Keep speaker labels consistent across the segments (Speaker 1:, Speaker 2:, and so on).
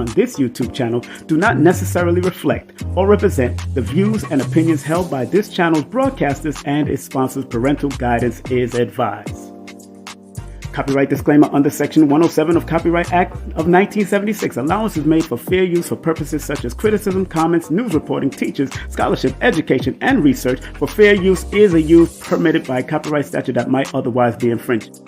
Speaker 1: on this YouTube channel do not necessarily reflect or represent the views and opinions held by this channel's broadcasters and its sponsors. Parental guidance is advised. Copyright disclaimer under Section 107 of Copyright Act of 1976. Allowance is made for fair use for purposes such as criticism, comments, news reporting, teachers, scholarship, education, and research. For fair use is a use permitted by copyright statute that might otherwise be infringed.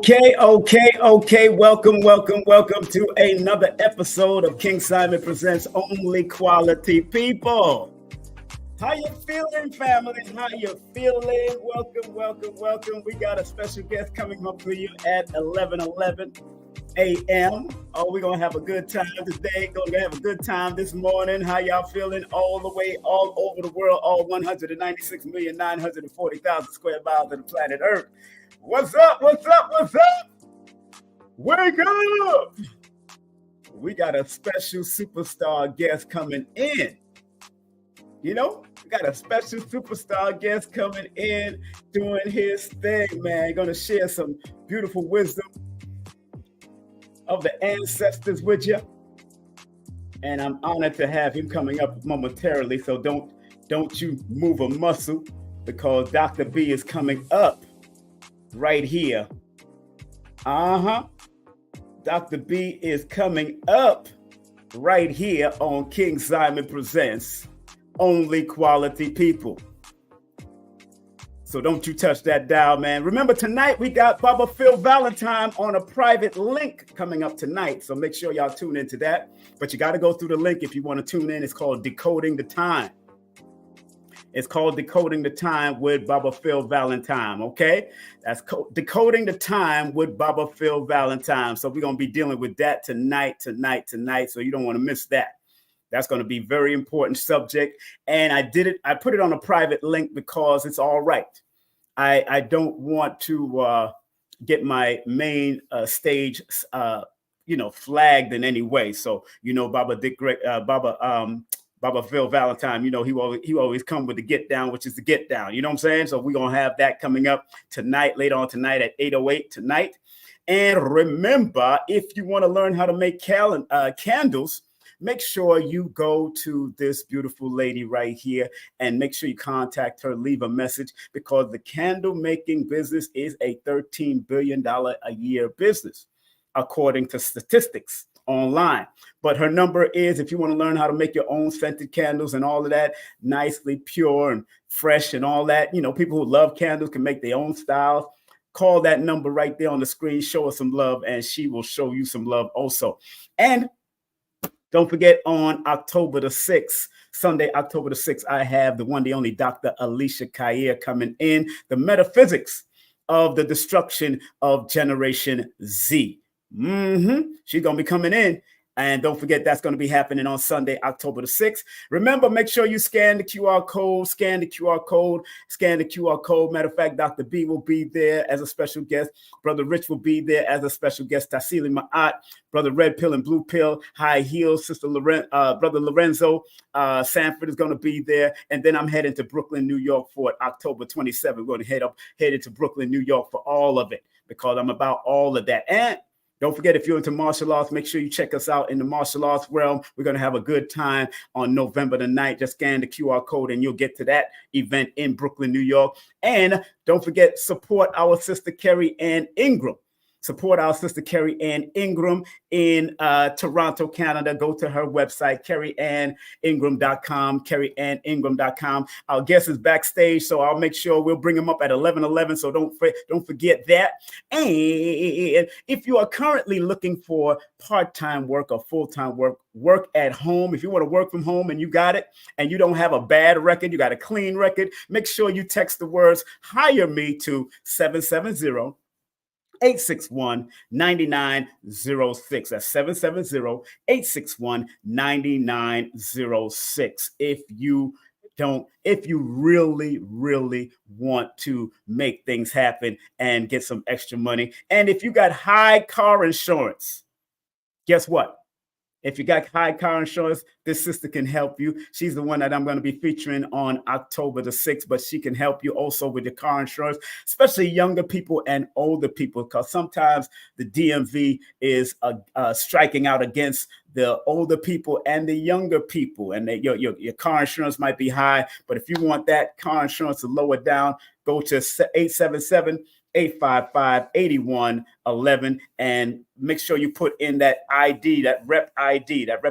Speaker 1: Okay. Welcome to another episode of King Simon Presents Only Quality People. How you feeling, family? How you feeling? Welcome. We got a special guest coming up for you at 11 a.m. Oh, we're going to have a good time today. Going to have a good time this morning. How y'all feeling all over the world, all 196,940,000 square miles of the planet Earth? What's up? Wake up! We got a special superstar guest coming in. We got a special superstar guest coming in, doing his thing, man. Going to share some beautiful wisdom of the ancestors with you. And I'm honored to have him coming up momentarily. So don't you move a muscle, because Doctah B is coming up right here. Doctah B is coming up right here on King Simon Presents Only Quality People. So don't you touch that dial, man. Remember, tonight we got Baba Phil Valentine on a private link coming up tonight. So make sure y'all tune into that. But you got to go through the link if you want to tune in. It's called Decoding the Time. It's called Decoding the Time with Baba Phil Valentine, okay? That's Decoding the Time with Baba Phil Valentine. So we're going to be dealing with that tonight. So you don't want to miss that. That's going to be a very important subject. And I put it on a private link because it's all right. I don't want to get my main stage, flagged in any way. So, Baba Phil Valentine, he always come with the get down, which is the get down. You know what I'm saying? So we're going to have that coming up tonight, later on tonight at 8:08 tonight. And remember, if you want to learn how to make candles, make sure you go to this beautiful lady right here and make sure you contact her, leave a message, because the candle making business is a $13 billion a year business, according to statistics online. But her number is, if you want to learn how to make your own scented candles and all of that, nicely pure and fresh and all that, people who love candles can make their own styles. Call that number right there on the screen, show her some love, and she will show you some love also. And don't forget, on October the 6th, Sunday, October the 6th, I have the one, the only Dr. Alicia Kair coming in, the metaphysics of the destruction of Generation Z. She's going to be coming in. And don't forget, that's going to be happening on Sunday, October the 6th. Remember, make sure you scan the QR code. Matter of fact, Doctah B will be there as a special guest. Brother Rich will be there as a special guest. Tassili Ma'at, Brother Red Pill and Blue Pill, High Heels, Brother Lorenzo Sanford is going to be there. And then I'm heading to Brooklyn, New York for October 27th. We're going to head into Brooklyn, New York for all of it, because I'm about all of that. And don't forget, if you're into martial arts, make sure you check us out in the martial arts realm. We're going to have a good time on November the 9th. Just scan the QR code and you'll get to that event in Brooklyn, New York. And don't forget, support our sister Carrie Ann Ingram. Support our sister Carrie Ann Ingram in Toronto, Canada. Go to her website, carrieanningram.com, carrieanningram.com. Our guest is backstage, so I'll make sure we'll bring him up at 11:11. So don't forget that. And if you are currently looking for part-time work or full-time work at home, if you want to work from home and you got it, and you don't have a bad record, you got a clean record, make sure you text the words "hire me" to 770 861-9906. That's 770-861-9906. If you really, really want to make things happen and get some extra money. And if you got high car insurance, guess what? If you got high car insurance, this sister can help you. She's the one that I'm going to be featuring on October the 6th, but she can help you also with your car insurance, especially younger people and older people, because sometimes the DMV is striking out against the older people and the younger people, and your car insurance might be high, but if you want that car insurance to lower down, go to 877-855-8111 and make sure you put in that ID, that rep ID, that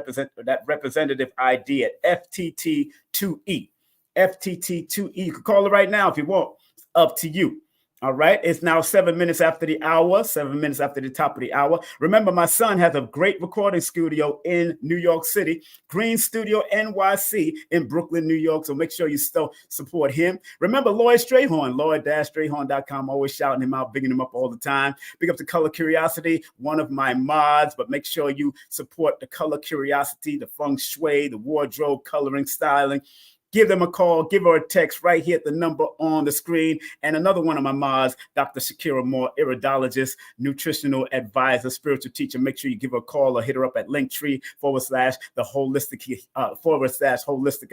Speaker 1: representative ID at FTT2E. FTT2E. You can call it right now if you want. It's up to you. All right. It's now 7 minutes after the hour, 7 minutes after the top of the hour. Remember, my son has a great recording studio in New York City, Green Studio NYC in Brooklyn, New York. So make sure you still support him. Remember, Lloyd Strayhorn, Lloyd-Strayhorn.com, always shouting him out, bigging him up all the time. Big up to Color Curiosity, one of my mods, but make sure you support the Color Curiosity, the feng shui, the wardrobe, coloring, styling. Give them a call, give her a text right here at the number on the screen. And another one of my mods, Dr. Shakira Moore, iridologist, nutritional advisor, spiritual teacher. Make sure you give her a call or hit her up at Linktree/the holistic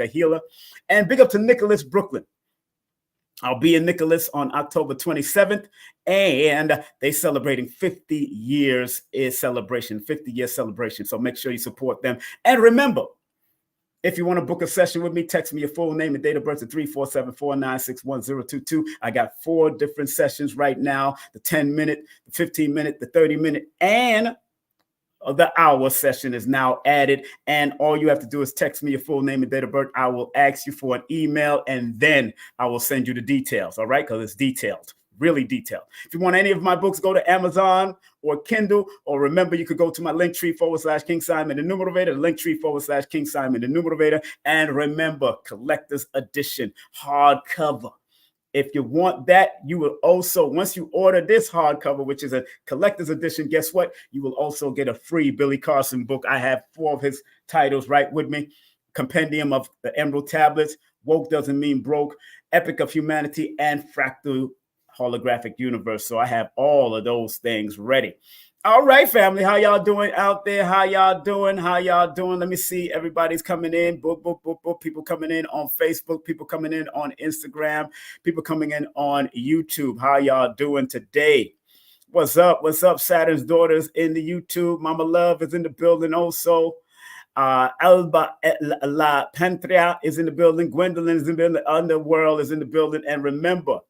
Speaker 1: healer. And big up to Nicholas Brooklyn. I'll be in Nicholas on October 27th, and they celebrating 50 years celebration. So make sure you support them. And remember, if you want to book a session with me, text me your full name and date of birth to 347-496-1022. I got 4 different sessions right now: the 10-minute, the 15-minute, the 30-minute, and the hour session is now added. And all you have to do is text me your full name and date of birth. I will ask you for an email, and then I will send you the details. All right, because it's detailed. Really detailed. If you want any of my books, go to Amazon or Kindle, or remember, you could go to my Linktree/King Simon the Numerator, Linktree/King Simon the Numerator. And remember, collector's edition, hardcover. If you want that, you will also, once you order this hardcover, which is a collector's edition, guess what? You will also get a free Billy Carson book. I have 4 of his titles right with me. Compendium of the Emerald Tablets, Woke Doesn't Mean Broke, Epic of Humanity, and Fractal Holographic Universe. So I have all of those things ready. All right, family, how y'all doing out there? How y'all doing? Let me see. Everybody's coming in. Boop, boop, boop, boop. People coming in on Facebook, people coming in on Instagram, people coming in on YouTube. How y'all doing today? What's up? Saturn's Daughters in the YouTube. Mama Love is in the building also. Alba La Pantria is in the building. Gwendolyn is in the building. Underworld is in the building. And remember,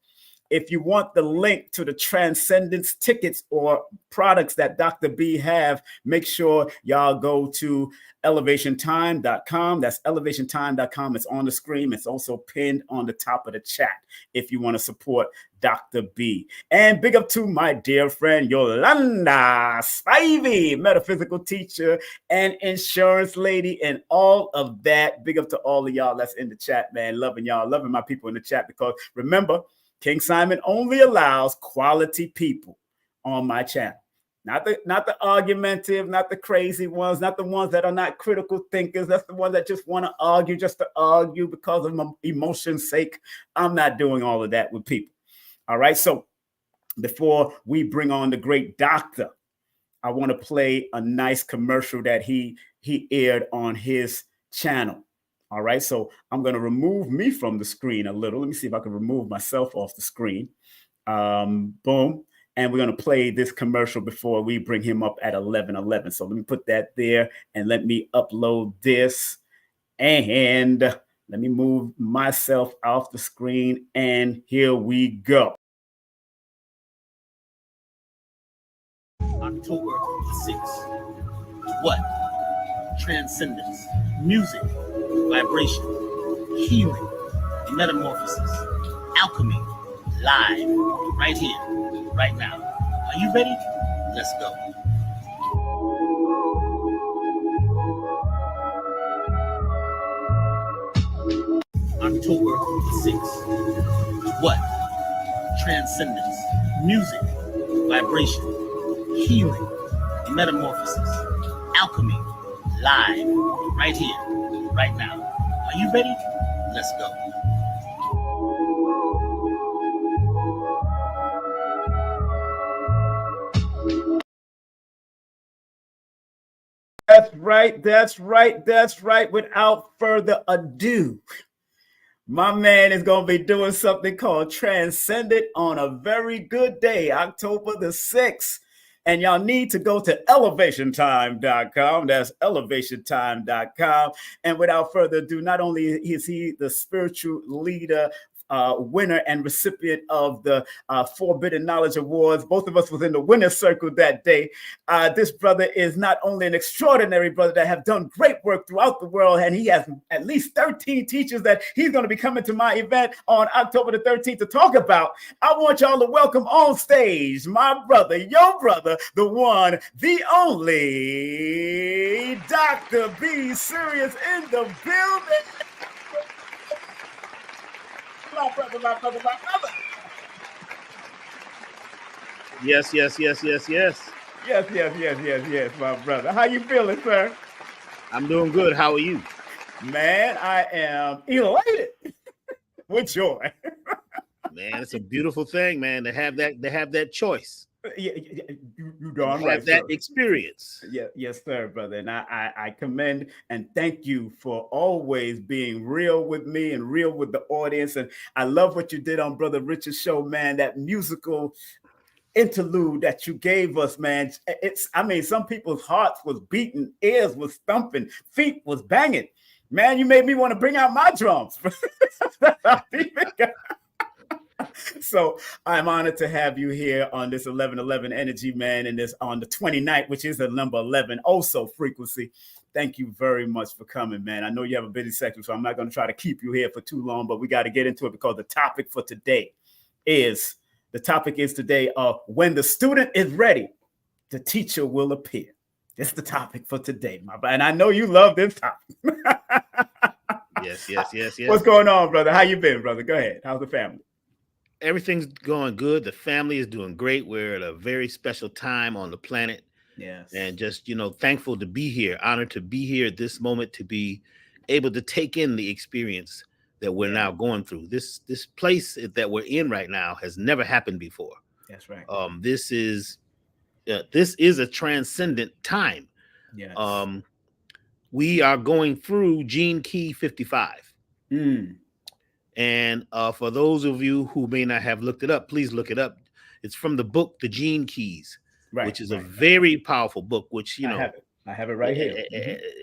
Speaker 1: if you want the link to the Transcendence tickets or products that Dr. B have, make sure y'all go to elevationtime.com. That's elevationtime.com. It's on the screen. It's also pinned on the top of the chat if you want to support Dr. B. And big up to my dear friend Yolanda Spivey, metaphysical teacher and insurance lady and all of that. Big up to all of y'all that's in the chat, man. Loving y'all, loving my people in the chat, because remember, King Simon only allows quality people on my channel. Not the argumentative, not the crazy ones, not the ones that are not critical thinkers. That's the ones that just want to argue just to argue because of emotion's sake. I'm not doing all of that with people. All right. So before we bring on the great doctor, I want to play a nice commercial that he aired on his channel. All right, so I'm going to remove me from the screen a little. Let me see if I can remove myself off the screen. Boom. And we're going to play this commercial before we bring him up at 11:11. So let me put that there and let me upload this. And let me move myself off the screen. And here we go.
Speaker 2: October 6th. What? Transcendence, music, vibration, healing, metamorphosis, alchemy, live, right here, right now. Are you ready? Let's go. October 6th. What? Transcendence, music, vibration, healing, metamorphosis, alchemy, live, right here, right now. Are you ready? Let's go.
Speaker 1: That's right. That's right. That's right. Without further ado, my man is going to be doing something called Transcendent on a very good day, October the 6th. And y'all need to go to elevationtime.com. That's elevationtime.com. And without further ado, not only is he the spiritual leader, winner and recipient of the Forbidden Knowledge Awards. Both of us was in the winner's circle that day. This brother is not only an extraordinary brother that have done great work throughout the world, and he has at least 13 teachers that he's going to be coming to my event on October the 13th to talk about. I want y'all to welcome on stage my brother, your brother, the one, the only, Doctah B Sirius in the building. My brother.
Speaker 2: Yes,
Speaker 1: my brother. How you feeling, sir?
Speaker 2: I'm doing good. How are you?
Speaker 1: Man, I am elated with joy.
Speaker 2: Man, it's a beautiful thing, man, to have that choice.
Speaker 1: You darn right,
Speaker 2: that
Speaker 1: sir. Experience. Yes, sir, brother. And I commend and thank you for always being real with me and real with the audience. And I love what you did on Brother Richard's show, man. That musical interlude that you gave us, man. Some people's hearts was beating, ears was thumping, feet was banging. Man, you made me want to bring out my drums. So I'm honored to have you here on this 1111 Energy, man, and this on the 29th, which is the number 11, also frequency. Thank you very much for coming, man. I know you have a busy section, so I'm not going to try to keep you here for too long, but we got to get into it because the topic for today is when the student is ready, the teacher will appear. That's the topic for today, my brother. And I know you love this topic.
Speaker 2: Yes.
Speaker 1: What's going on, brother? How you been, brother? Go ahead. How's the family?
Speaker 2: Everything's going good. The family is doing great. We're at a very special time on the planet.
Speaker 1: Yes.
Speaker 2: And just, thankful to be here, honored to be here at this moment, to be able to take in the experience that we're now going through. This place that we're in right now has never happened before.
Speaker 1: That's right.
Speaker 2: This is a transcendent time.
Speaker 1: Yes.
Speaker 2: We are going through Gene Key 55. And for those of you who may not have looked it up, please look it up. It's from the book, The Gene Keys, which is a very powerful book, which,
Speaker 1: I have it right here.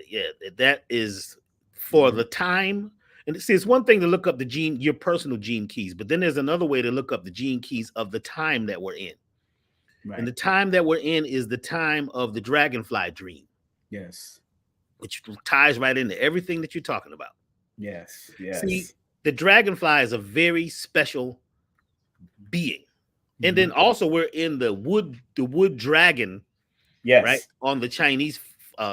Speaker 2: Yeah, that is for the time. And see, it's one thing to look up your personal gene keys, but then there's another way to look up the gene keys of the time that we're in. Right. And the time that we're in is the time of the dragonfly dream.
Speaker 1: Yes. Which
Speaker 2: ties right into everything that you're talking about.
Speaker 1: Yes.
Speaker 2: See, the dragonfly is a very special being. And then also we're in the wood dragon, right, on the Chinese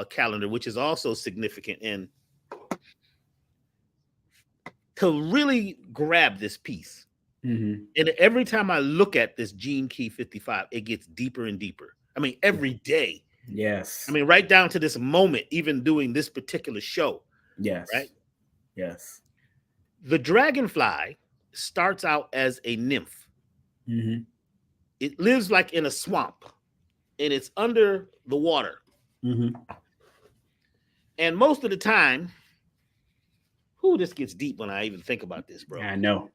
Speaker 2: calendar, which is also significant. And to really grab this piece, and every time I look at this Gene Key 55, it gets deeper and deeper. I mean, every day.
Speaker 1: Yes.
Speaker 2: I mean, right down to this moment, even doing this particular show.
Speaker 1: Yes.
Speaker 2: Right?
Speaker 1: Yes.
Speaker 2: The dragonfly starts out as a nymph. It lives like in a swamp, and it's under the water. And most of the time, this gets deep when I even think about this, bro.
Speaker 1: I know.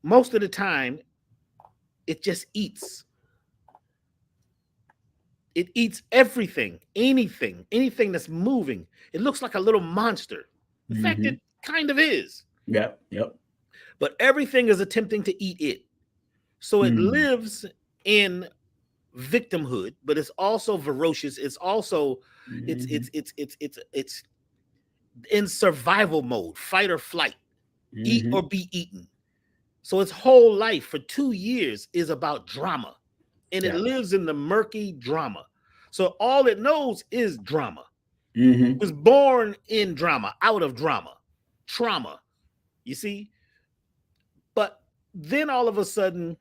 Speaker 2: Most of the time, it just eats. It eats everything, anything that's moving. It looks like a little monster. In fact, it kind of is.
Speaker 1: Yep.
Speaker 2: But everything is attempting to eat it. So it lives in victimhood, but it's also ferocious. It's also it's in survival mode, fight or flight, eat or be eaten. So its whole life for 2 years is about drama, and it lives in the murky drama. So all it knows is drama. It was born in drama, out of drama, trauma. You see? But then all of a sudden,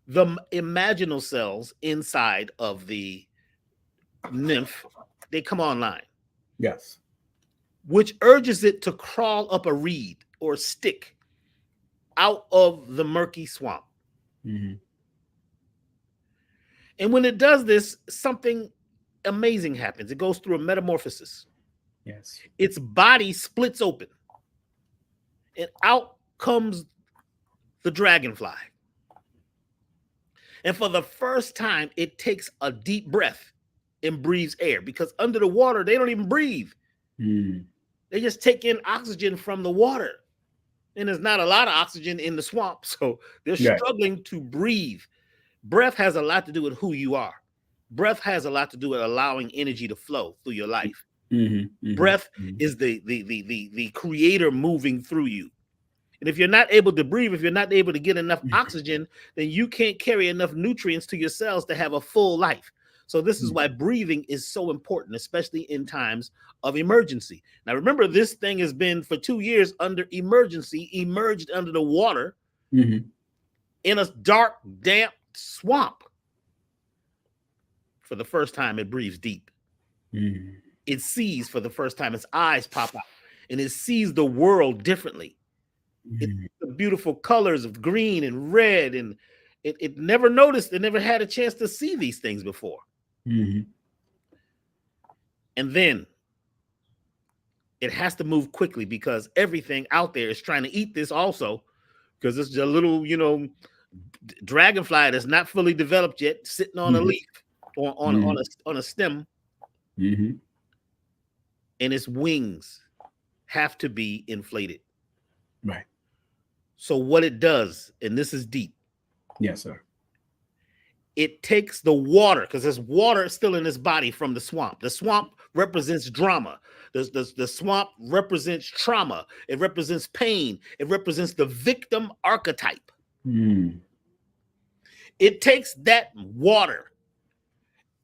Speaker 2: the imaginal cells inside of the nymph, they come online.
Speaker 1: Yes.
Speaker 2: Which urges it to crawl up a reed or stick out of the murky swamp. And when it does this, something amazing happens. It goes through a metamorphosis.
Speaker 1: Yes.
Speaker 2: Its body splits open, and out comes the dragonfly. And for the first time, it takes a deep breath and breathes air, because under the water, they don't even breathe. They just take in oxygen from the water. And there's not a lot of oxygen in the swamp, so they're struggling to breathe. Breath has a lot to do with who you are. Breath has a lot to do with allowing energy to flow through your life. Breath is the creator moving through you. And if you're not able to breathe, if you're not able to get enough oxygen, then you can't carry enough nutrients to your cells to have a full life. So this is why breathing is so important, especially in times of emergency. Now, remember, this thing has been for 2 years under emergency, emerged under the water in a dark, damp swamp. For the first time, it breathes deep. It sees for the first time, its eyes pop out, and it sees the world differently. It's the beautiful colors of green and red, and it never noticed, it never had a chance to see these things before. And then it has to move quickly, because everything out there is trying to eat this also, because it's a little, dragonfly that's not fully developed yet, sitting on a leaf or on a stem. And its wings have to be inflated.
Speaker 1: Right.
Speaker 2: So what it does, and this is deep.
Speaker 1: Yes, sir.
Speaker 2: It takes the water, because there's water still in its body from the swamp. The swamp represents drama. The swamp represents trauma. It represents pain. It represents the victim archetype. It takes that water,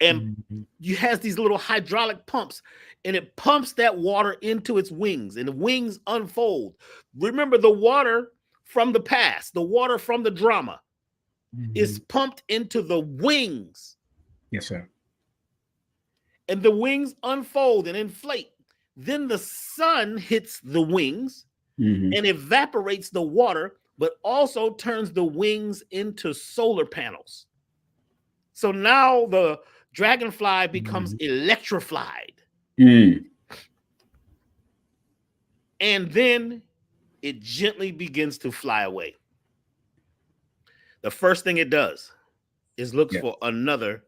Speaker 2: and you has these little hydraulic pumps, and it pumps that water into its wings, and the wings unfold. Remember, the water from the past, the water from the drama, is pumped into the wings.
Speaker 1: Yes, sir.
Speaker 2: And the wings unfold and inflate. Then the sun hits the wings and evaporates the water, but also turns the wings into solar panels. So now the dragonfly becomes electrified. And then it gently begins to fly away. The first thing it does is looks for another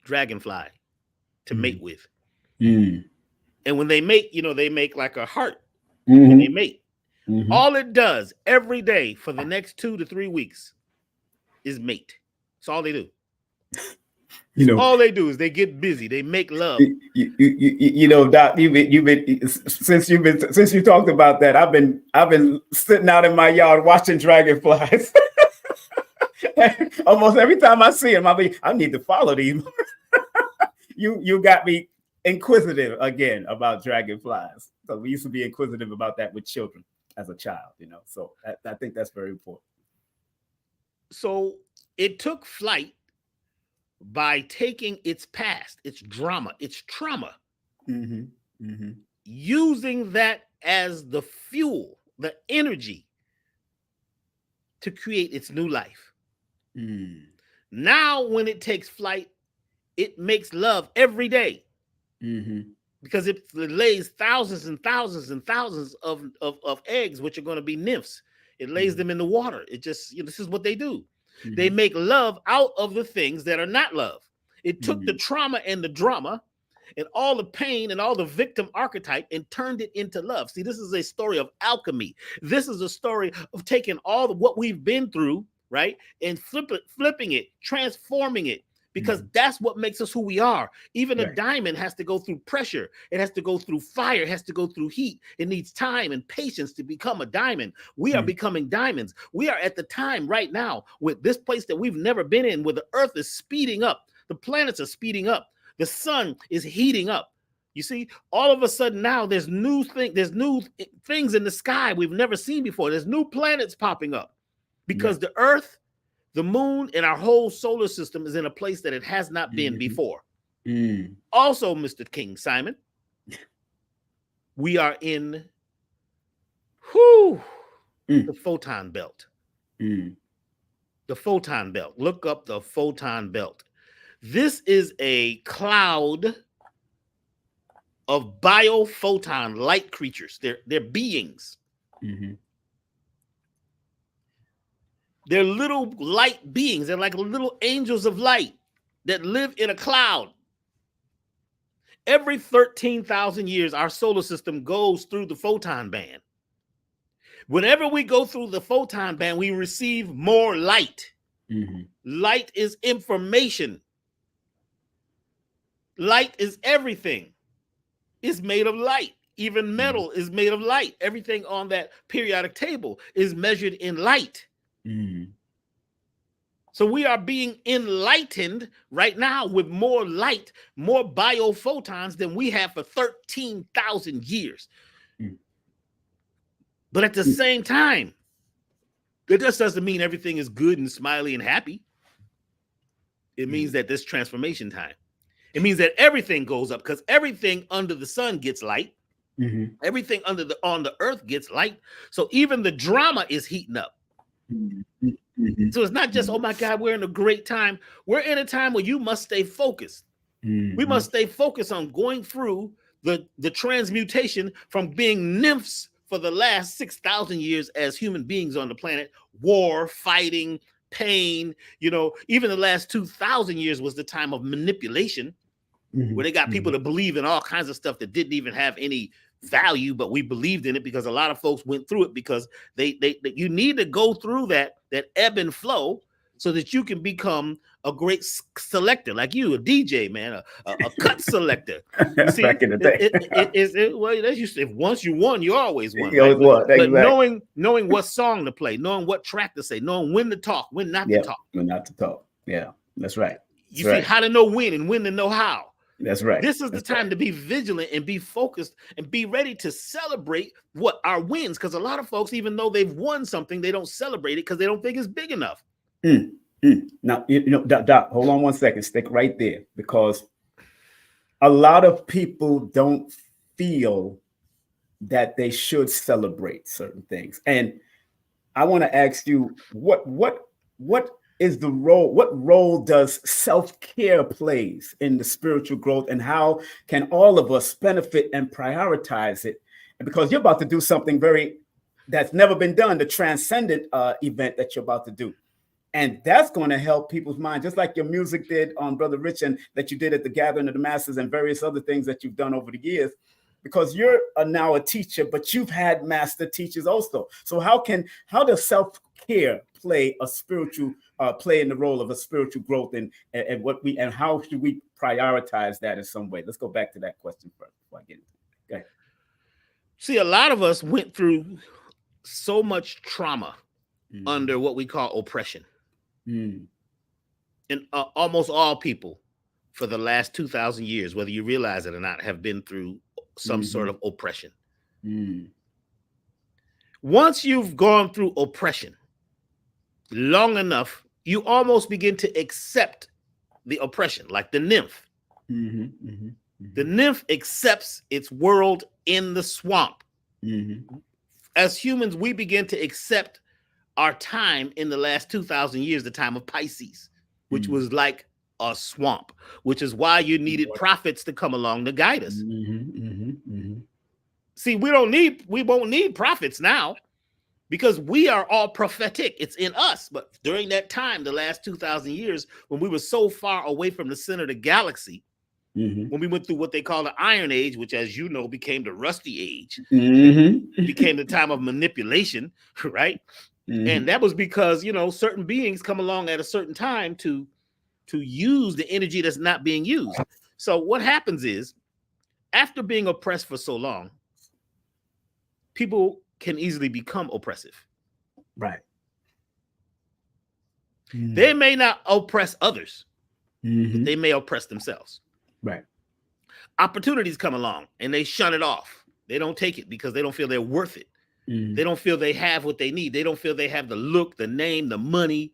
Speaker 2: dragonfly to mate with. And when they mate, they make like a heart when they mate. All it does every day for the next 2 to 3 weeks is mate. That's all they do. All they do is they get busy. They make love.
Speaker 1: Doc, since you talked about that, I've been sitting out in my yard watching dragonflies. Almost every time I see them, I need to follow these. You got me inquisitive again about dragonflies. So we used to be inquisitive about that with children as a child, So I think that's very important.
Speaker 2: So it took flight by taking its past, its drama, its trauma, using that as the fuel, the energy to create its new life. Now, when it takes flight, it makes love every day because it lays thousands and thousands and thousands of eggs, which are going to be nymphs. It lays them in the water. It just, this is what they do. They make love out of the things that are not love. It took the trauma and the drama and all the pain and all the victim archetype and turned it into love. See, this is a story of alchemy. This is a story of taking all what we've been through, right, and flipping it, transforming it, because that's what makes us who we are. Even a diamond has to go through pressure. It has to go through fire. It has to go through heat. It needs time and patience to become a diamond. We are becoming diamonds. We are at the time right now with this place that we've never been in, where the earth is speeding up. The planets are speeding up. The sun is heating up. You see, all of a sudden now there's new things in the sky we've never seen before. There's new planets popping up because the earth, the moon, and our whole solar system is in a place that it has not been before. Also, Mr. King Simon, we are in the photon belt. The photon belt. Look up the photon belt. This is a cloud of biophoton light creatures. They're beings. They're little light beings. They're like little angels of light that live in a cloud. Every 13,000 years, our solar system goes through the photon band. Whenever we go through the photon band, we receive more light. Light is information. Light is everything. It's made of light. Even metal is made of light. Everything on that periodic table is measured in light. So we are being enlightened right now with more light, more biophotons than we have for 13,000 years. But at the same time, it just doesn't mean everything is good and smiley and happy. It means that this transformation time. It means that everything goes up because everything under the sun gets light. Everything on the earth gets light. So even the drama is heating up. So it's not just, oh my God, we're in a great time. We're in a time where you must stay focused. We must stay focused on going through the transmutation from being nymphs for the last 6,000 years as human beings on the planet, war, fighting, pain, even the last 2,000 years was the time of manipulation, where they got people to believe in all kinds of stuff that didn't even have any value, but we believed in it because a lot of folks went through it because you need to go through that ebb and flow so that you can become a great selector, like you, a DJ, man, a cut selector. You see, back in the day, well, that's just, if once you won, you always won.
Speaker 1: You always won.
Speaker 2: But knowing what song to play, knowing what track to say, knowing when to talk, when not to talk.
Speaker 1: When not to talk. Yeah, that's right.
Speaker 2: You see how to know when and when to know how.
Speaker 1: That's right.
Speaker 2: This is the time to be vigilant and be focused and be ready to celebrate what our wins. Because a lot of folks, even though they've won something, they don't celebrate it because they don't think it's big enough.
Speaker 1: Now, Doc, hold on one second. Stick right there, because a lot of people don't feel that they should celebrate certain things. And I want to ask you, what is the role? What role does self-care plays in the spiritual growth, and how can all of us benefit and prioritize it? And because you're about to do something that's never been done, the transcendent event that you're about to do. And that's going to help people's mind, just like your music did on Brother Rich, and that you did at the Gathering of the Masses and various other things that you've done over the years, because you're now a teacher, but you've had master teachers also. So how does self-care play a spiritual play in the role of a spiritual growth, and how should we prioritize that in some way? Let's go back to that question first before I get into it. Okay.
Speaker 2: See, a lot of us went through so much trauma under what we call oppression. And almost all people for the last 2,000 years, whether you realize it or not, have been through some sort of oppression. Once you've gone through oppression long enough, you almost begin to accept the oppression, like the nymph. The nymph accepts its world in the swamp. As humans, we begin to accept our time in the last 2,000 years, the time of Pisces, which was like a swamp, which is why you needed prophets to come along to guide us. See, we won't need prophets now, because we are all prophetic. It's in us. But during that time, the last 2,000 years, when we were so far away from the center of the galaxy, when we went through what they call the Iron Age, which, as you know, became the Rusty Age, became the time of manipulation, right? And that was because, certain beings come along at a certain time to to use the energy that's not being used. So what happens is, after being oppressed for so long, people can easily become oppressive.
Speaker 1: Right.
Speaker 2: They may not oppress others, but they may oppress themselves.
Speaker 1: Right.
Speaker 2: Opportunities come along and they shun it off. They don't take it because they don't feel they're worth it. They don't feel they have what they need. They don't feel they have the look, the name, the money.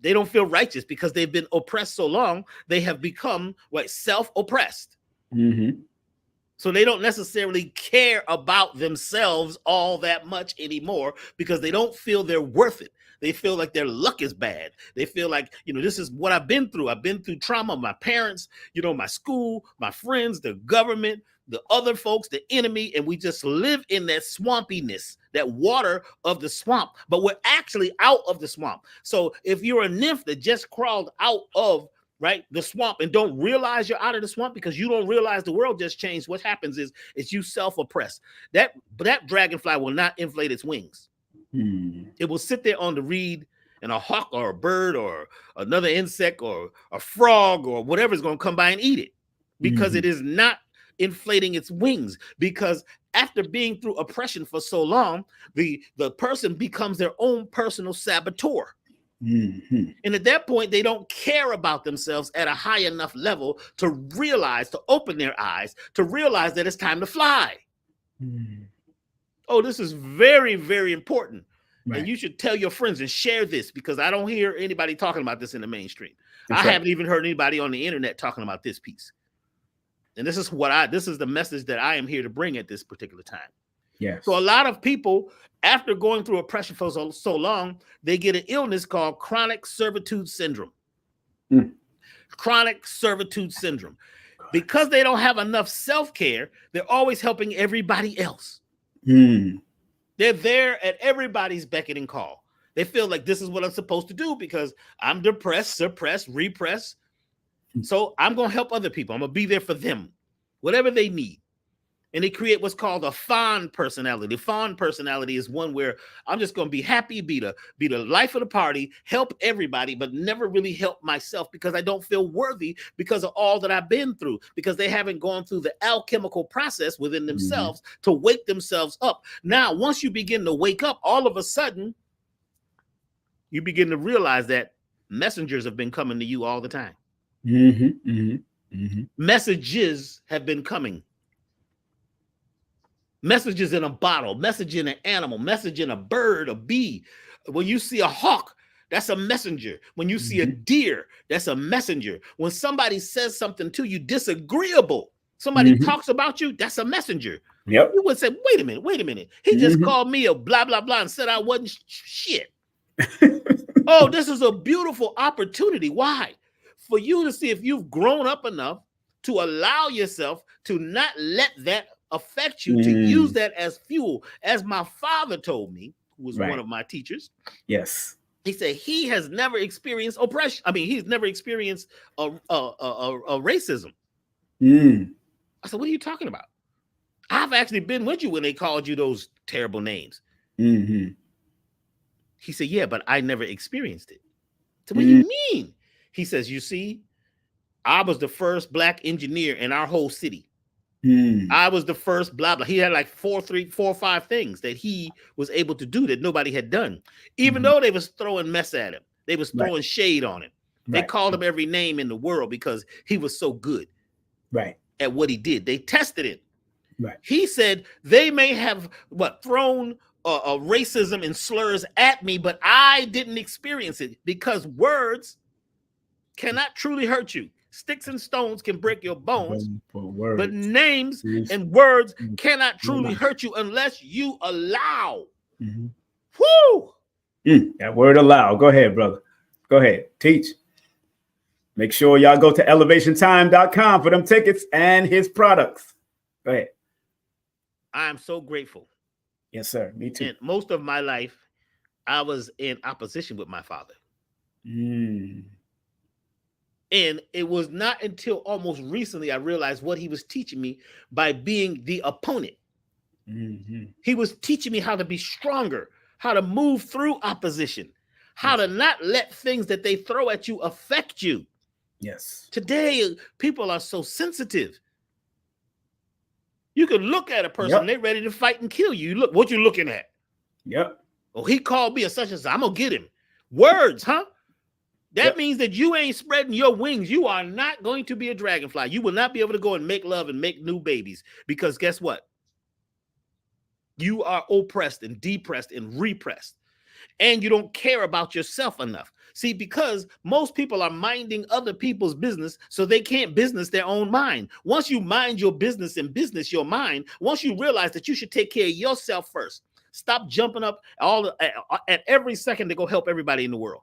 Speaker 2: They don't feel righteous because they've been oppressed so long. They have become self-oppressed. So they don't necessarily care about themselves all that much anymore because they don't feel they're worth it. They feel like their luck is bad. They feel like, this is what I've been through. I've been through trauma, my parents, my school, my friends, the government, the other folks, the enemy, and we just live in that swampiness, that water of the swamp, but we're actually out of the swamp. So if you're a nymph that just crawled out of the swamp and don't realize you're out of the swamp because you don't realize the world just changed, what happens is you self-oppressed. That dragonfly will not inflate its wings. It will sit there on the reed, and a hawk or a bird or another insect or a frog or whatever is going to come by and eat it because it is not inflating its wings. Because after being through oppression for so long, the person becomes their own personal saboteur. And at that point, they don't care about themselves at a high enough level to realize, to open their eyes, to realize that it's time to fly. Oh, this is very, very important. Right. And you should tell your friends and share this because I don't hear anybody talking about this in the mainstream. I haven't even heard anybody on the internet talking about this piece. And this is the message that I am here to bring at this particular time.
Speaker 1: Yes.
Speaker 2: So a lot of people, after going through oppression for so long, they get an illness called chronic servitude syndrome. Chronic servitude syndrome. Because they don't have enough self-care, they're always helping everybody else. They're there at everybody's beck and call. They feel like this is what I'm supposed to do because I'm depressed, suppressed, repressed. So I'm going to help other people. I'm going to be there for them, whatever they need. And they create what's called a fawn personality. Fawn personality is one where I'm just going to be happy, be the life of the party, help everybody, but never really help myself because I don't feel worthy because of all that I've been through, because they haven't gone through the alchemical process within themselves to wake themselves up. Now, once you begin to wake up, all of a sudden, you begin to realize that messengers have been coming to you all the time. Messages have been coming. Messages in a bottle, message in an animal, message in a bird, a bee. When you see a hawk, that's a messenger. When you see a deer, that's a messenger. When somebody says something to you disagreeable, somebody talks about you, that's a messenger.
Speaker 1: Yep.
Speaker 2: You would say, wait a minute. He just called me a blah, blah, blah and said I wasn't shit. Oh, this is a beautiful opportunity. Why? For you to see if you've grown up enough to allow yourself to not let that affect you, to use that as fuel. As my father told me, who was one of my teachers.
Speaker 1: Yes.
Speaker 2: He said he has never experienced oppression. I mean, he's never experienced a racism. I said, what are you talking about? I've actually been with you when they called you those terrible names. He said, yeah, but I never experienced it. So what do you mean? He says, you see, I was the first Black engineer in our whole city. I was the first blah, blah. He had like 4 or 5 things that he was able to do that nobody had done, even though they was throwing mess at him. They was throwing shade on him. They called him every name in the world because he was so good at what he did. They tested it. He said they may have thrown racism and slurs at me, but I didn't experience it because words cannot truly hurt you. Sticks and stones can break your bones, but names and words cannot truly hurt you unless you allow. Whoo!
Speaker 1: That word allow. Go ahead, brother. Go ahead. Teach. Make sure y'all go to elevationtime.com for them tickets and his products. Go ahead.
Speaker 2: I am so grateful.
Speaker 1: Yes, sir. Me too.
Speaker 2: And most of my life, I was in opposition with my father. And it was not until almost recently I realized what he was teaching me by being the opponent. He was teaching me how to be stronger, how to move through opposition, how to not let things that they throw at you affect you.
Speaker 1: Yes.
Speaker 2: Today, people are so sensitive. You can look at a person, they're ready to fight and kill you. Look, what you looking at?
Speaker 1: Yep.
Speaker 2: Oh, he called me a such and such. I'm gonna get him. Words, huh? That means that you ain't spreading your wings. You are not going to be a dragonfly. You will not be able to go and make love and make new babies, because guess what? You are oppressed and depressed and repressed, and you don't care about yourself enough. See, because most people are minding other people's business, so they can't business their own mind. Once you mind your business and business your mind, once you realize that you should take care of yourself first, stop jumping up at every second to go help everybody in the world.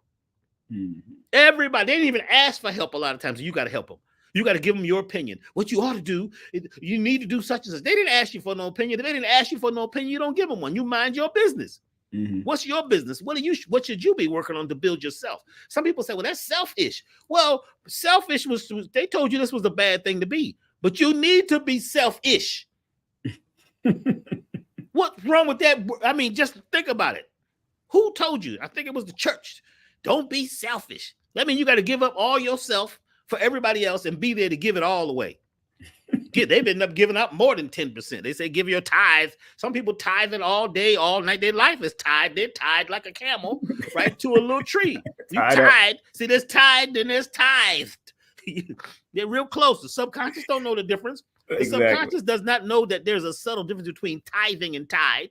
Speaker 2: Everybody, they didn't even ask for help a lot of times. So you got to help them. You got to give them your opinion. What you ought to do, you need to do such and such. They didn't ask you for no opinion. If they didn't ask you for no opinion, you don't give them one. You mind your business. What's your business? What should you be working on to build yourself? Some people say, well, that's selfish. Well, selfish was, they told you this was a bad thing to be, but you need to be selfish. What's wrong with that? I mean, just think about it. Who told you? I think it was the church. Don't be selfish. That means you got to give up all yourself for everybody else and be there to give it all away. They've ended up giving up more than 10%. They say give your tithe. Some people tithing all day, all night. Their life is tied. They're tied like a camel, right, to a little tree. You tied. See, there's tied, then there's tithed. They're real close. The subconscious don't know the difference. The subconscious does not know that there's a subtle difference between tithing and tied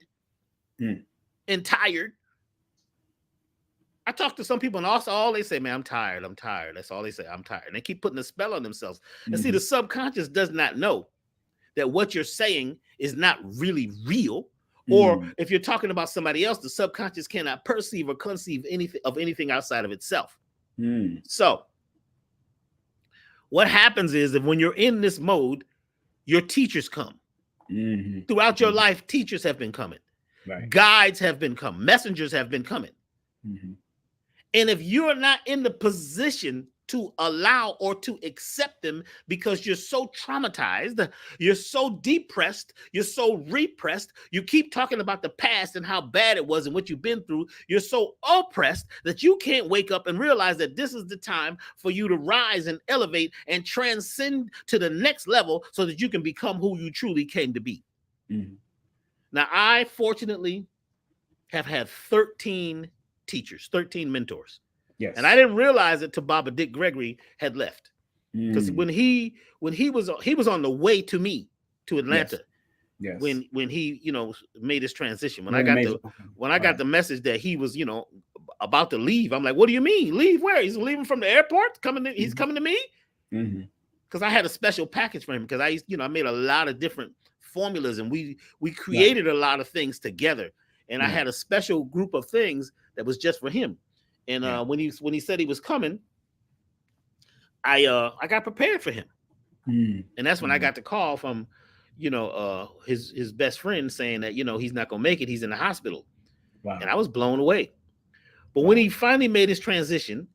Speaker 2: and tired. I talk to some people, and also all they say, man, I'm tired. I'm tired. That's all they say. I'm tired. And they keep putting a spell on themselves. And see, the subconscious does not know that what you're saying is not really real. Or if you're talking about somebody else, the subconscious cannot perceive or conceive anything outside of itself. So what happens is that when you're in this mode, your teachers come. Throughout your life, teachers have been coming. Guides have been coming. Messengers have been coming. And if you're not in the position to allow or to accept them because you're so traumatized, you're so depressed, you're so repressed, you keep talking about the past and how bad it was and what you've been through, you're so oppressed that you can't wake up and realize that this is the time for you to rise and elevate and transcend to the next level so that you can become who you truly came to be. Now, I fortunately have had 13 teachers, 13 mentors. Yes. And I didn't realize it till Baba Dick Gregory had left. Because when he was on the way to me to Atlanta. Yes. When he, made his transition. When I got the message that he was, about to leave, I'm like, what do you mean? Leave where? He's leaving from the airport? He's coming to me? Because I had a special package for him, because I made a lot of different formulas, and we created a lot of things together. And I had a special group of things that was just for him. And when he said he was coming, I got prepared for him. And that's when I got the call from, his best friend saying that, he's not gonna make it. He's in the hospital. Wow. And I was blown away. But when he finally made his transition,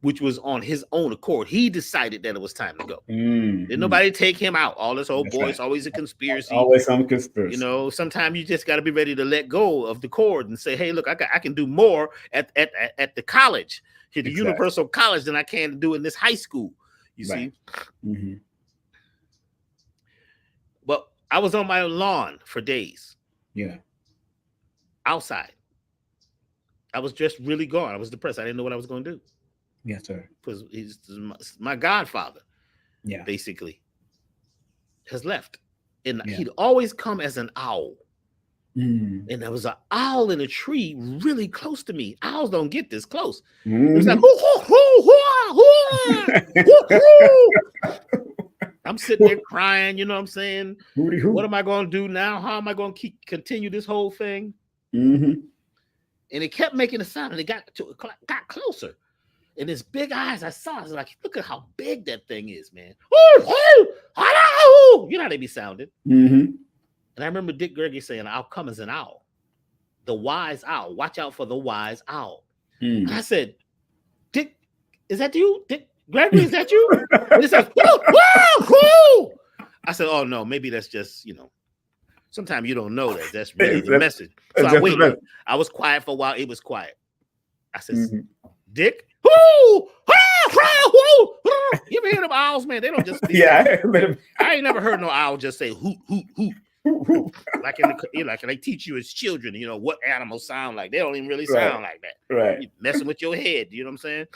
Speaker 2: which was on his own accord, he decided that it was time to go. Didn't nobody take him out. All this old boy, it's always a conspiracy.
Speaker 1: Always some conspiracy.
Speaker 2: Sometimes you just got to be ready to let go of the cord and say, hey, look, I can do more at the college, at the universal college, than I can do in this high school. You see? But I was on my lawn for days. Yeah. Outside. I was just really gone. I was depressed. I didn't know what I was going to do. Yes, sir. Because he's my godfather, basically, has left. And he'd always come as an owl. And there was an owl in a tree really close to me. Owls don't get this close. It was like, I'm sitting there crying, you know what I'm saying? What am I going to do now? How am I going to continue this whole thing? And it kept making a sound, and it got closer. And his big eyes, I saw, I was like, look at how big that thing is, man. You know how they be sounding. And I remember Dick Gregory saying, I'll come as an owl. The wise owl. Watch out for the wise owl. And I said, Dick, is that you? Dick Gregory, is that you? And he said, I said, oh, no, maybe that's just, sometimes you don't know that. That's really the message. So I waited. I was quiet for a while. It was quiet. I said, Dick, whoo, whoo. You ever hear them owls, man? They don't just
Speaker 1: yeah.
Speaker 2: I ain't never heard no owl just say hoot, hoot, hoot. Like like they teach you as children, you know, what animals sound like. They don't even really sound like that.
Speaker 1: Right.
Speaker 2: You're messing with your head. You know what I'm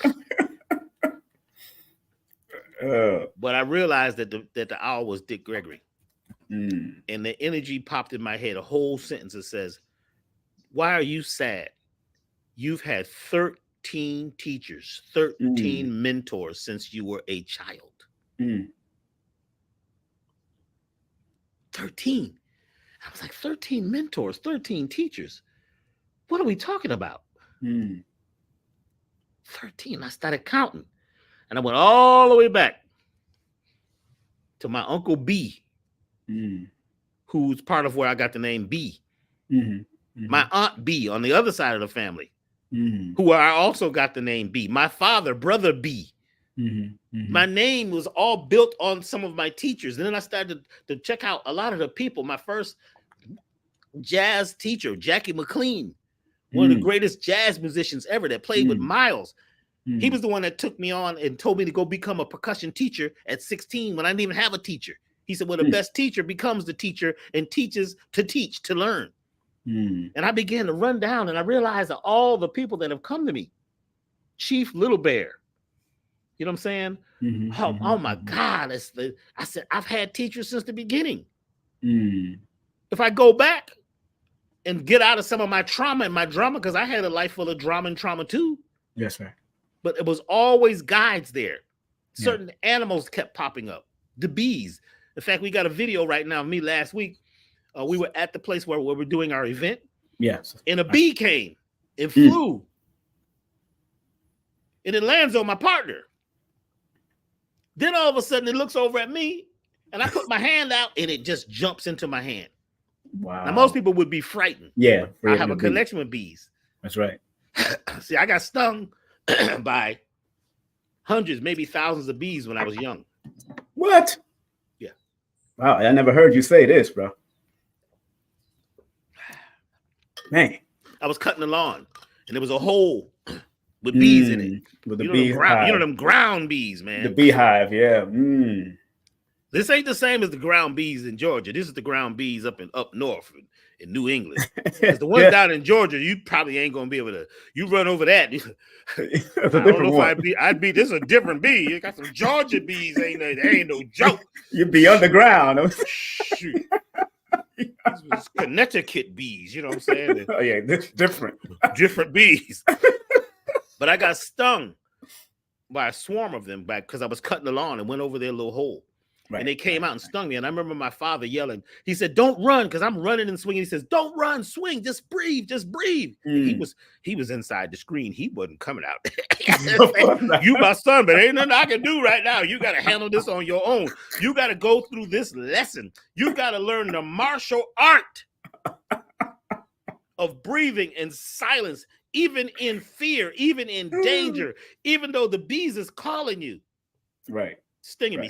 Speaker 2: saying? But I realized that the owl was Dick Gregory. And the energy popped in my head. A whole sentence that says, why are you sad? You've had 13 teachers, 13 mentors since you were a child. 13. I was like, 13 mentors, 13 teachers. What are we talking about? 13. I started counting. And I went all the way back to my Uncle B, who's part of where I got the name B. My Aunt B on the other side of the family, who I also got the name B. My father, Brother B. My name was all built on some of my teachers. And then I started to check out a lot of the people. My first jazz teacher, Jackie McLean, one of the greatest jazz musicians ever that played with Miles. He was the one that took me on and told me to go become a percussion teacher at 16 when I didn't even have a teacher. He said, well, the best teacher becomes the teacher and teaches to teach, to learn. And I began to run down and I realized that all the people that have come to me, Chief Little Bear, you know what I'm saying? Oh my God. I said, I've had teachers since the beginning. If I go back and get out of some of my trauma and my drama, because I had a life full of drama and trauma too.
Speaker 1: Yes, sir.
Speaker 2: But it was always guides there. Certain animals kept popping up. The bees. In fact, we got a video right now of me last week. We were at the place where we're doing our event.
Speaker 1: Yes.
Speaker 2: And a bee came and flew. And it lands on my partner. Then all of a sudden it looks over at me and I put my hand out and it just jumps into my hand.
Speaker 1: Wow.
Speaker 2: Now, most people would be frightened.
Speaker 1: Yeah.
Speaker 2: I have a connection with bees.
Speaker 1: That's right.
Speaker 2: See, I got stung by hundreds, maybe thousands of bees when I was young.
Speaker 1: What?
Speaker 2: Yeah.
Speaker 1: Wow. I never heard you say this, bro. Man.
Speaker 2: I was cutting the lawn and there was a hole with bees in it.
Speaker 1: With the
Speaker 2: you know them ground bees, man.
Speaker 1: The beehive, yeah.
Speaker 2: This ain't the same as the ground bees in Georgia. This is the ground bees up north in New England. Because the ones down in Georgia, you probably ain't gonna be able to. You run over that. I don't know if I'd be. This is a different bee. You got some Georgia bees. Ain't no joke.
Speaker 1: You'd be underground.
Speaker 2: Shoot. These was Connecticut bees. You know what I'm saying?
Speaker 1: Oh yeah, this different
Speaker 2: bees. But I got stung by a swarm of them back because I was cutting the lawn and went over their little hole. Right, and they came out and stung me. And I remember my father yelling. He said, don't run, because I'm running and swinging. He says, don't run, swing, just breathe, just breathe. He was inside the screen. He wasn't coming out. You my son, but ain't nothing I can do right now. You got to handle this on your own. You got to go through this lesson. You got to learn the martial art of breathing and silence, even in fear, even in danger, even though the bees is calling you.
Speaker 1: Right.
Speaker 2: Stinging me.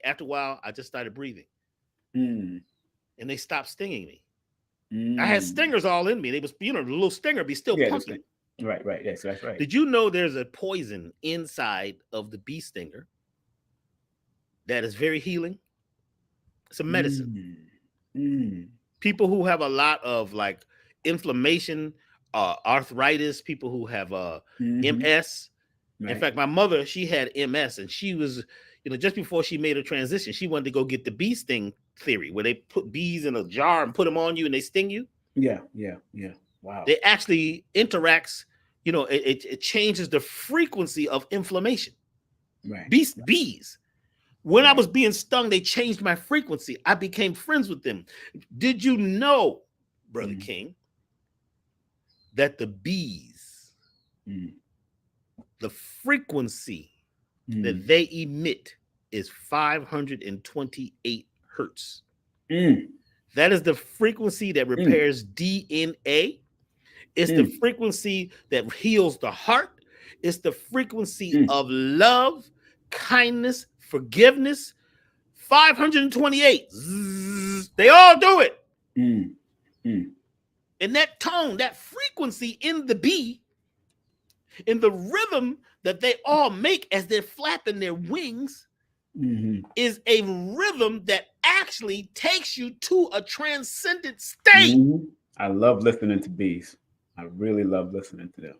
Speaker 2: After a while, I just started breathing. And they stopped stinging me. I had stingers all in me. They was, the little stinger be still pumping.
Speaker 1: Right. Yes, that's right.
Speaker 2: Did you know there's a poison inside of the bee stinger that is very healing? It's a medicine. People who have a lot of like inflammation, arthritis, people who have MS. Right. In fact, my mother, she had MS and she was, just before she made a transition, she wanted to go get the bee sting theory where they put bees in a jar and put them on you and they sting you. Yeah. Wow. It actually interacts, it changes the frequency of inflammation. Right. Bees. When I was being stung, they changed my frequency. I became friends with them. Did you know, Brother King, that the bees, the frequency that they emit is 528 hertz. That is the frequency that repairs DNA. It's the frequency that heals the heart. It's the frequency of love, kindness, forgiveness. 528. Zzz, they all do it. And that tone, that frequency in the bee And the rhythm that they all make as they're flapping their wings is a rhythm that actually takes you to a transcendent state.
Speaker 1: I love listening to bees. I really love listening to them.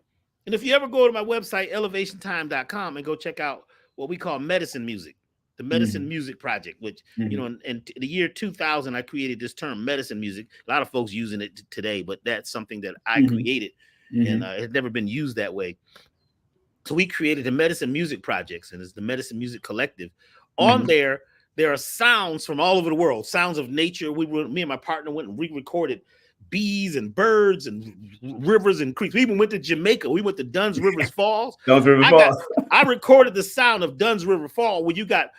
Speaker 2: And if you ever go to my website, elevationtime.com, and go check out what we call medicine music, the medicine music project, which, you know, in the year 2000, I created this term medicine music. A lot of folks using it today, but that's something that I created and it had never been used that way. So we created the medicine music projects, and it's the medicine music collective. On there are sounds from all over the world, sounds of nature. Me and my partner went and re-recorded bees and birds and rivers and creeks. We even went to Jamaica. We went to Dunn's Rivers Falls. I recorded the sound of Dunn's River Fall, where you got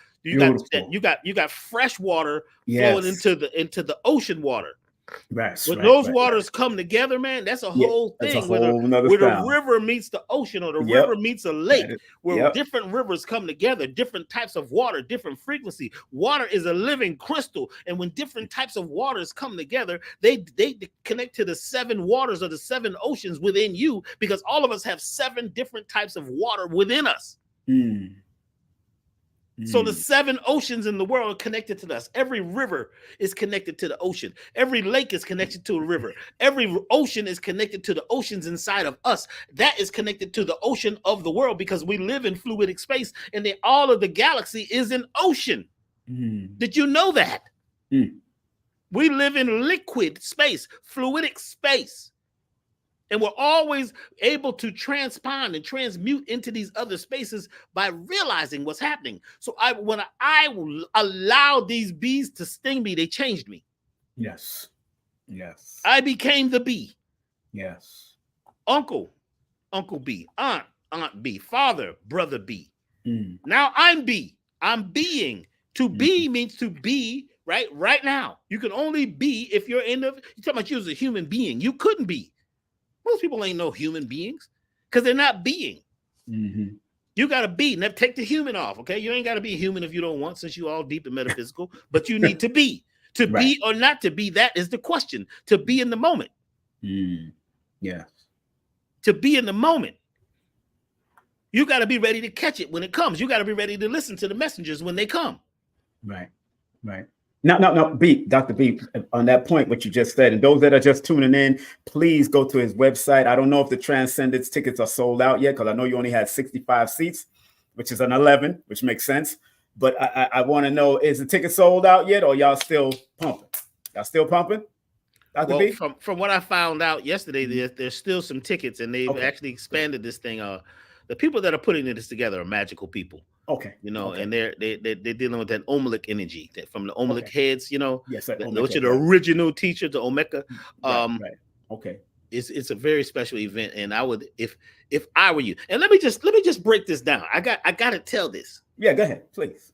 Speaker 2: fresh water flowing into the ocean water. When those waters come together, man, that's a whole thing. Where the river meets the ocean, or the river meets a lake, where different rivers come together, different types of water, different frequency. Water is a living crystal, and when different types of waters come together, they connect to the 7 waters or the 7 oceans within you, because all of us have 7 different types of water within us. So the 7 oceans in the world are connected to us. Every river is connected to the ocean. Every lake is connected to a river. Every ocean is connected to the oceans inside of us. That is connected to the ocean of the world, because we live in fluidic space, and all of the galaxy is an ocean. Did you know that? We live in liquid space, fluidic space. And we're always able to transpond and transmute into these other spaces by realizing what's happening. So when I allowed these bees to sting me, they changed me.
Speaker 1: Yes.
Speaker 2: I became the bee.
Speaker 1: Yes.
Speaker 2: Uncle B, aunt B, father, brother B. Now I'm B. I'm being. To be means to be right now. You can only be if you're you're talking about you as a human being. You couldn't be. Most people ain't no human beings because they're not being. You got to be. Now take the human off, okay? You ain't got to be a human if you don't want, since you all deep and metaphysical, but you need to be. To be or not to be, that is the question. To be in the moment.
Speaker 1: Yeah. To
Speaker 2: be in the moment. You got to be ready to catch it when it comes. You got to be ready to listen to the messengers when they come.
Speaker 1: Right. No, Dr. B, on that point, what you just said, and those that are just tuning in, please go to his website. I don't know if the Transcendence tickets are sold out yet, because I know you only had 65 seats, which is an 11, which makes sense. But I want to know, is the ticket sold out yet, or y'all still pumping? Y'all still pumping, Dr. B?
Speaker 2: From what I found out yesterday, there's still some tickets, and they've actually expanded this thing. The people that are putting this together are magical people.
Speaker 1: Okay.
Speaker 2: And they're dealing with that Omelic energy from the Omelic heads,
Speaker 1: Yes,
Speaker 2: which are the original teacher to Omeka.
Speaker 1: Right. Okay.
Speaker 2: It's a very special event, and I would, if I were you, and let me just break this down. I got to tell this.
Speaker 1: Yeah, go ahead, please.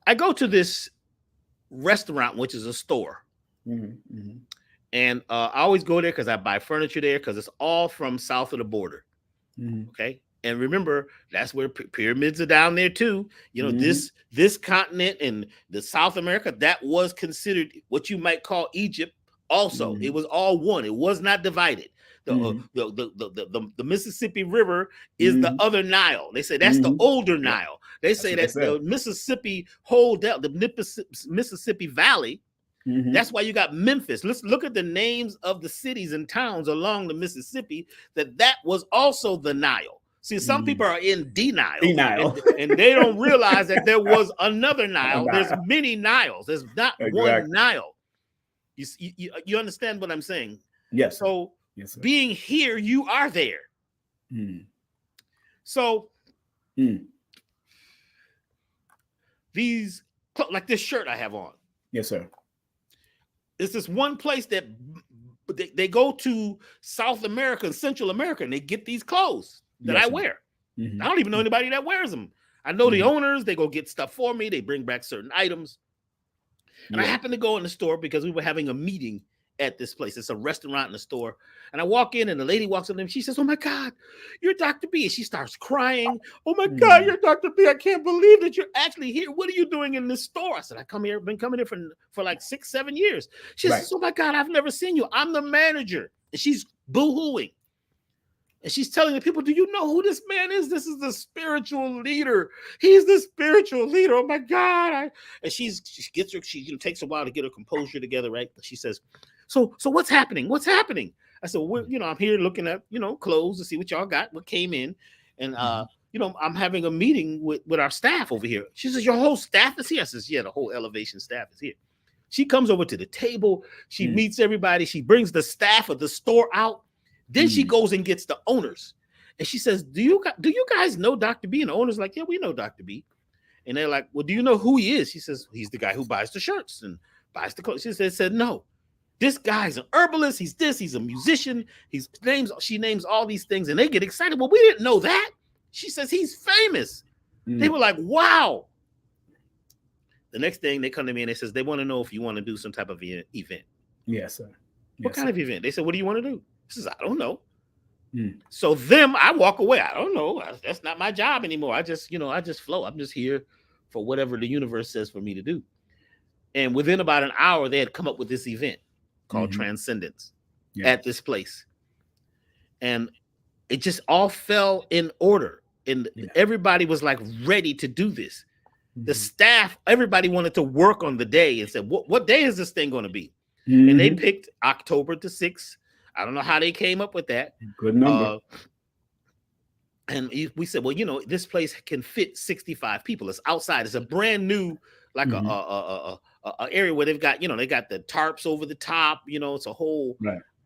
Speaker 2: I go to this restaurant, which is a store, and I always go there because I buy furniture there, because it's all from south of the border. Okay. And remember, that's where pyramids are down there too. This continent and the South America, that was considered what you might call Egypt. Also, it was all one. It was not divided. The Mississippi River is the other Nile. They say that's the older Nile. They say that the Mississippi hold out the Mississippi Valley. That's why you got Memphis. Let's look at the names of the cities and towns along the Mississippi. That was also the Nile. See, some people are in denial. And they don't realize that there was another Nile. There's many Niles. There's not one Nile. You understand what I'm saying?
Speaker 1: Yes.
Speaker 2: So being here, you are there. So these, like this shirt I have on.
Speaker 1: Yes, sir.
Speaker 2: It's this one place that they go to South America and Central America, and they get these clothes that I wear. I don't even know anybody that wears them. I know the owners. They go get stuff for me. They bring back certain items. And I happened to go in the store because we were having a meeting at this place. It's a restaurant in the store. And I walk in, and the lady walks up to me. She says, "Oh my God, you're Dr. B." And she starts crying. "Oh my God, you're Dr. B. I can't believe that you're actually here. What are you doing in this store?" I said, "I've been coming here for like 6-7 years." She says, "Oh my God, I've never seen you. I'm the manager." And she's boo-hooing. And she's telling the people, do you know who this man is? This is the spiritual leader. He's the spiritual leader. Oh my God. And she takes a while to get her composure together, right? She says, so what's happening? What's happening? I said, well, I'm here looking at, clothes to see what y'all got, what came in. And, I'm having a meeting with our staff over here. She says, your whole staff is here? I says, yeah, the whole Elevation staff is here. She comes over to the table. She meets everybody. She brings the staff of the store out. Then she goes and gets the owners. And she says, do you guys know Dr. B? And the owner's like, yeah, we know Dr. B. And they're like, well, do you know who he is? She says, he's the guy who buys the shirts and buys the clothes. She said, no, this guy's an herbalist. He's this, he's a musician. She names all these things and they get excited. Well, we didn't know that. She says, he's famous. They were like, wow. The next thing they come to me and they says, they want to know if you want to do some type of event.
Speaker 1: Yes, sir.
Speaker 2: What kind of event? They said, what do you want to do? He says, I don't know. So I walk away. I don't know. That's not my job anymore. I just flow. I'm just here for whatever the universe says for me to do. And within about an hour, they had come up with this event called Transcendence at this place. And it just all fell in order. And everybody was like ready to do this. The staff, everybody wanted to work on the day and said, what day is this thing going to be? And they picked October the 6th. I don't know how they came up with that.
Speaker 1: Good number.
Speaker 2: And we said, well, this place can fit 65 people. It's outside. It's a brand new, like a area where they've got, they got the tarps over the top. It's a whole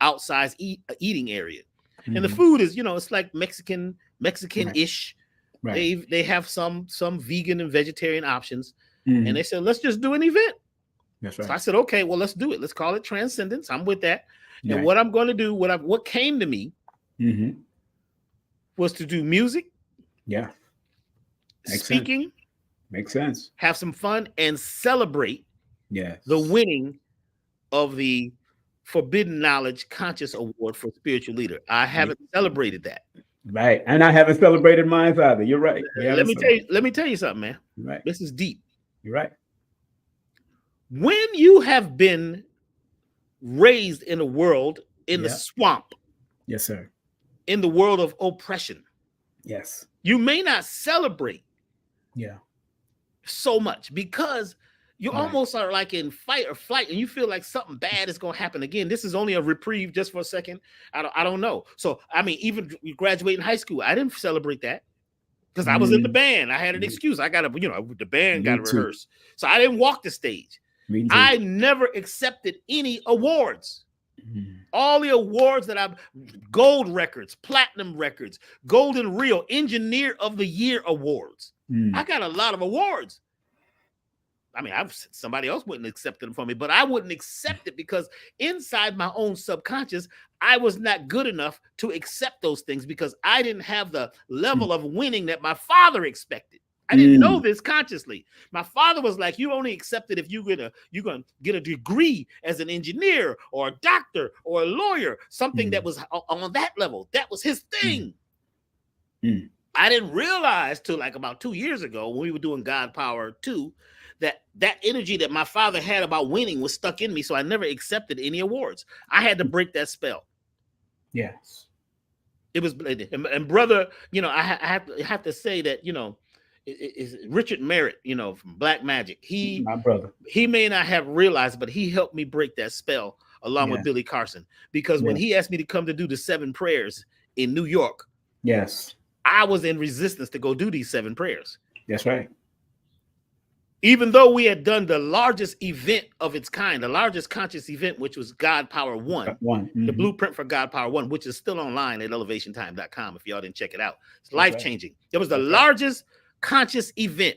Speaker 2: outside eating area. And the food is, it's like Mexican-ish. Right. They have some vegan and vegetarian options. And they said, let's just do an event.
Speaker 1: That's right.
Speaker 2: So I said, okay, well, let's do it. Let's call it Transcendence. I'm with that. And what I'm going to do, what came to me was to do music.
Speaker 1: Yeah.
Speaker 2: Speaking.
Speaker 1: Makes sense.
Speaker 2: Have some fun and celebrate the winning of the Forbidden Knowledge Conscious Award for Spiritual Leader. I haven't celebrated that.
Speaker 1: Right. And I haven't celebrated mine either. You're right.
Speaker 2: Let me tell you something, man.
Speaker 1: Right.
Speaker 2: This is deep.
Speaker 1: You're right.
Speaker 2: When you have been raised in a world in the swamp.
Speaker 1: Yes, sir.
Speaker 2: In the world of oppression.
Speaker 1: Yes.
Speaker 2: You may not celebrate so much because you almost are like in fight or flight and you feel like something bad is going to happen again. This is only a reprieve just for a second. I don't know. So, I mean, even graduating high school, I didn't celebrate that because I was in the band. I had an excuse. I got to, the band got to rehearse. So I didn't walk the stage. I never accepted any awards. All the awards that I've gold records, platinum records, golden reel, engineer of the year awards. I got a lot of awards. I mean, somebody else wouldn't accept them for me, but I wouldn't accept it because inside my own subconscious, I was not good enough to accept those things because I didn't have the level of winning that my father expected. I didn't know this consciously. My father was like, you only accept it if you're gonna get a degree as an engineer or a doctor or a lawyer, something that was on that level. That was his thing. I didn't realize till like about 2 years ago when we were doing God Power 2 that energy that my father had about winning was stuck in me. So I never accepted any awards. I had to break that spell.
Speaker 1: Yes.
Speaker 2: It was, and brother, I have to say that, is Richard Merritt, from Black Magic.
Speaker 1: My brother.
Speaker 2: He may not have realized, but he helped me break that spell along with Billy Carson. Because when he asked me to come to do the 7 prayers in New York, I was in resistance to go do these 7 prayers.
Speaker 1: That's right.
Speaker 2: Even though we had done the largest event of its kind, the largest conscious event, which was God Power 1, the blueprint for God Power 1, which is still online at elevationtime.com if y'all didn't check it out. It's life-changing. It was the largest conscious event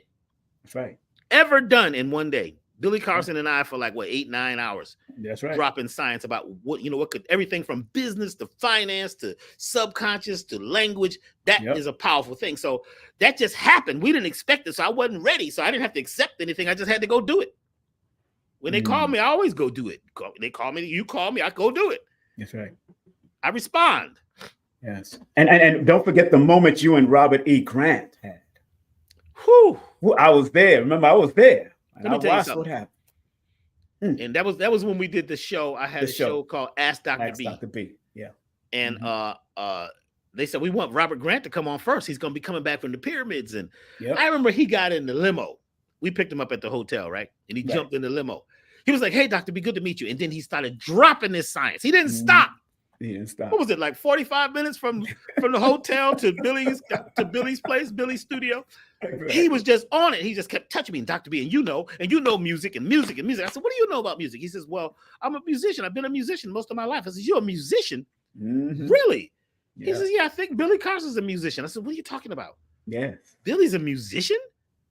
Speaker 2: ever done in one day. Billy Carson and I for like 8-9 hours.
Speaker 1: That's right.
Speaker 2: Dropping science about what could everything from business to finance to subconscious to language. That is a powerful thing. So that just happened. We didn't expect it. So I wasn't ready. So I didn't have to accept anything. I just had to go do it. When they call me, I always go do it. They call me, you call me, I go do it.
Speaker 1: That's right.
Speaker 2: I respond.
Speaker 1: Yes. And don't forget the moment you and Robert E. Grant had.
Speaker 2: Whew.
Speaker 1: I was there. Remember, I was there.
Speaker 2: Let me tell you something. What happened. And that was when we did the show. I had a show called Ask Dr. B.
Speaker 1: Dr. B. Yeah.
Speaker 2: And they said, we want Robert Grant to come on first. He's going to be coming back from the pyramids. And I remember he got in the limo. We picked him up at the hotel, right? And he jumped in the limo. He was like, hey, Doctor B, good to meet you. And then he started dropping his science. He didn't stop.
Speaker 1: He didn't stop.
Speaker 2: What was it, like 45 minutes from the hotel to Billy's place, Billy's studio? He was just on it. He just kept touching me, Dr. B, and you know music and music and music. I said, what do you know about music? He says, well, I'm a musician. I've been a musician most of my life. I said, you're a musician? Really? He says, yeah, I think Billy Carson's a musician. I said, what are you talking about?
Speaker 1: Yes.
Speaker 2: Billy's a musician?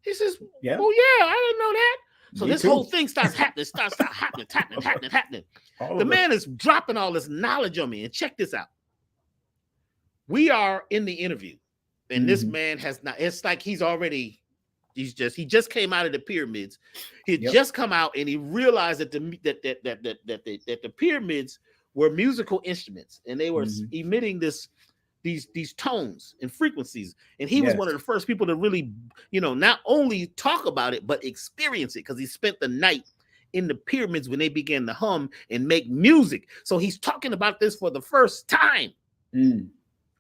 Speaker 2: He says, oh, yeah, I didn't know that. So this whole thing starts happening, happening. The man is dropping all this knowledge on me. And check this out. We are in the interview, and this man has not, it's like he just came out of the pyramids. He had just come out and he realized that the pyramids were musical instruments, and they were emitting these tones and frequencies. And he was one of the first people to really, not only talk about it, but experience it, because he spent the night in the pyramids when they began to hum and make music. So he's talking about this for the first time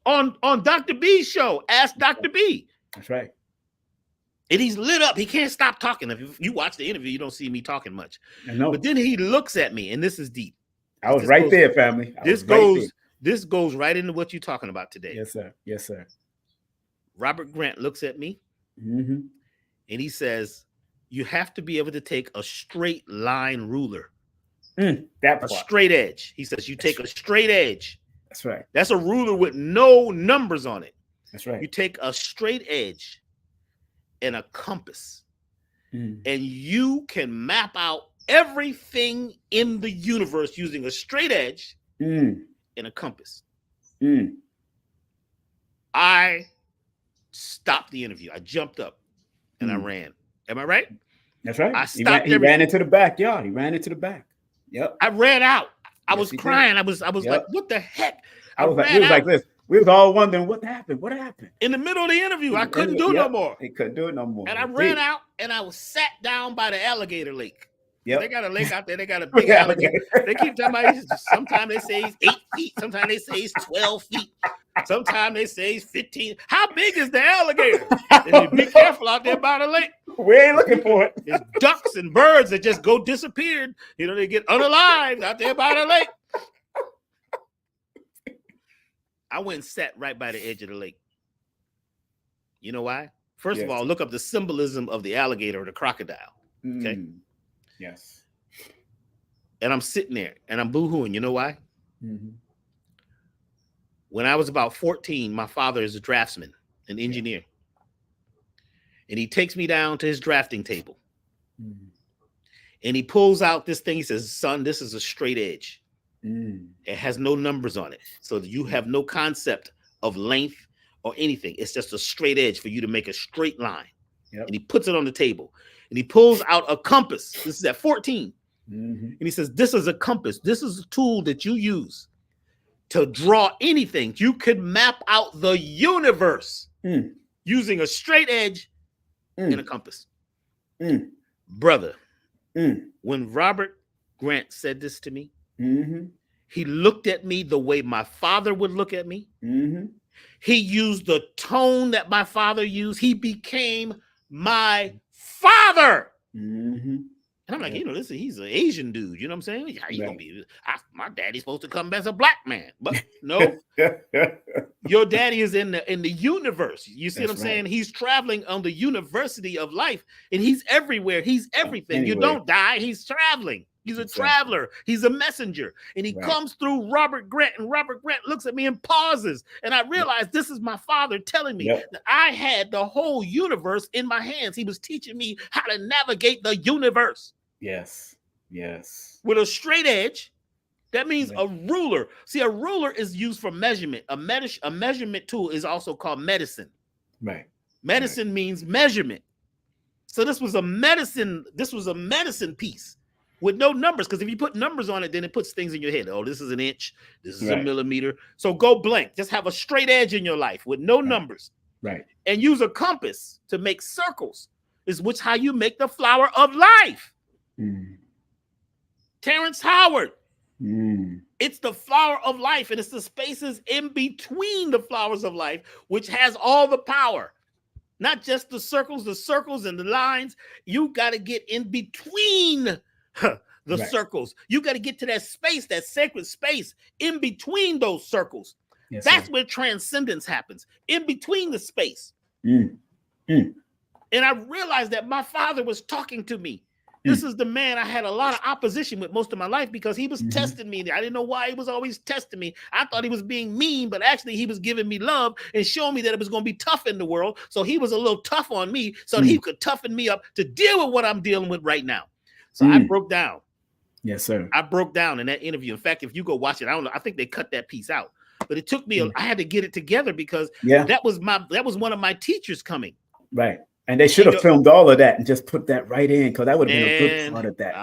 Speaker 2: on Dr. B's show, Ask Dr. B.
Speaker 1: That's right.
Speaker 2: And he's lit up. He can't stop talking. If you watch the interview, you don't see me talking much.
Speaker 1: I know.
Speaker 2: But then he looks at me, and this is deep.
Speaker 1: I was right there, family.
Speaker 2: This goes right into what you're talking about today.
Speaker 1: Yes, sir. Yes, sir.
Speaker 2: Robert Grant looks at me and he says, you have to be able to take a straight line ruler. A straight edge. He says, you take a straight edge.
Speaker 1: That's right.
Speaker 2: That's a ruler with no numbers on it.
Speaker 1: That's right.
Speaker 2: You take a straight edge and a compass, and you can map out everything in the universe using a straight edge and a compass. I stopped the interview. I jumped up and I ran. Am I right?
Speaker 1: That's right.
Speaker 2: I stopped.
Speaker 1: He ran into the backyard. He ran into the back. Yep.
Speaker 2: I ran out. I was crying. I was like, what the heck?
Speaker 1: I was like this. We was all wondering what happened. What happened?
Speaker 2: In the middle of the interview, I couldn't do no more.
Speaker 1: He couldn't do it no more.
Speaker 2: And I ran out and I was sat down by the alligator lake.
Speaker 1: Yep.
Speaker 2: They got a lake out there. They got a big alligator. They keep talking about it. Sometimes they say he's 8 feet. Sometimes they say he's 12 feet. Sometimes they say he's 15. How big is the alligator? And be careful out there by the lake.
Speaker 1: We ain't looking for it.
Speaker 2: There's ducks and birds that just go disappeared. They get unalived out there by the lake. I went and sat right by the edge of the lake. You know why? First of all, look up the symbolism of the alligator or the crocodile. Okay.
Speaker 1: Yes.
Speaker 2: And I'm sitting there and I'm boo-hooing. You know why? When I was about 14, my father is a draftsman, an engineer. And he takes me down to his drafting table. And he pulls out this thing. He says, son, this is a straight edge. It has no numbers on it. So you have no concept of length or anything. It's just a straight edge for you to make a straight line. And he puts it on the table. And he pulls out a compass. This is at 14. And he says, this is a compass. This is a tool that you use to draw anything. You could map out the universe using a straight edge and a compass. Brother, when Robert Grant said this to me, he looked at me the way my father would look at me. He used the tone that my father used. He became my father. And I'm like, he's an Asian dude. You know what I'm saying? How you gonna be? My daddy's supposed to come as a black man, but no. Your daddy is in the universe. You see what I'm saying? He's traveling on the university of life, and he's everywhere. He's everything. You don't die. He's traveling. He's a traveler. He's a messenger. And he comes through Robert Grant, and Robert Grant looks at me and pauses. And I realized this is my father telling me that I had the whole universe in my hands. He was teaching me how to navigate the universe.
Speaker 1: Yes. Yes.
Speaker 2: With a straight edge. That means a ruler. See, a ruler is used for measurement. A measurement tool is also called medicine.
Speaker 1: Right.
Speaker 2: Medicine means measurement. So this was a medicine piece with no numbers, because if you put numbers on it, then it puts things in your head. Oh, this is an inch. This is a millimeter. So go blank. Just have a straight edge in your life with no numbers.
Speaker 1: Right.
Speaker 2: And use a compass to make circles, is how you make the flower of life. Terrence Howard It's the flower of life, and it's the spaces in between the flowers of life, which has all the power. Not just the circles and the lines. You got to get in between the circles. You got to get to that space, that sacred space in between those circles. Yes, that's where transcendence happens, in between the space. And I realized that my father was talking to me. This is the man I had a lot of opposition with most of my life because he was testing me. I didn't know why he was always testing me. I thought he was being mean, but actually he was giving me love and showing me that it was going to be tough in the world. So he was a little tough on me so that he could toughen me up to deal with what I'm dealing with right now. So I broke down.
Speaker 1: Yes, sir.
Speaker 2: I broke down in that interview. In fact, if you go watch it, I don't know. I think they cut that piece out, but it took me. I had to get it together because that was one of my teachers coming.
Speaker 1: Right. And they should have filmed all of that and just put that right in, because that would have been a good part of that.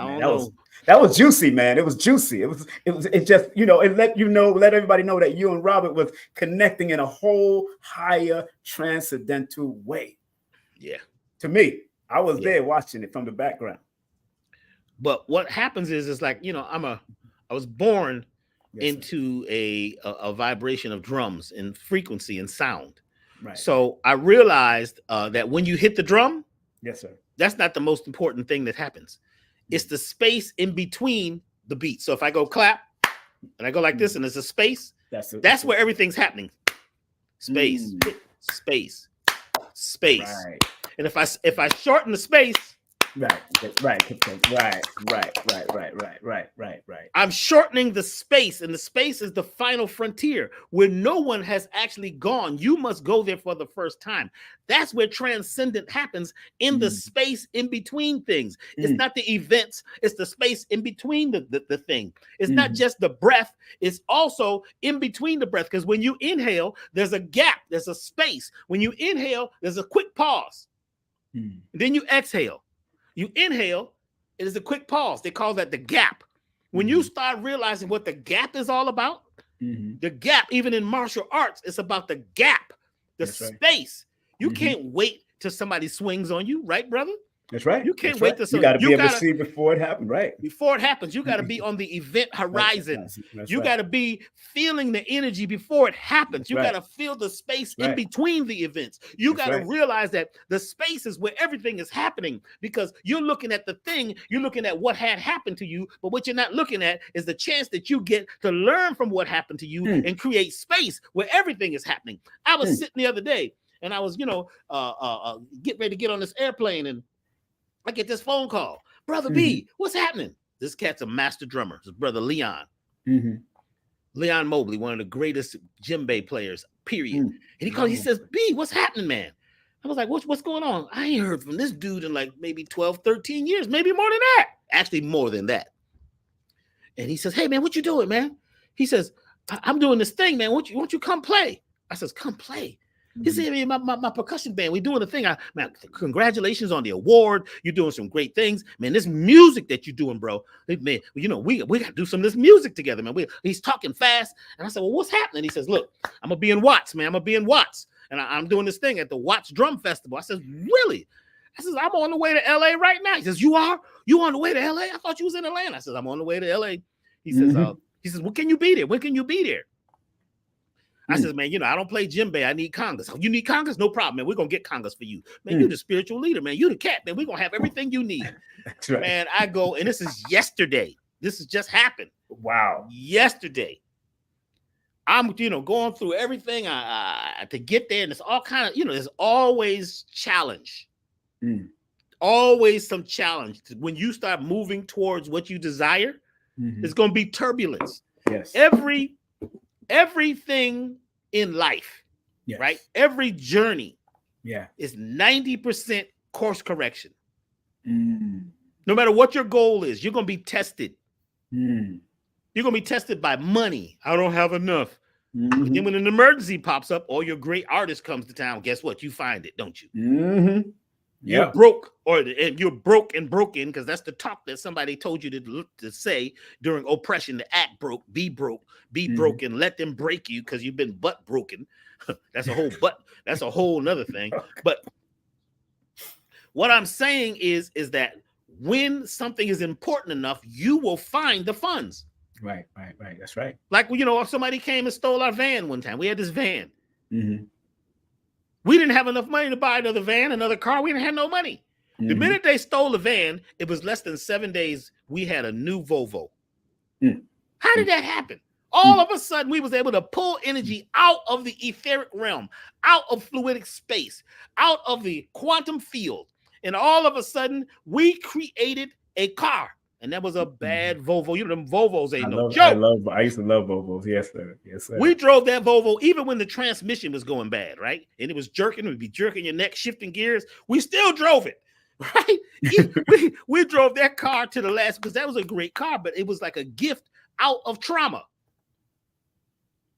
Speaker 1: That was juicy, man. It was juicy. It just, let everybody know that you and Robert was connecting in a whole higher transcendental way.
Speaker 2: Yeah.
Speaker 1: To me, I was there watching it from the background.
Speaker 2: But what happens is like, I was born into a vibration of drums and frequency and sound. Right. So I realized that when you hit the drum,
Speaker 1: yes, sir,
Speaker 2: that's not the most important thing that happens. It's the space in between the beats. So if I go clap and I go like this and there's a space, that's where everything's happening. Space, space, space. Right. And if I shorten the space,
Speaker 1: right.
Speaker 2: I'm shortening the space, and the space is the final frontier where no one has actually gone. You must go there for the first time. That's where transcendent happens, in the space in between things. It's not the events, it's the space in between the thing. It's not just the breath, it's also in between the breath, because when you inhale, there's a gap, there's a space. When you inhale, there's a quick pause. Then you exhale. You inhale, it is a quick pause. They call that the gap. When you start realizing what the gap is all about, the gap, even in martial arts, it's about the gap, the space. You can't wait till somebody swings on you, right, brother?
Speaker 1: That's right.
Speaker 2: You can't wait till
Speaker 1: you got to be able to see before it happens, right?
Speaker 2: Before it happens, you got to be on the event horizon. You got to be feeling the energy before it happens. You got to feel the space in between the events. You got to realize that the space is where everything is happening, because you're looking at the thing, you're looking at what had happened to you, but what you're not looking at is the chance that you get to learn from what happened to you and create space where everything is happening. I was sitting the other day and I was, getting ready to get on this airplane, and I get this phone call. Brother B, what's happening? This cat's a master drummer. His brother Leon. Leon Mobley, one of the greatest djembe players, period. And he called, he says, B, what's happening, man? I was like, what's going on? I ain't heard from this dude in like maybe 12, 13 years, maybe more than that. Actually, more than that. And he says, hey, man, what you doing, man? He says, I'm doing this thing, man. Won't you come play? I says, come play. He said, my percussion band, we're doing the thing. Man, congratulations on the award. You're doing some great things. Man, this music that you're doing, bro. Man, we got to do some of this music together, man. He's talking fast. And I said, well, what's happening? He says, look, I'm going to be in Watts, man. I'm going to be in Watts. And I'm doing this thing at the Watts Drum Festival. I said, really? I said, I'm on the way to LA right now. He says, you are? You on the way to LA? I thought you was in Atlanta. I said, I'm on the way to LA. He says, when can you be there? When can you be there? I said, man, I don't play djembe. I need congas. Oh, you need congas? No problem, man. We're going to get congas for you. Man, you're the spiritual leader, man. You the cat, man. We're going to have everything you need.
Speaker 1: That's right.
Speaker 2: Man, I go, and this is yesterday. This has just happened.
Speaker 1: Wow.
Speaker 2: Yesterday. I'm, going through everything to get there. And it's all kind of, there's always challenge. Always some challenge. When you start moving towards what you desire, there's going to be turbulence.
Speaker 1: Yes.
Speaker 2: Everything in life, right? Every journey is 90% course correction. No matter what your goal is, you're going to be tested. You're going to be tested by money. I don't have enough. But then when an emergency pops up, or your great artist comes to town, guess what? You find it, don't you? You're broke, and you're broke and broken, because that's the talk that somebody told you to say during oppression, to act broke, be broken, let them break you because you've been butt broken. That's a whole nother thing. But what I'm saying is that when something is important enough, you will find the funds.
Speaker 1: Right. That's right.
Speaker 2: Like, if somebody came and stole our van one time, we had this van.
Speaker 1: Mm-hmm.
Speaker 2: We didn't have enough money to buy another van, another car. We didn't have no money. Mm-hmm. The minute they stole the van, it was less than 7 days. We had a new Volvo. Mm. How did that happen? All of a sudden, we was able to pull energy out of the etheric realm, out of fluidic space, out of the quantum field. And all of a sudden, we created a car. And that was a bad Volvo. Them Volvos ain't no joke.
Speaker 1: I used to love Volvos. Yes, sir. Yes, sir.
Speaker 2: We drove that Volvo even when the transmission was going bad, right? And it was jerking. It would be jerking your neck, shifting gears. We still drove it, right? we drove that car to the last, because that was a great car, but it was like a gift out of trauma.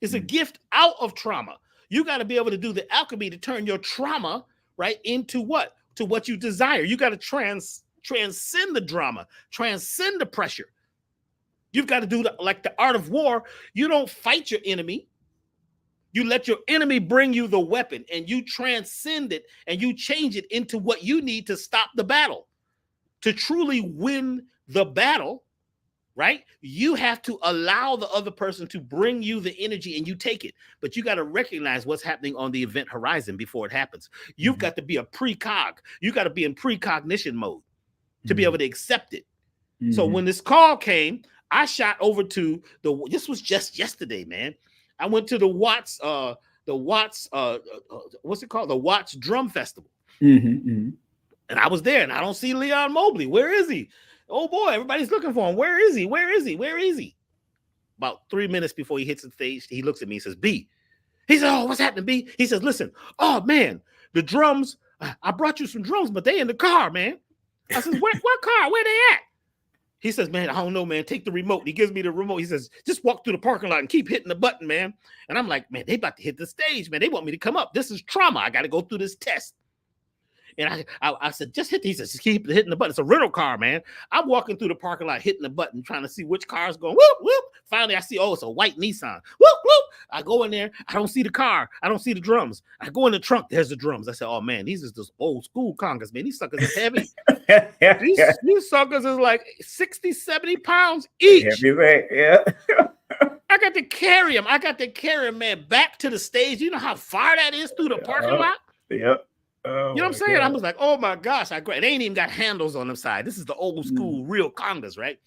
Speaker 2: It's a gift out of trauma. You got to be able to do the alchemy to turn your trauma, right, into what? To what you desire. You got to transcend the drama, transcend the pressure. You've got to do like the art of war. You don't fight your enemy. You let your enemy bring you the weapon, and you transcend it, and you change it into what you need to stop the battle. To truly win the battle, right? You have to allow the other person to bring you the energy, and you take it. But you got to recognize what's happening on the event horizon before it happens. You've got to be a precog. You got to be in precognition mode to be able to accept it. So when this call came, I shot over to this was just yesterday, man. I went to the Watts, what's it called? The Watts Drum Festival. And I was there, and I don't see Leon Mobley. Where is he? Oh boy, everybody's looking for him. Where is he? Where is he? Where is he? About 3 minutes before he hits the stage, he looks at me and says, B. He said, oh, what's happening, B? He says, listen, oh man, the drums, I brought you some drums, but they in the car, man. I said, what car? Where they at? He says, man, I don't know, man. Take the remote. He gives me the remote. He says, just walk through the parking lot and keep hitting the button, man. And I'm like, man, they about to hit the stage, man. They want me to come up. This is trauma. I got to go through this test. And I said, just hit. He says, just keep hitting the button. It's a rental car, man. I'm walking through the parking lot, hitting the button, trying to see which car is going. Whoop, whoop. Finally, I see, oh, it's a white Nissan. Whoop, whoop. I go in there. I don't see the car. I don't see the drums. I go in the trunk. There's the drums. I said, oh, man, these is just old school congas, man. These suckers are heavy. these suckers is like 60, 70 pounds each.
Speaker 1: Yeah.
Speaker 2: I got to carry him. Man, back to the stage. You know how far that is through the parking lot?
Speaker 1: Yep.
Speaker 2: Oh, you know what I'm saying? God. I was like, oh my gosh, it ain't even got handles on the side. This is the old school real congas, right?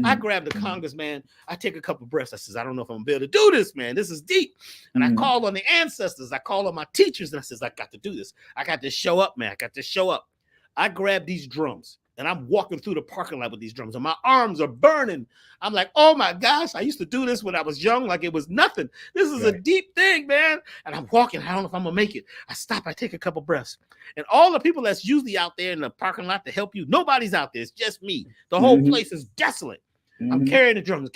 Speaker 2: I grabbed the congas, man. I take a couple breaths. I says, I don't know if I'm gonna be able to do this, man. This is deep. And I called on the ancestors. I called on my teachers, and I says, I got to do this. I got to show up, man. I got to show up. I grabbed these drums, and I'm walking through the parking lot with these drums, and my arms are burning. I'm like, oh my gosh, I used to do this when I was young, like it was nothing. This is a deep thing, man. And I'm walking. I don't know if I'm gonna make it. I stop. I take a couple breaths, and all the people that's usually out there in the parking lot to help you, nobody's out there. It's just me. The whole place is desolate. I'm carrying the drums.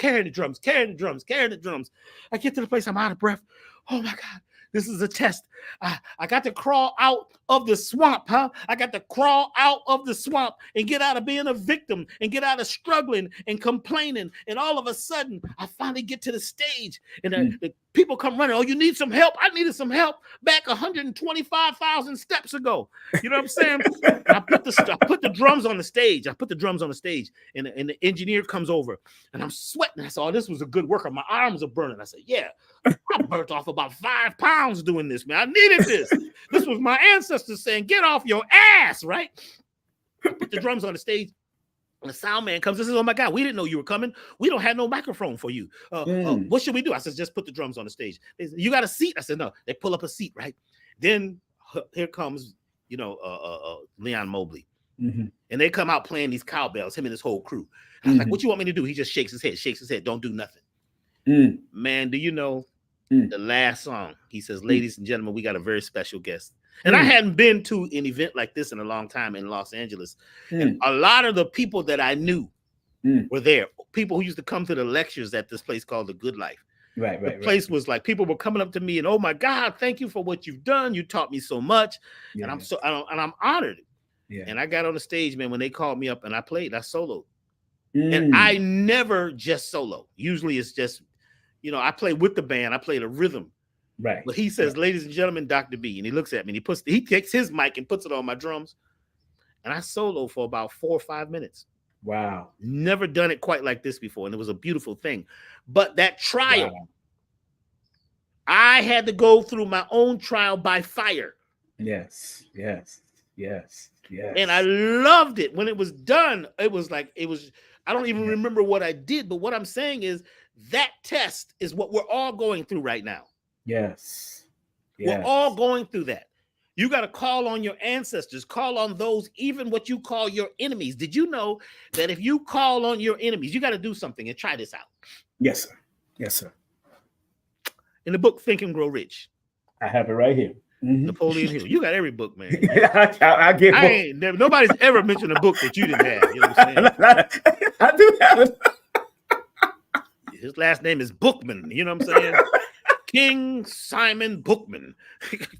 Speaker 2: I get to the place. I'm out of breath. Oh my God. This is a test. I got to crawl out of the swamp, huh? I got to crawl out of the swamp and get out of being a victim and get out of struggling and complaining. And all of a sudden, I finally get to the stage, and the people come running. Oh, you need some help? I needed some help back 125,000 steps ago. You know what I'm saying? I put the drums on the stage. And the engineer comes over, and I'm sweating. I said, oh, this was a good workout. My arms are burning. I said, yeah, I burnt off about 5 pounds doing this, man. I needed this. This was my ancestors saying, get off your ass, right? I put the drums on the stage. And the sound man comes and says, oh my God, we didn't know you were coming. We don't have no microphone for you. What should we do? I said, just put the drums on the stage. They said, you got a seat? I said, no. They pull up a seat, right? Then here comes, Leon Mobley. And they come out playing these cowbells, him and his whole crew. And I was like, what you want me to do? He just shakes his head, don't do nothing. Man, do you know the last song? He says, ladies and gentlemen, we got a very special guest. And I hadn't been to an event like this in a long time in Los Angeles. And a lot of the people that I knew were there. People who used to come to the lectures at this place called The Good Life. Right. The place was like, people were coming up to me and, oh my God, thank you for what you've done. You taught me so much. And I'm honored. Yeah. And I got on the stage, man, when they called me up and I played, I soloed. And I never just solo. Usually it's just, I play with the band. I play the rhythm. Right. But he says, ladies and gentlemen, Doctah B. And he looks at me and he takes his mic and puts it on my drums. And I solo for about 4 or 5 minutes.
Speaker 1: Wow.
Speaker 2: Never done it quite like this before. And it was a beautiful thing. But that trial,
Speaker 1: Wow.
Speaker 2: I had to go through my own trial by fire.
Speaker 1: Yes. Yes. Yes. Yes.
Speaker 2: And I loved it. When it was done, it was like, I don't even remember what I did. But what I'm saying is that test is what we're all going through right now.
Speaker 1: Yes.
Speaker 2: We're all going through that. You got to call on your ancestors, call on those, even what you call your enemies. Did you know that if you call on your enemies, you got to do something and try this out?
Speaker 1: Yes, sir. Yes, sir.
Speaker 2: In the book, Think and Grow Rich.
Speaker 1: I have it right here. Mm-hmm.
Speaker 2: Napoleon Hill. You got every book, man.
Speaker 1: I get
Speaker 2: nobody's ever mentioned a book that you didn't have. You know what I'm saying?
Speaker 1: I do have it.
Speaker 2: His last name is Bookman. You know what I'm saying? King Simon Bookman.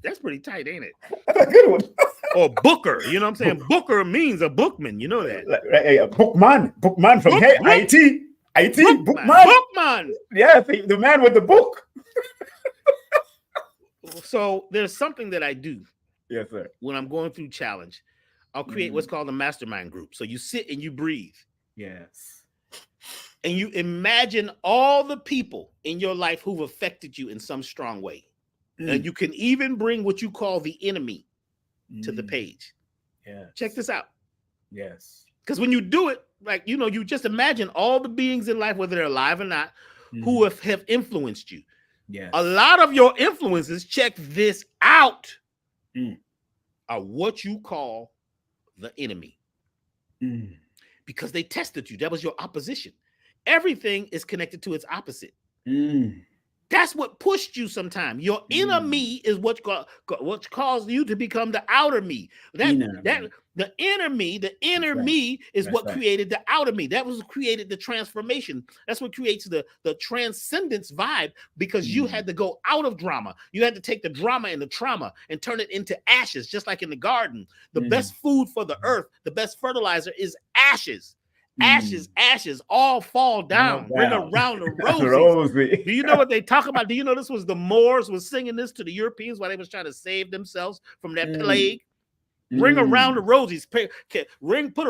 Speaker 2: That's pretty tight, ain't it?
Speaker 1: That's a good one.
Speaker 2: Or Booker. You know what I'm saying? Booker means a bookman. You know that.
Speaker 1: Bookman from IT.
Speaker 2: Bookman.
Speaker 1: Yeah, the man with the book.
Speaker 2: So there's something that I do.
Speaker 1: Yes, sir.
Speaker 2: When I'm going through challenge, I'll create what's called a mastermind group. So you sit and you breathe.
Speaker 1: Yes.
Speaker 2: And you imagine all the people in your life who've affected you in some strong way. And you can even bring what you call the enemy to the page.
Speaker 1: Yeah.
Speaker 2: Check this out.
Speaker 1: Yes.
Speaker 2: Because when you do it, like, you just imagine all the beings in life, whether they're alive or not, who have influenced you.
Speaker 1: Yes.
Speaker 2: A lot of your influences, check this out, are what you call the enemy. Because they tested you. That was your opposition. Everything is connected to its opposite. That's what pushed you sometimes. Your inner me is what caused you to become the outer me. The inner me is what created the outer me. That was created the transformation. That's what creates the transcendence vibe, because you had to go out of drama. You had to take the drama and the trauma and turn it into ashes, just like in the garden. The best food for the earth, the best fertilizer is ashes. Ashes all fall down. Ring around the roses. Do you know what they talk about? Do you know this was the Moors was singing this to the Europeans while they was trying to save themselves from that plague? Ring around the roses. Put a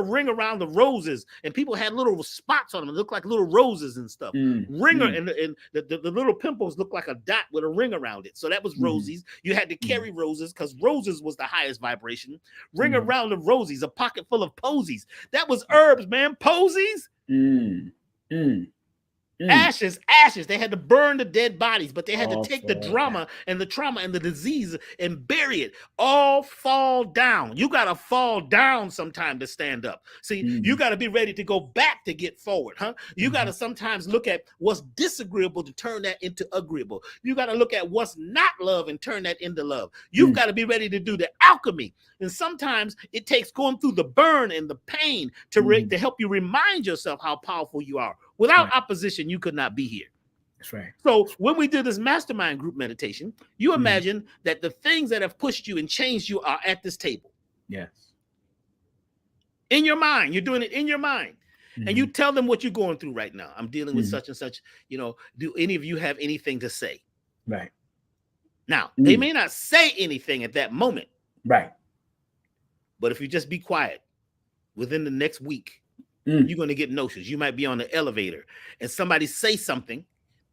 Speaker 2: ring around the roses, and people had little spots on them. It looked like little roses and stuff. And the little pimples looked like a dot with a ring around it. So that was roses. You had to carry roses because roses was the highest vibration. Ring around the roses, a pocket full of posies. That was herbs, man. Posies. Ashes. They had to burn the dead bodies, but they had to take the drama and the trauma and the disease and bury it. All fall down. You got to fall down sometime to stand up. See, you got to be ready to go back to get forward, huh? You got to sometimes look at what's disagreeable to turn that into agreeable. You got to look at what's not love and turn that into love. You've got to be ready to do the alchemy. And sometimes it takes going through the burn and the pain to help you remind yourself how powerful you are. Without opposition, you could not be here.
Speaker 1: That's right.
Speaker 2: So when we did this mastermind group meditation, you imagine that the things that have pushed you and changed you are at this table.
Speaker 1: Yes.
Speaker 2: In your mind. You're doing it in your mind. And you tell them what you're going through right now. I'm dealing with such and such. Do any of you have anything to say?
Speaker 1: Right.
Speaker 2: Now, they may not say anything at that moment.
Speaker 1: Right.
Speaker 2: But if you just be quiet, within the next week, you're going to get notions. You might be on the elevator and somebody say something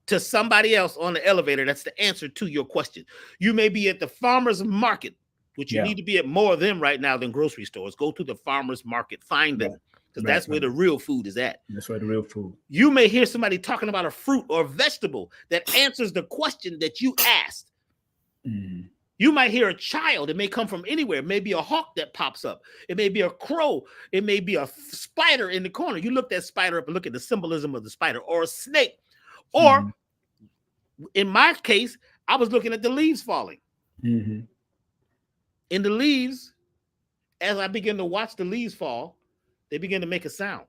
Speaker 2: to somebody else on the elevator. That's the answer to your question. You may be at the farmer's market, which you need to be at more of them right now than grocery stores. Go to the farmer's market, find them, because that's where the real food is at.
Speaker 1: That's where the real food.
Speaker 2: You may hear somebody talking about a fruit or vegetable that answers the question that you asked. You might hear a child. It may come from anywhere. It may be a hawk that pops up. It may be a crow. It may be a spider in the corner. You look that spider up and look at the symbolism of the spider, or a snake. Or in my case, I was looking at the leaves falling. In the leaves, as I begin to watch the leaves fall, they begin to make a sound.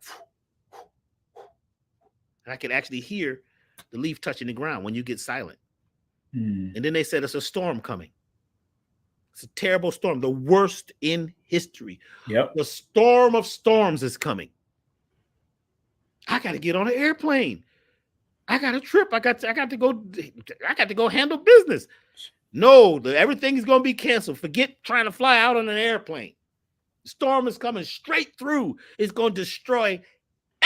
Speaker 2: And I could actually hear the leaf touching the ground when you get silent. And then they said it's a storm coming. It's a terrible storm, the worst in history. The storm of storms is coming. I got to get on an airplane. I got a trip. I got to go handle business. No, everything is going to be canceled. Forget trying to fly out on an airplane. The storm is coming straight through. It's going to destroy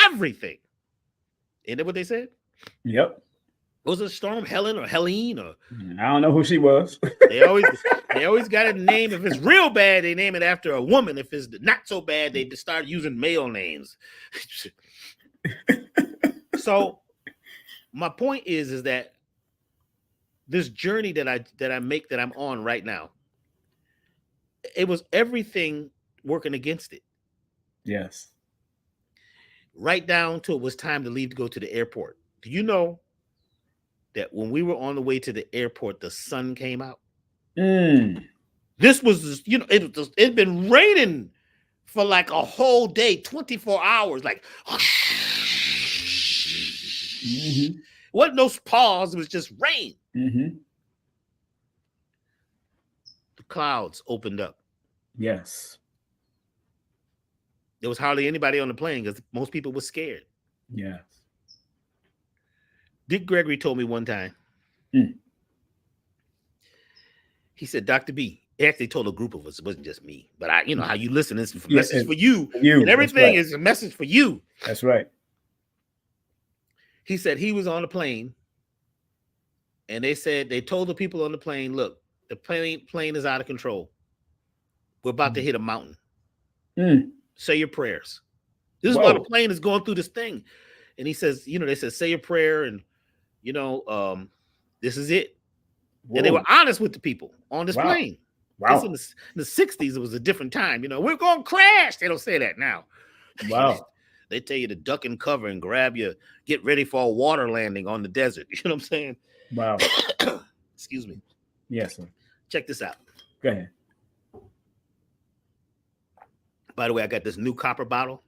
Speaker 2: everything. Isn't that what they said?
Speaker 1: Yep.
Speaker 2: Was it Storm Helen or Helene or?
Speaker 1: I don't know who she was.
Speaker 2: They always got a name. If it's real bad, they name it after a woman. If it's not so bad, they start using male names. So my point is that this journey that I'm on right now, it was everything working against it.
Speaker 1: Yes.
Speaker 2: Right down to it was time to leave to go to the airport. Do you know that when we were on the way to the airport, the sun came out? This was, it'd been raining for like a whole day, 24 hours, like wasn't no pause, it was just rain. The clouds opened up.
Speaker 1: Yes.
Speaker 2: There was hardly anybody on the plane because most people were scared.
Speaker 1: Yes.
Speaker 2: Dick Gregory told me one time. He said, Dr. B, he actually told a group of us, it wasn't just me, but how you listen, it's a message for you. And everything is a message for you.
Speaker 1: That's right.
Speaker 2: He said he was on a plane and they told the people on the plane, look, the plane is out of control. We're about to hit a mountain. Say your prayers. This is why the plane is going through this thing. And he says, they said, say your prayer and, this is it. Whoa. And they were honest with the people on this plane. Wow. In the 60s, it was a different time. We're going to crash. They don't say that now.
Speaker 1: Wow.
Speaker 2: They tell you to duck and cover and get ready for a water landing on the desert. You know what I'm saying?
Speaker 1: Wow.
Speaker 2: Excuse me.
Speaker 1: Yes, sir.
Speaker 2: Check this out.
Speaker 1: Go ahead.
Speaker 2: By the way, I got this new copper bottle.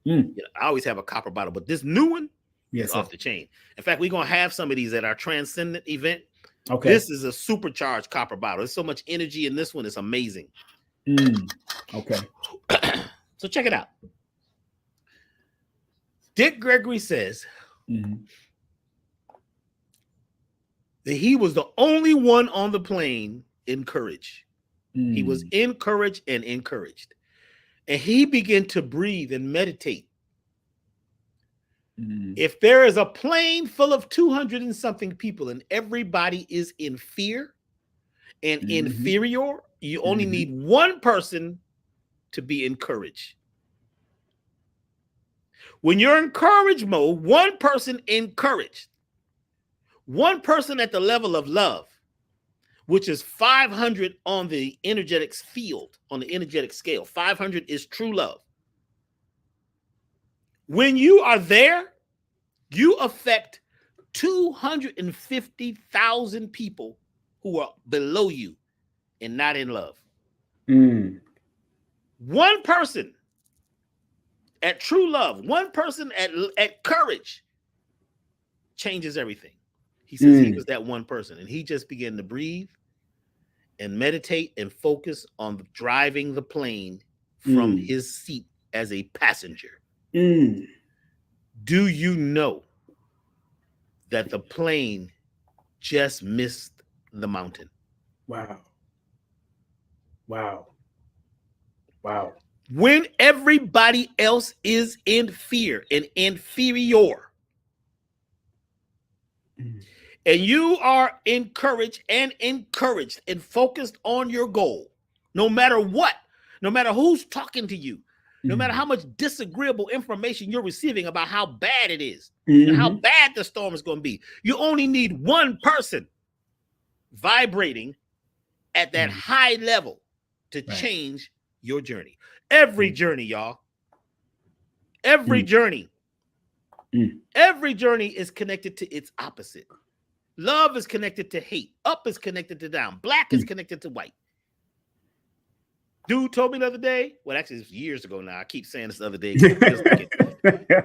Speaker 2: I always have a copper bottle, but this new one is off the chain. In fact, we're going to have some of these at our Transcendent event. Okay. This is a supercharged copper bottle. There's so much energy in this one. It's amazing.
Speaker 1: Okay.
Speaker 2: So check it out. Dick Gregory says that he was the only one on the plane encouraged. He was encouraged and encouraged. And he began to breathe and meditate. If there is a plane full of 200 and something people and everybody is in fear and inferior, you only need one person to be encouraged. When you're in encouraged mode, one person encouraged, one person at the level of love, which is 500 on the energetics field, on the energetic scale. 500 is true love. When you are there, you affect 250,000 people who are below you and not in love. One person at true love, one person at courage changes everything. He says he was that one person, and he just began to breathe and meditate and focus on driving the plane from his seat as a passenger. Do you know that the plane just missed the mountain?
Speaker 1: Wow. Wow. Wow.
Speaker 2: When everybody else is in fear and inferior, and you are encouraged and focused on your goal, no matter what, no matter who's talking to you, no matter how much disagreeable information you're receiving about how bad it is, and how bad the storm is going to be, you only need one person vibrating at that high level to change your journey. Every journey, y'all. Every journey. Every journey is connected to its opposite. Love is connected to hate. Up is connected to down. Black is connected to white. Dude told me the other day, well, actually, it's years ago now. I keep saying this the other day.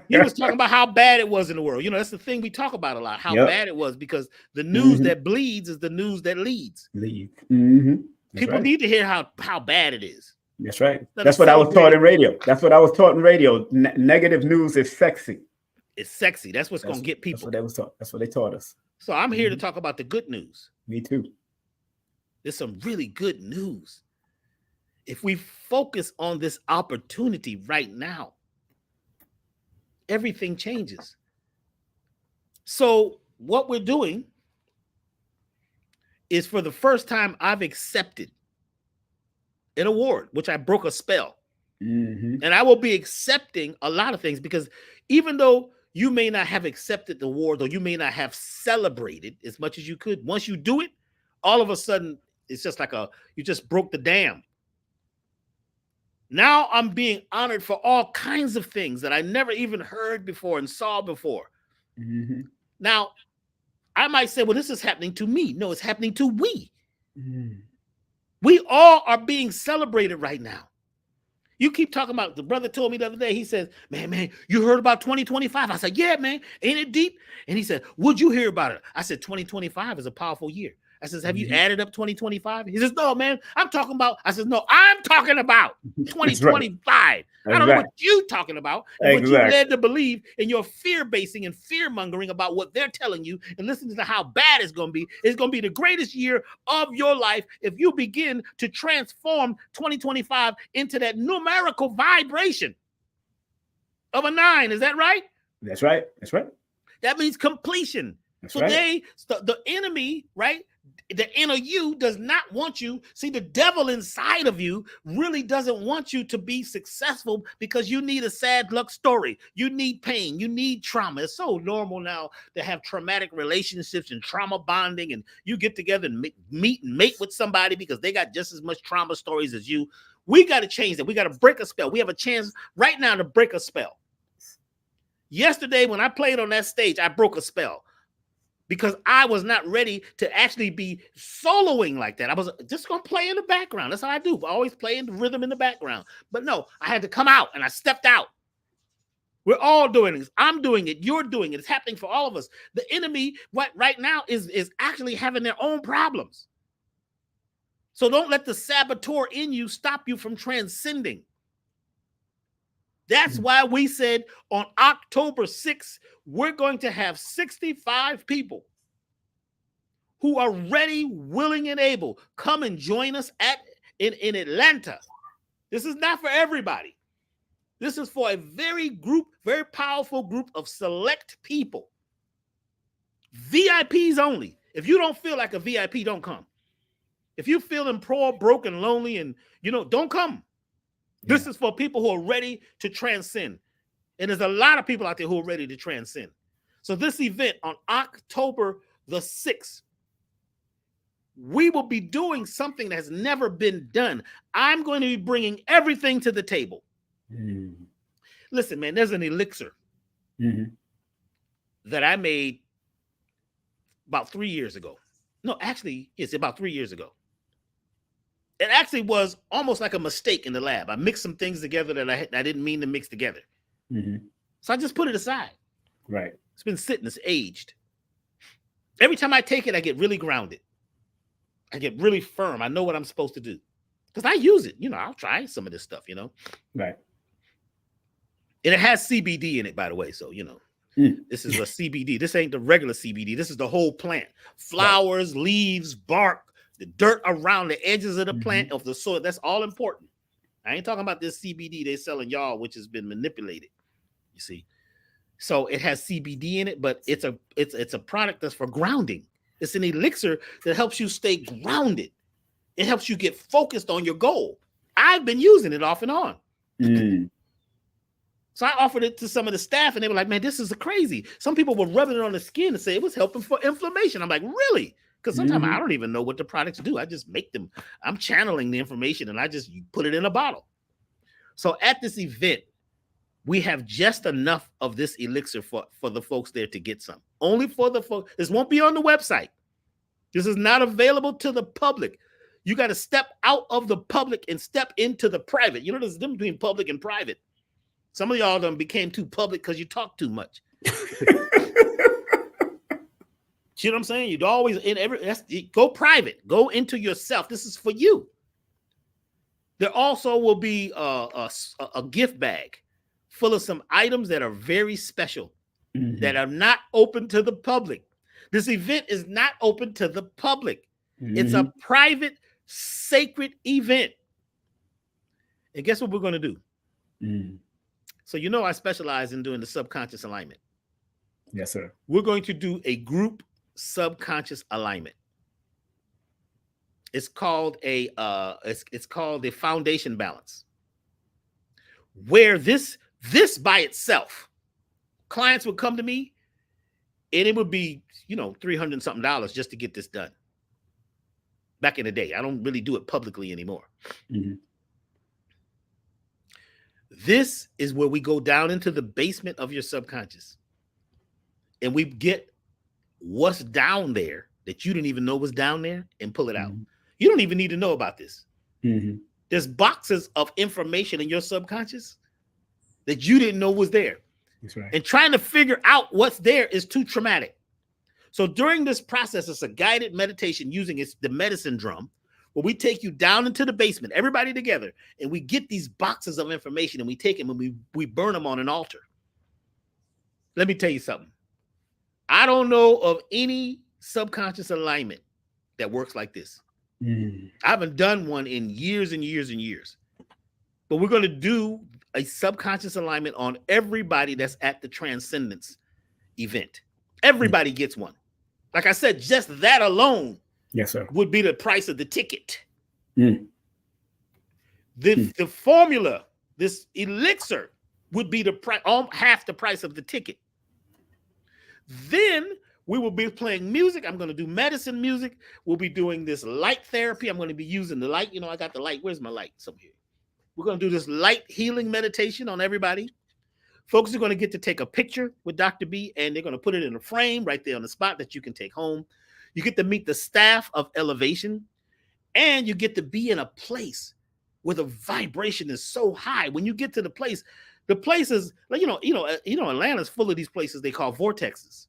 Speaker 2: He was talking about how bad it was in the world. That's the thing we talk about a lot, how bad it was, because the news that bleeds is the news that leads. People need to hear how bad it is.
Speaker 1: That's right. That's what I was taught in radio. That's what I was taught in radio. Negative news is sexy.
Speaker 2: It's sexy. That's what's going to get people.
Speaker 1: That's what they was taught. That's what they taught us.
Speaker 2: So I'm here to talk about the good news.
Speaker 1: Me too.
Speaker 2: There's some really good news. If we focus on this opportunity right now, everything changes. So what we're doing is, for the first time, I've accepted an award, which I broke a spell. And I will be accepting a lot of things, because even though you may not have accepted the award, or you may not have celebrated as much as you could, once you do it, all of a sudden, it's just like you just broke the dam. Now I'm being honored for all kinds of things that I never even heard before and saw before. Now, I might say, well, this is happening to me. No, it's happening to we. We all are being celebrated right now. You keep talking about, the brother told me the other day, he says, man, you heard about 2025? I said, yeah, man, ain't it deep? And he said, would you hear about it? I said, 2025 is a powerful year. I says, have you added up 2025? He says, no, man, I'm talking about. I says, no, I'm talking about 2025. Right. I don't know what you're talking about, and what you led to believe in your fear-basing and fear-mongering about what they're telling you, and listening to how bad it's going to be. It's going to be the greatest year of your life if you begin to transform 2025 into that numerical vibration of a 9. Is that right?
Speaker 1: That's right. That's right.
Speaker 2: That means completion. That's so right. The enemy, right? The inner you does not want you. See, the devil inside of you really doesn't want you to be successful, because you need a sad luck story. You need pain. You need trauma. It's so normal now to have traumatic relationships and trauma bonding, and you get together and meet and mate with somebody because they got just as much trauma stories as you. We got to change that. We got to break a spell. We have a chance right now to break a spell. Yesterday, when I played on that stage, I broke a spell, because I was not ready to actually be soloing like that. I was just going to play in the background. That's how I do. I always play in the rhythm in the background. But no, I had to come out, and I stepped out. We're all doing this. I'm doing it. You're doing it. It's happening for all of us. The enemy right now is actually having their own problems. So don't let the saboteur in you stop you from transcending. That's why we said on October 6th, we're going to have 65 people who are ready, willing, and able. Come and join us in Atlanta. This is not for everybody. This is for a very powerful group of select people. VIPs only. If you don't feel like a VIP, don't come. If you're feeling poor, broken, lonely, and don't come. This is for people who are ready to transcend. And there's a lot of people out there who are ready to transcend. So this event on October the 6th, we will be doing something that has never been done. I'm going to be bringing everything to the table. Listen, man, there's an elixir that I made about 3 years ago. No, actually, it's about 3 years ago. It actually was almost like a mistake in the lab. I mixed some things together that I didn't mean to mix together. So I just put it aside.
Speaker 1: Right.
Speaker 2: It's been sitting. It's aged. Every time I take it, I get really grounded. I get really firm. I know what I'm supposed to do. Because I use it. I'll try some of this stuff,
Speaker 1: Right.
Speaker 2: And it has CBD in it, by the way. So, this is a CBD. This ain't the regular CBD. This is the whole plant. Flowers, leaves, bark, the dirt around the edges of the plant, of the soil. That's all important. I ain't talking about this CBD they're selling y'all, which has been manipulated. You see? So it has CBD in it, but it's a product that's for grounding. It's an elixir that helps you stay grounded. It helps you get focused on your goal. I've been using it off and on. So I offered it to some of the staff, and they were like, man, this is crazy. Some people were rubbing it on the skin and say it was helping for inflammation. I'm like, really? Because sometimes I don't even know what the products do. I just make them. I'm channeling the information, and I just put it in a bottle. So at this event, we have just enough of this elixir for the folks there to get some. Only for the folks. This won't be on the website. This is not available to the public. You got to step out of the public and step into the private. There's a difference between public and private. Some of y'all done became too public because you talk too much. You know what I'm saying? You'd always go private. Go into yourself. This is for you. There also will be a gift bag full of some items that are very special, that are not open to the public. This event is not open to the public. It's a private, sacred event. And guess what we're going to do? So I specialize in doing the subconscious alignment.
Speaker 1: Yes, sir.
Speaker 2: We're going to do a group subconscious alignment. It's called it's called the foundation balance. Where this by itself, clients would come to me and it would be, $300 something just to get this done. Back in the day, I don't really do it publicly anymore.
Speaker 1: Mm-hmm.
Speaker 2: This is where we go down into the basement of your subconscious and we get what's down there that you didn't even know was down there and pull it out.
Speaker 1: Mm-hmm.
Speaker 2: You don't even need to know about this.
Speaker 1: Mm-hmm.
Speaker 2: There's boxes of information in your subconscious that you didn't know was there.
Speaker 1: That's right.
Speaker 2: And trying to figure out what's there is too traumatic. So during this process, it's a guided meditation using the medicine drum, where we take you down into the basement, everybody together, and we get these boxes of information and we take them and we burn them on an altar. Let me tell you something. I don't know of any subconscious alignment that works like this. I haven't done one in years and years and years. But we're going to do a subconscious alignment on everybody that's at the Transcendence event. Everybody gets one. Like I said, just that alone,
Speaker 1: yes, sir,
Speaker 2: would be the price of the ticket.
Speaker 1: The
Speaker 2: formula, this elixir, would be the price, half the price of the ticket. Then we will be playing music. I'm going to do medicine music. We'll be doing this light therapy. I'm going to be using the light. I got the light. Where's my light? It's over here. We're going to do this light healing meditation on everybody. Folks are going to get to take a picture with Dr. B, and they're going to put it in a frame right there on the spot that you can take home. You get to meet the staff of Elevation, and you get to be in a place where the vibration is so high. When you get to the place is like, Atlanta's full of these places they call vortexes,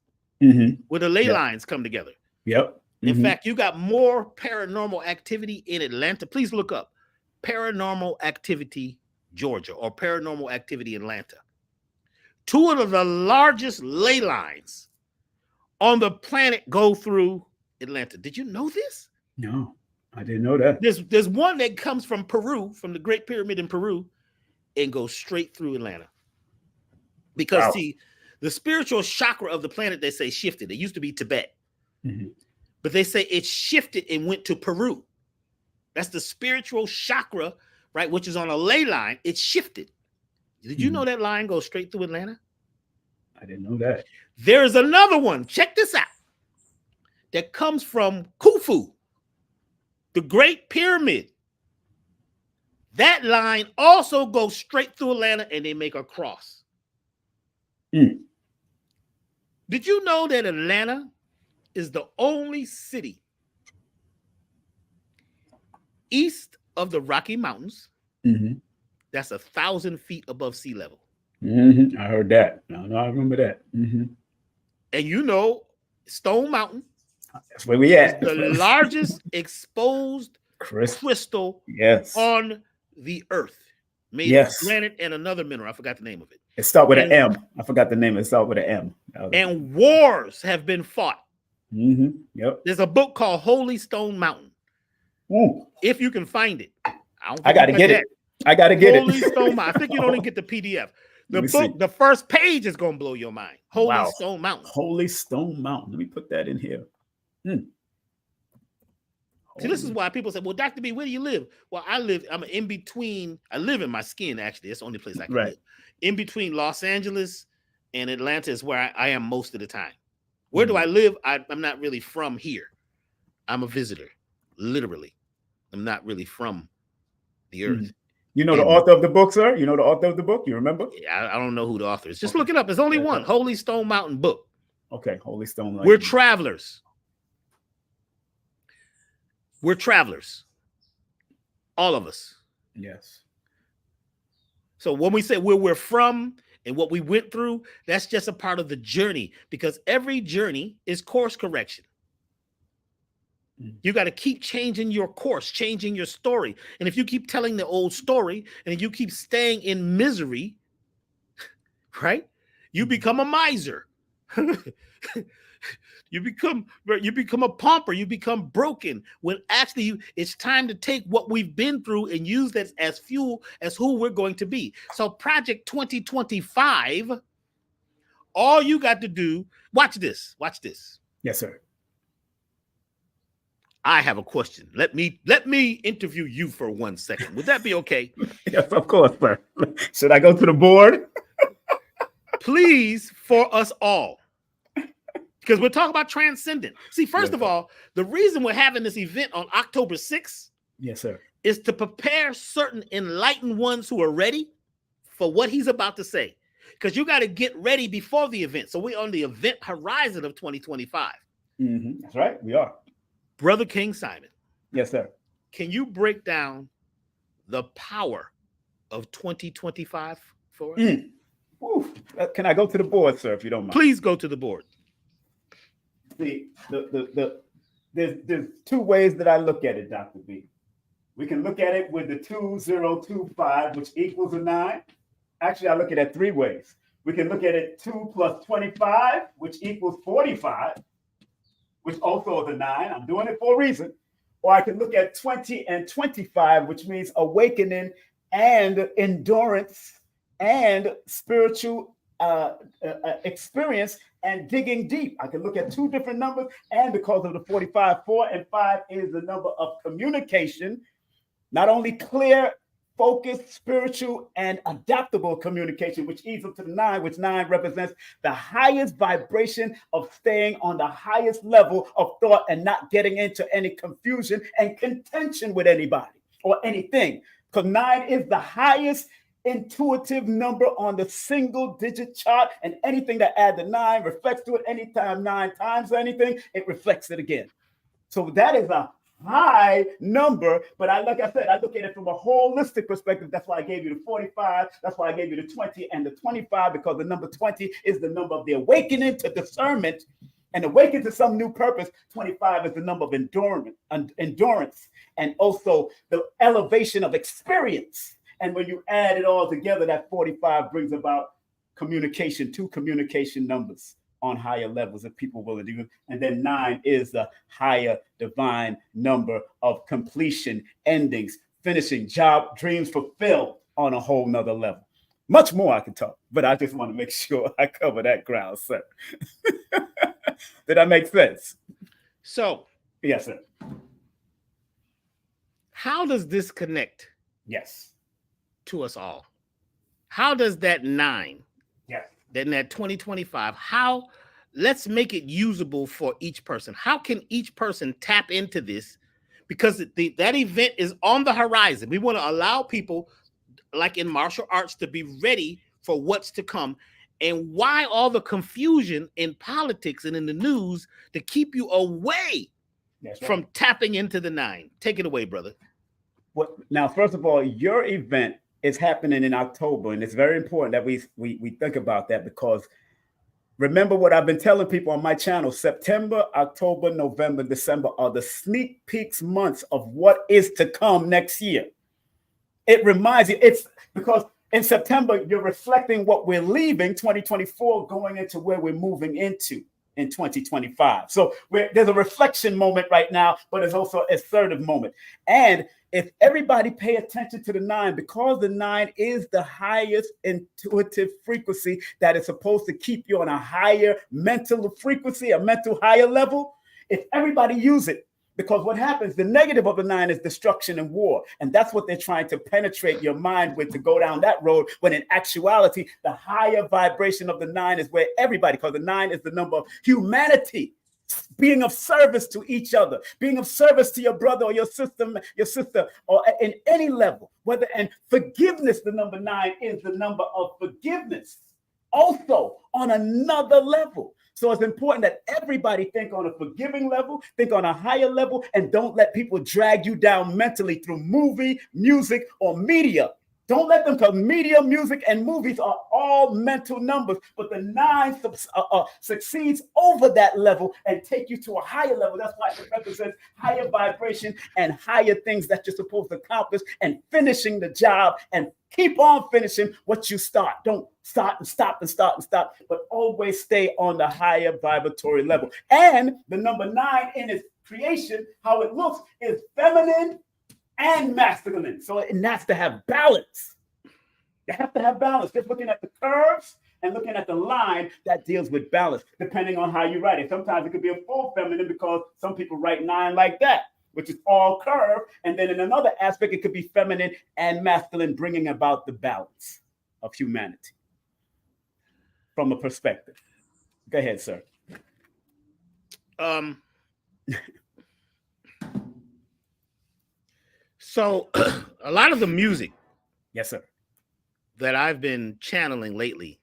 Speaker 2: where the ley lines come together.
Speaker 1: Yep.
Speaker 2: In fact, you got more paranormal activity in Atlanta. Please look up Paranormal Activity Georgia or Paranormal Activity Atlanta. Two of the largest ley lines on the planet go through Atlanta. Did you know this?
Speaker 1: No, I didn't know that.
Speaker 2: There's one that comes from Peru, from the Great Pyramid in Peru, and goes straight through Atlanta. Because see, the spiritual chakra of the planet, they say, shifted. It used to be Tibet. But they say it shifted and went to Peru. That's the spiritual chakra, right? Which is on a ley line. It shifted. Did you know that line goes straight through Atlanta?
Speaker 1: I didn't know that.
Speaker 2: There's another one. Check this out. That comes from Khufu, the Great Pyramid. That line also goes straight through Atlanta and they make a cross. Did you know that Atlanta is the only city east of the Rocky Mountains that's 1,000 feet above sea level?
Speaker 1: I heard that. No, I remember that.
Speaker 2: And Stone Mountain,
Speaker 1: that's where we at.
Speaker 2: The largest exposed crystal on the earth, made of granite and another mineral. I forgot the name of it.
Speaker 1: It starts with an M. I forgot the name. It starts with an M.
Speaker 2: And wars have been fought.
Speaker 1: Yep.
Speaker 2: There's a book called Holy Stone Mountain. If you can find it.
Speaker 1: I got to get it. I got to get
Speaker 2: Holy Stone Mountain. I think you don't even get the PDF. The book, the first page is going to blow your mind. Holy Stone Mountain.
Speaker 1: Holy Stone Mountain. Let me put that in here.
Speaker 2: See, this is why people say, well, Dr. B, where do you live? Well, I'm in between. I live in my skin, actually. That's the only place I can live. In between Los Angeles and Atlanta is where I am most of the time. Where do I live? I'm not really from here. I'm a visitor, literally. I'm not really from the earth.
Speaker 1: You know the author of the book, sir? You know the author of the book? You remember?
Speaker 2: Yeah, I don't know who the author is. Just look it up. There's only one. Holy Stone Mountain book.
Speaker 1: Okay, Holy Stone Mountain.
Speaker 2: We're travelers. We're travelers. All of us.
Speaker 1: Yes.
Speaker 2: So when we say where we're from and what we went through, that's just a part of the journey, because every journey is course correction. You got to keep changing your course, changing your story. And if you keep telling the old story and you keep staying in misery, right? You become a miser. You become a pomper. You become broken when actually it's time to take what we've been through and use that as fuel as who we're going to be. So Project 2025, all you got to do, watch this.
Speaker 1: Yes, sir.
Speaker 2: I have a question. Let me interview you for 1 second. Would that be okay?
Speaker 1: Yes, of course, sir. Should I go to the board?
Speaker 2: Please, for us all. Because we're talking about transcendent. See, first of all, the reason we're having this event on October 6th,
Speaker 1: yes, sir,
Speaker 2: is to prepare certain enlightened ones who are ready for what he's about to say. Because you got to get ready before the event. So we're on the event horizon of 2025.
Speaker 1: That's right. We are.
Speaker 2: Brother King Simon.
Speaker 1: Yes, sir.
Speaker 2: Can you break down the power of 2025 for us?
Speaker 1: Can I go to the board, sir, if you don't mind?
Speaker 2: Please go to the board.
Speaker 1: See, there's two ways that I look at it, Dr. B. We can look at it with the 2025, which equals a 9. Actually, I look at it 3 ways. We can look at it 2 plus 25, which equals 45, which also is a 9. I'm doing it for a reason. Or I can look at 20 and 25, which means awakening and endurance and spiritual experience and digging deep. I can look at 2 different numbers, and because of the 45, 4 and 5 is the number of communication, not only clear, focused, spiritual, and adaptable communication, which equals up to the 9, which 9 represents the highest vibration of staying on the highest level of thought and not getting into any confusion and contention with anybody or anything. Because 9 is the highest intuitive number on the single digit chart, and anything that adds the 9 reflects to it. Anytime 9 times anything, it reflects it again. So that is a high number, but like I said, I look at it from a holistic perspective. That's why I gave you the 45. That's why I gave you the 20 and the 25, because the number 20 is the number of the awakening to discernment and awaken to some new purpose. 25 is the number of endurance, and also the elevation of experience. And when you add it all together, that 45 brings about communication, 2 communication numbers on higher levels if people will do. And then 9 is the higher divine number of completion, endings, finishing, job, dreams fulfilled on a whole nother level. Much more I can talk, but I just want to make sure I cover that ground, sir. Did that make sense?
Speaker 2: So,
Speaker 1: yes, sir.
Speaker 2: How does this connect?
Speaker 1: Yes.
Speaker 2: To us all? How does that 9?
Speaker 1: Yes.
Speaker 2: Then that 2025, how, let's make it usable for each person. How can each person tap into this? Because that event is on the horizon. We want to allow people, like in martial arts, to be ready for what's to come. And why all the confusion in politics and in the news to keep you away from tapping into the 9? Take it away, brother.
Speaker 1: Well, now, first of all, your event is happening in October, and it's very important that we think about that, because remember what I've been telling people on my channel: September, October, November, December are the sneak peeks months of what is to come next year. It reminds you, it's because in September, you're reflecting what we're leaving 2024, going into where we're moving into in 2025. So there's a reflection moment right now, but there's also an assertive moment. And if everybody pay attention to the 9, because the 9 is the highest intuitive frequency that is supposed to keep you on a higher mental frequency, a mental higher level, if everybody use it, because what happens, the negative of the 9 is destruction and war. And that's what they're trying to penetrate your mind with, to go down that road, when in actuality, the higher vibration of the 9 is where everybody, because the 9 is the number of humanity, being of service to each other, being of service to your brother or your sister, or in any level, whether, and forgiveness, the number 9 is the number of forgiveness, also on another level. So it's important that everybody think on a forgiving level, think on a higher level, and don't let people drag you down mentally through movie, music, or media. Don't let them, because media, music, and movies are all mental numbers, but the 9 succeeds over that level and take you to a higher level. That's why it represents higher vibration and higher things that you're supposed to accomplish, and finishing the job and Keep on finishing what you start. Don't start and stop and start and stop, but always stay on the higher vibratory level. And the number 9 in its creation, how it looks, is feminine and masculine. So it has to have balance. You have to have balance. Just looking at the curves and looking at the line, that deals with balance, depending on how you write it. Sometimes it could be a full feminine because some people write 9 like that, which is all curve. And then in another aspect, it could be feminine and masculine, bringing about the balance of humanity from a perspective. Go ahead, sir.
Speaker 2: So a lot of the music,
Speaker 1: yes, sir,
Speaker 2: that I've been channeling lately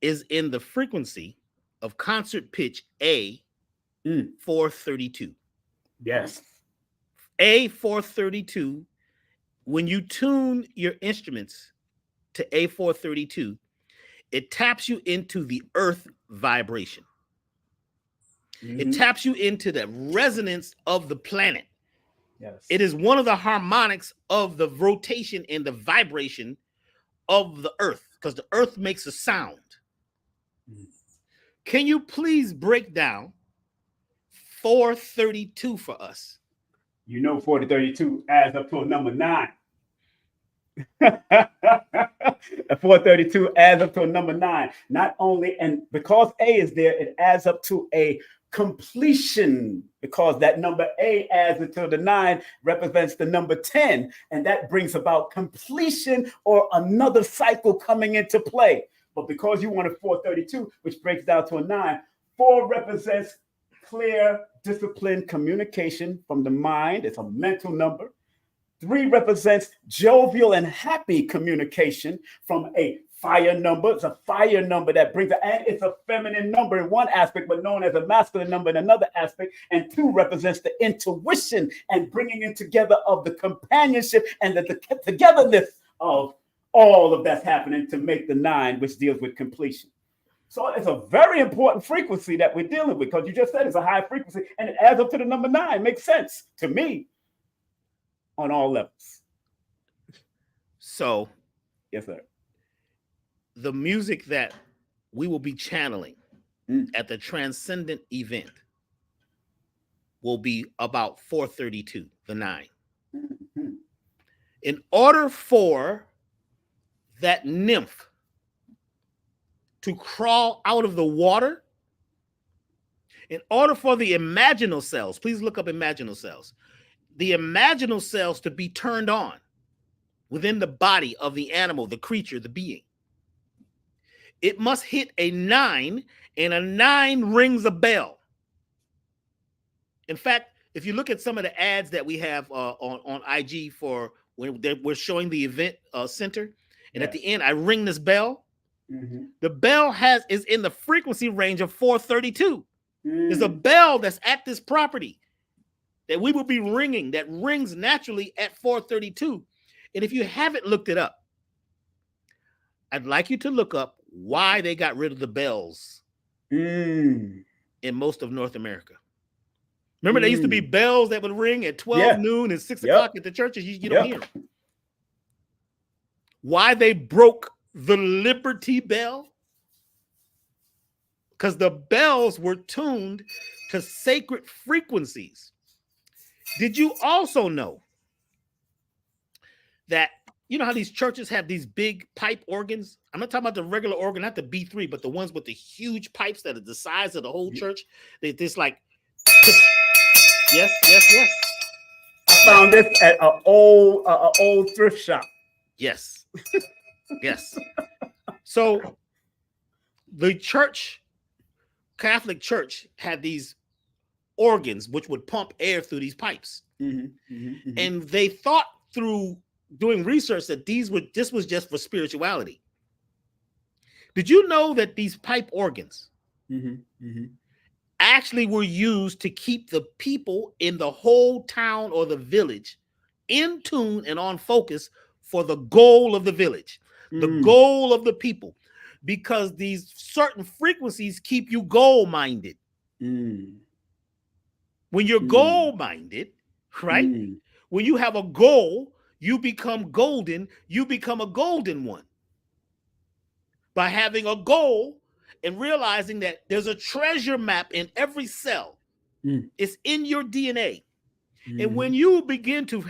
Speaker 2: is in the frequency of concert pitch A 432.
Speaker 1: Yes.
Speaker 2: A 432. When you tune your instruments to A 432, it taps you into the earth vibration. It taps you into the resonance of the planet.
Speaker 1: Yes.
Speaker 2: It is one of the harmonics of the rotation and the vibration of the earth, because the earth makes a sound. Can you please break down 432 for us?
Speaker 1: You know 432 adds up to a number 9. 432 adds up to a number 9. Not only, and because A is there, it adds up to a completion, because that number A adds until the 9 represents the number 10, and that brings about completion or another cycle coming into play. But because you wanted 432, which breaks down to a 9, 4 represents clear, disciplined communication from the mind. It's a mental number. 3 represents jovial and happy communication from a fire number. It's a fire number that brings, and it's a feminine number in one aspect, but known as a masculine number in another aspect. And 2 represents the intuition and bringing in together of the companionship and the togetherness of all of that's happening to make the 9, which deals with completion. So it's a very important frequency that we're dealing with, because you just said it's a high frequency and it adds up to the number 9. Makes sense to me on all levels.
Speaker 2: So,
Speaker 1: yes, sir.
Speaker 2: The music that we will be channeling at the Transcendent event will be about 432, the 9. In order for that nymph to crawl out of the water, in order for the imaginal cells, please look up imaginal cells, the imaginal cells to be turned on within the body of the animal, the creature, the being, it must hit a 9, and a 9 rings a bell. In fact, if you look at some of the ads that we have on IG for when we're showing the event center, and at the end, I ring this bell. The bell is in the frequency range of 432. There's a bell that's at this property that we will be ringing, that rings naturally at 432. And if you haven't looked it up, I'd like you to look up why they got rid of the bells in most of North America. Remember, there used to be bells that would ring at 12 noon and 6 o'clock at the churches. You don't hear them. Why they broke the Liberty Bell? Because the bells were tuned to sacred frequencies. Did you also know that, you know how these churches have these big pipe organs? I'm not talking about the regular organ, not the B3, but the ones with the huge pipes that are the size of the whole church. It's like, yes.
Speaker 1: I found this at an old thrift shop.
Speaker 2: Yes. Yes. So the church, Catholic Church, had these organs which would pump air through these pipes. And they thought through doing research that this was just for spirituality. Did you know that these pipe organs actually were used to keep the people in the whole town or the village in tune and on focus for the goal of the village, the goal of the people, because these certain frequencies keep you goal-minded. When you're goal-minded, right? When you have a goal, you become golden, you become a golden one. By having a goal and realizing that there's a treasure map in every cell. It's in your DNA. And when you begin to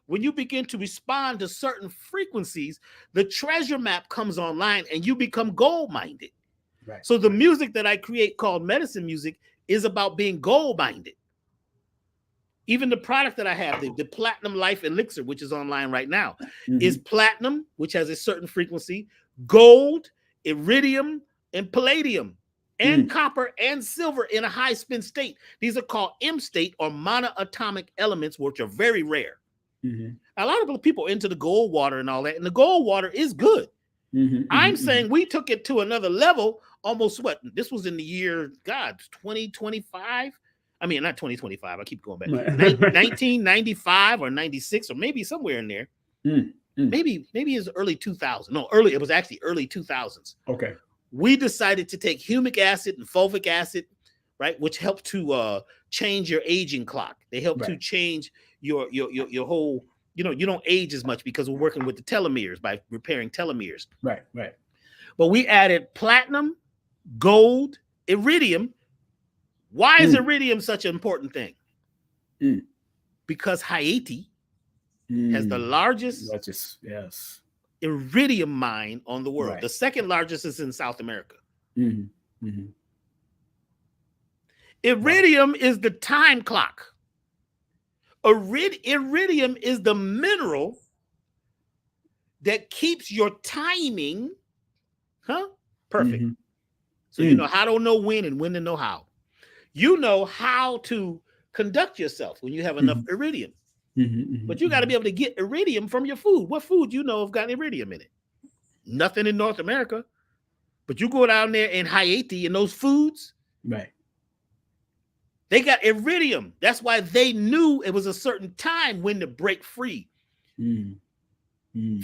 Speaker 2: when you begin to respond to certain frequencies, the treasure map comes online and you become goal-minded.
Speaker 1: Right.
Speaker 2: So the music that I create called medicine music is about being goal-minded. Even the product that I have, the Platinum Life Elixir, which is online right now, is platinum, which has a certain frequency, gold, iridium, and palladium, and copper and silver in a high spin state. These are called M state or monoatomic elements, which are very rare. A lot of people are into the gold water and all that, and the gold water is good. I'm saying we took it to another level almost this was in the year, 2025. I mean, not 2025. I keep going back. 1995 or 96 or maybe somewhere in there. Maybe it's early 2000. No, it was actually early 2000s.
Speaker 1: Okay.
Speaker 2: We decided to take humic acid and fulvic acid, right, which help to change your aging clock. They help to change your whole, you don't age as much because we're working with the telomeres by repairing telomeres.
Speaker 1: Right.
Speaker 2: But we added platinum, gold, iridium. Why is iridium such an important thing? Because Haiti has the largest iridium mine on the world. The second largest is in South America. Iridium is the time clock. Iridium is the mineral that keeps your timing perfect. So you know how to know when and when to know how. You know how to conduct yourself when you have enough iridium. But you got to be able to get iridium from your food. What food you know have got iridium in it? Nothing in North America. But you go down there in Haiti and those foods, they got iridium. That's why they knew it was a certain time when to break free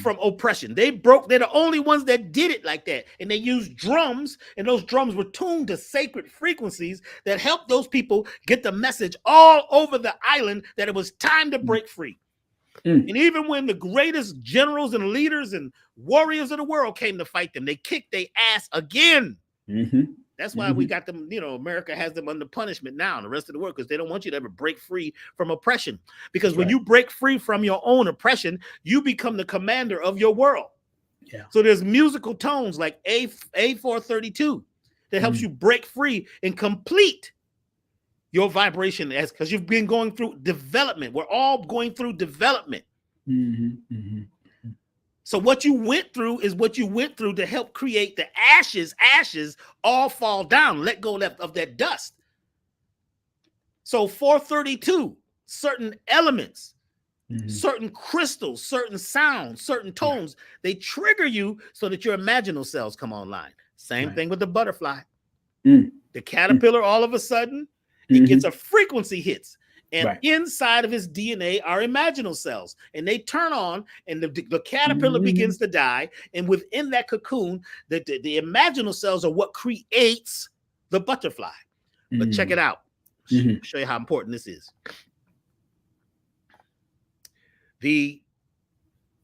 Speaker 2: from oppression. They're the only ones that did it like that. And they used drums, and those drums were tuned to sacred frequencies that helped those people get the message all over the island that it was time to break free. And even when the greatest generals and leaders and warriors of the world came to fight them, they kicked their ass again. That's why we got them, America has them under punishment now and the rest of the world, because they don't want you to ever break free from oppression. Because when you break free from your own oppression, you become the commander of your world. So there's musical tones like A432 that helps you break free and complete your vibration, because you've been going through development. We're all going through development. So what you went through is what you went through to help create the ashes. Ashes all fall down. Let go of that dust. So 432, certain elements, certain crystals, certain sounds, certain tones, they trigger you so that your imaginal cells come online. Same thing with the butterfly. The caterpillar, all of a sudden, it gets a frequency hits. And inside of his DNA are imaginal cells, and they turn on, and the caterpillar begins to die. And within that cocoon, the imaginal cells are what creates the butterfly. But check it out. Show you how important this is. The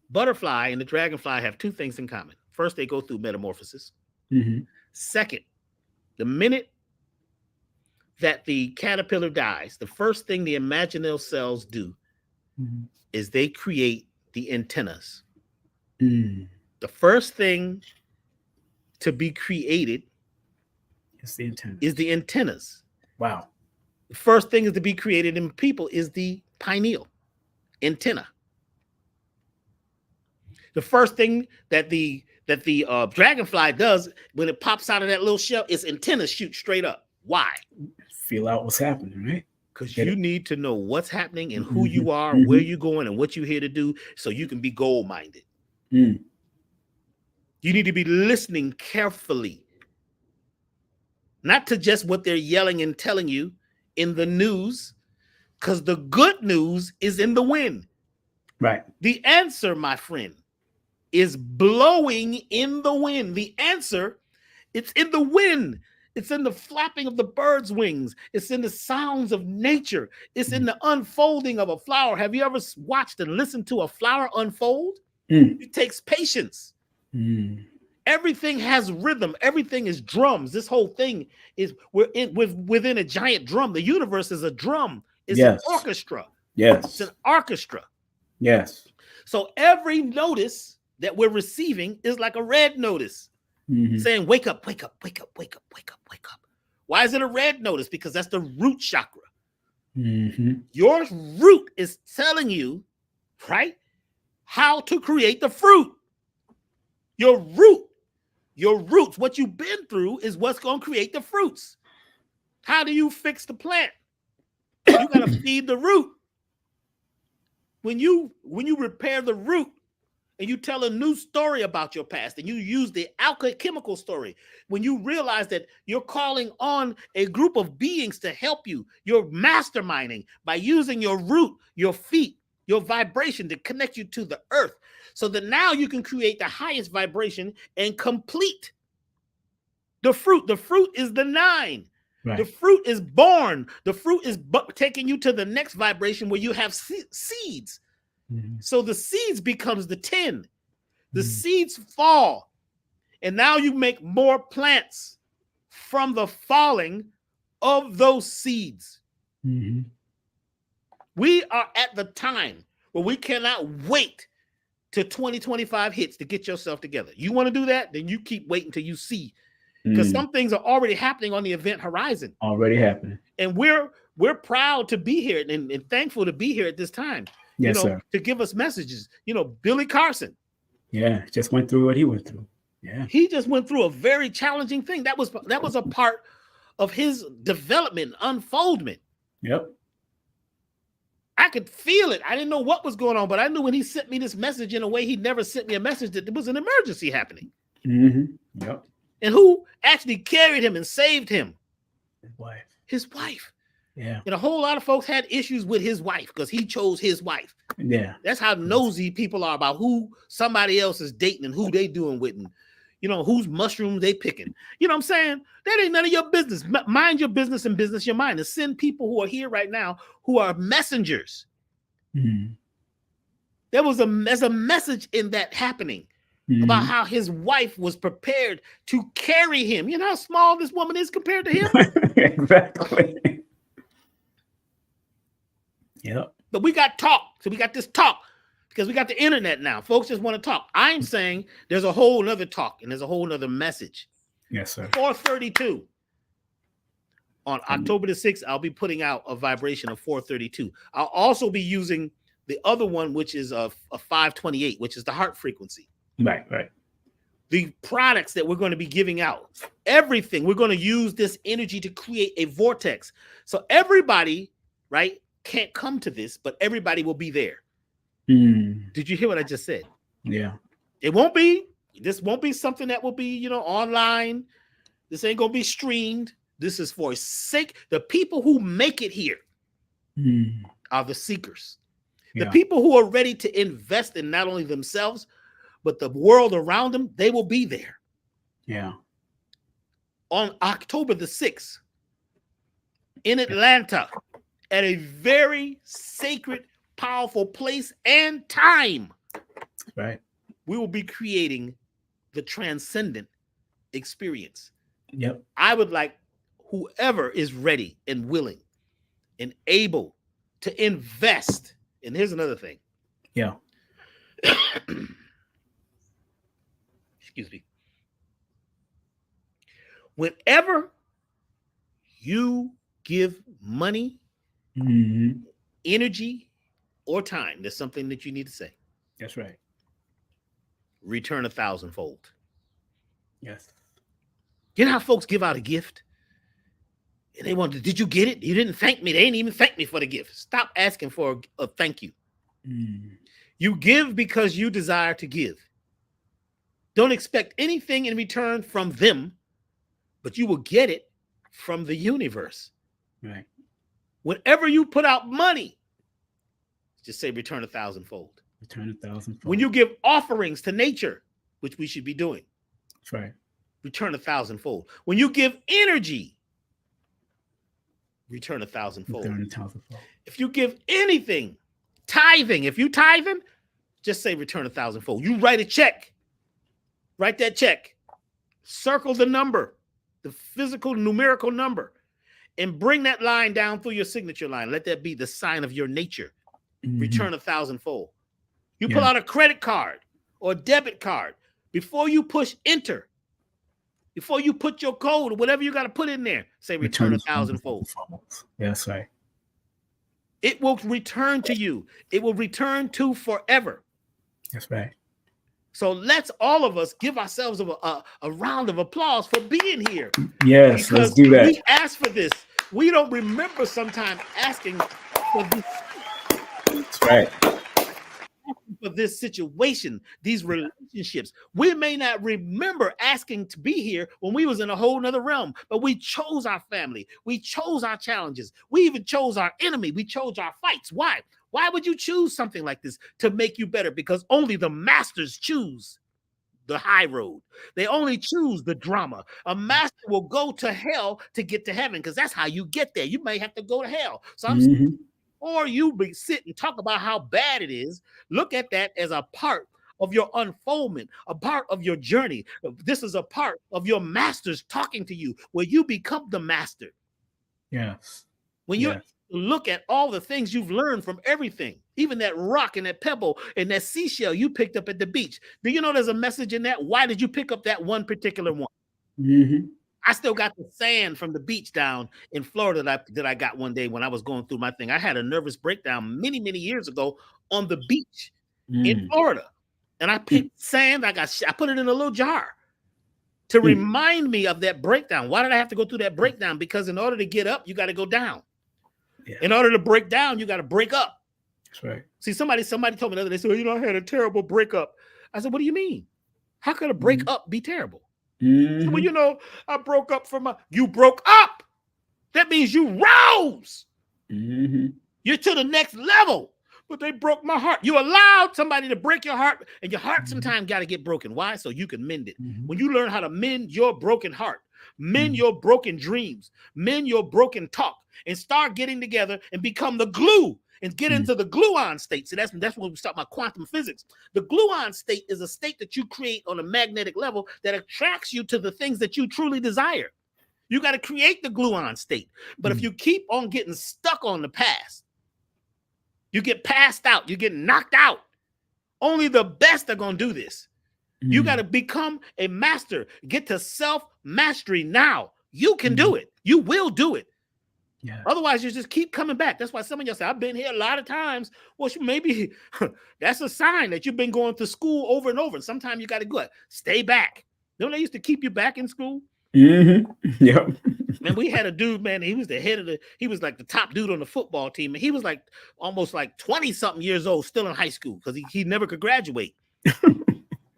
Speaker 2: butterfly and the dragonfly have two things in common. First, they go through metamorphosis. Second, the minute that the caterpillar dies, the first thing the imaginal cells do is they create the antennas. The first thing to be created is the antennas.
Speaker 1: Wow.
Speaker 2: The first thing is to be created in people is the pineal antenna. The first thing that the dragonfly does when it pops out of that little shell is antennas shoot straight up. Why?
Speaker 1: Feel out what's happening, right?
Speaker 2: Because you need to know what's happening and who you are, where you're going, and what you're here to do, so you can be goal-minded. You need to be listening carefully, not to just what they're yelling and telling you in the news, because the good news is in the wind.
Speaker 1: Right.
Speaker 2: The answer, my friend, is blowing in the wind. The answer, it's in the wind. It's in the flapping of the bird's wings. It's in the sounds of nature. It's in the unfolding of a flower. Have you ever watched and listened to a flower unfold? It takes patience. Everything has rhythm. Everything is drums. This whole thing is within a giant drum. The universe is a drum. It's an orchestra.
Speaker 1: Yes.
Speaker 2: It's an orchestra.
Speaker 1: Yes.
Speaker 2: So every notice that we're receiving is like a red notice saying, wake up, wake up, wake up, wake up, wake up, wake up. Why is it a red notice? Because that's the root chakra. Your root is telling you, right, how to create the fruit. Your roots, what you've been through is what's going to create the fruits. How do you fix the plant? You got to feed the root. When you repair the root and you tell a new story about your past and you use the alchemical story, when you realize that you're calling on a group of beings to help you, you're masterminding by using your root, your feet, your vibration to connect you to the earth, so that now you can create the highest vibration and complete the fruit. The fruit is the 9. Right. The fruit is born. The fruit is taking you to the next vibration where you have seeds. So the seeds becomes the 10. The seeds fall. And now you make more plants from the falling of those seeds. We are at the time where we cannot wait till 2025 hits to get yourself together. You want to do that? Then you keep waiting till you see. Because some things are already happening on the event horizon.
Speaker 1: Already happening.
Speaker 2: And we're proud to be here and thankful to be here at this time.
Speaker 1: Yes, sir.
Speaker 2: To give us messages. Billy Carson.
Speaker 1: Yeah, just went through what he went through. Yeah.
Speaker 2: He just went through a very challenging thing. That was a part of his development, unfoldment.
Speaker 1: Yep.
Speaker 2: I could feel it. I didn't know what was going on, but I knew when he sent me this message in a way he'd never sent me a message that there was an emergency happening.
Speaker 1: Yep.
Speaker 2: And who actually carried him and saved him? His wife.
Speaker 1: Yeah.
Speaker 2: And a whole lot of folks had issues with his wife because he chose his wife.
Speaker 1: Yeah.
Speaker 2: That's how nosy people are about who somebody else is dating and who they doing with and, whose mushrooms they picking. You know what I'm saying? That ain't none of your business. Mind your business and business your mind. And send people who are here right now who are messengers. There's a message in that happening. About how his wife was prepared to carry him. You know how small this woman is compared to him?
Speaker 1: Exactly. Yep.
Speaker 2: But we got talk. So we got this talk because we got the internet now. Folks just want to talk. I'm saying there's a whole nother talk and there's a whole nother message.
Speaker 1: Yes, sir.
Speaker 2: 432. On October the 6th, I'll be putting out a vibration of 432. I'll also be using the other one, which is a 528, which is the heart frequency.
Speaker 1: Right.
Speaker 2: The products that we're going to be giving out, everything, we're going to use this energy to create a vortex. So everybody, right, can't come to this, but everybody will be there. Did you hear what I just said?
Speaker 1: Yeah.
Speaker 2: This won't be something that will be, online. This ain't going to be streamed. This is for the people who make it here are the seekers. The people who are ready to invest in not only themselves, but the world around them, they will be there.
Speaker 1: Yeah.
Speaker 2: On October the 6th, in Atlanta, at a very sacred, powerful place and time.
Speaker 1: Right.
Speaker 2: We will be creating the transcendent experience.
Speaker 1: Yep.
Speaker 2: I would like whoever is ready and willing and able to invest. And here's another thing.
Speaker 1: Yeah.
Speaker 2: Excuse me. Whenever you give money, energy, or time, there's something that you need to say.
Speaker 1: That's right.
Speaker 2: Return 1,000-fold.
Speaker 1: Yes.
Speaker 2: You know how folks give out a gift? And they wonder, did you get it? You didn't thank me. They didn't even thank me for the gift. Stop asking for a thank you. You give because you desire to give. Don't expect anything in return from them, but you will get it from the universe.
Speaker 1: Right.
Speaker 2: Whenever you put out money, just say return 1,000-fold.
Speaker 1: Return 1,000-fold.
Speaker 2: When you give offerings to nature, which we should be doing.
Speaker 1: That's right.
Speaker 2: return 1,000-fold. When you give energy, return 1,000-fold. If you give anything, tithing, if you tithing, just say return 1,000-fold. You write a check. Write that check. Circle the number, the physical numerical number, and bring that line down through your signature line. Let that be the sign of your nature. Return 1,000-fold. You pull out a credit card or a debit card. Before you push enter, before you put your code or whatever you got to put in there, say return 1,000-fold.
Speaker 1: That's right.
Speaker 2: It will return to you. It will return to forever.
Speaker 1: That's right.
Speaker 2: So let's all of us give ourselves a round of applause for being here.
Speaker 1: Yes, let's do that.
Speaker 2: We asked for this. We don't remember sometimes asking for this.
Speaker 1: That's right.
Speaker 2: For this situation, these relationships. We may not remember asking to be here when we was in a whole nother realm, but we chose our family. We chose our challenges. We even chose our enemy. We chose our fights. Why? Why would you choose something like this? To make you better, because only the masters choose the high road. They only choose the drama. A master will go to hell to get to heaven, because that's how you get there. You may have to go to hell. So I'm saying, or you sit and talk about how bad it is, look at that as a part of your unfoldment, a part of your journey. This is a part of your masters talking to you, where you become the master.
Speaker 1: Yes.
Speaker 2: When you look at all the things you've learned from everything, even that rock and that pebble and that seashell you picked up at the beach. Do you know there's a message in that? Why did you pick up that one particular one? I still got the sand from the beach down in Florida that I got one day when I was going through my thing. I had a nervous breakdown many, many years ago on the beach in Florida. And I picked sand. I put it in a little jar to remind me of that breakdown. Why did I have to go through that breakdown? Because in order to get up, you got to go down. Yeah. In order to break down, you got to break up.
Speaker 1: That's right.
Speaker 2: See, somebody told me the other day, they said, well, I had a terrible breakup. I said, what do you mean? How could a break up be terrible? So, well, I broke up you broke up. That means you rose. You're to the next level. But they broke my heart. You allowed somebody to break your heart, and your heart sometimes got to get broken. Why? So you can mend it. When you learn how to mend your broken heart, mend your broken dreams, mend your broken talk, and start getting together and become the glue and get into the gluon state. So that's when we start about quantum physics. The gluon state is a state that you create on a magnetic level that attracts you to the things that you truly desire. You got to create the gluon state. But if you keep on getting stuck on the past, you get passed out, you get knocked out. Only the best are going to do this. You got to become a master. Get to self-mastery now. You can do it. You will do it. Yeah. Otherwise, you just keep coming back. That's why some of y'all say, I've been here a lot of times. Well, maybe that's a sign that you've been going to school over and over. And sometimes you got to go, stay back. Don't they used to keep you back in school?
Speaker 1: Yep.
Speaker 2: Man, we had a dude, man, he was he was like the top dude on the football team. And he was like almost like 20-something years old, still in high school, because he never could graduate.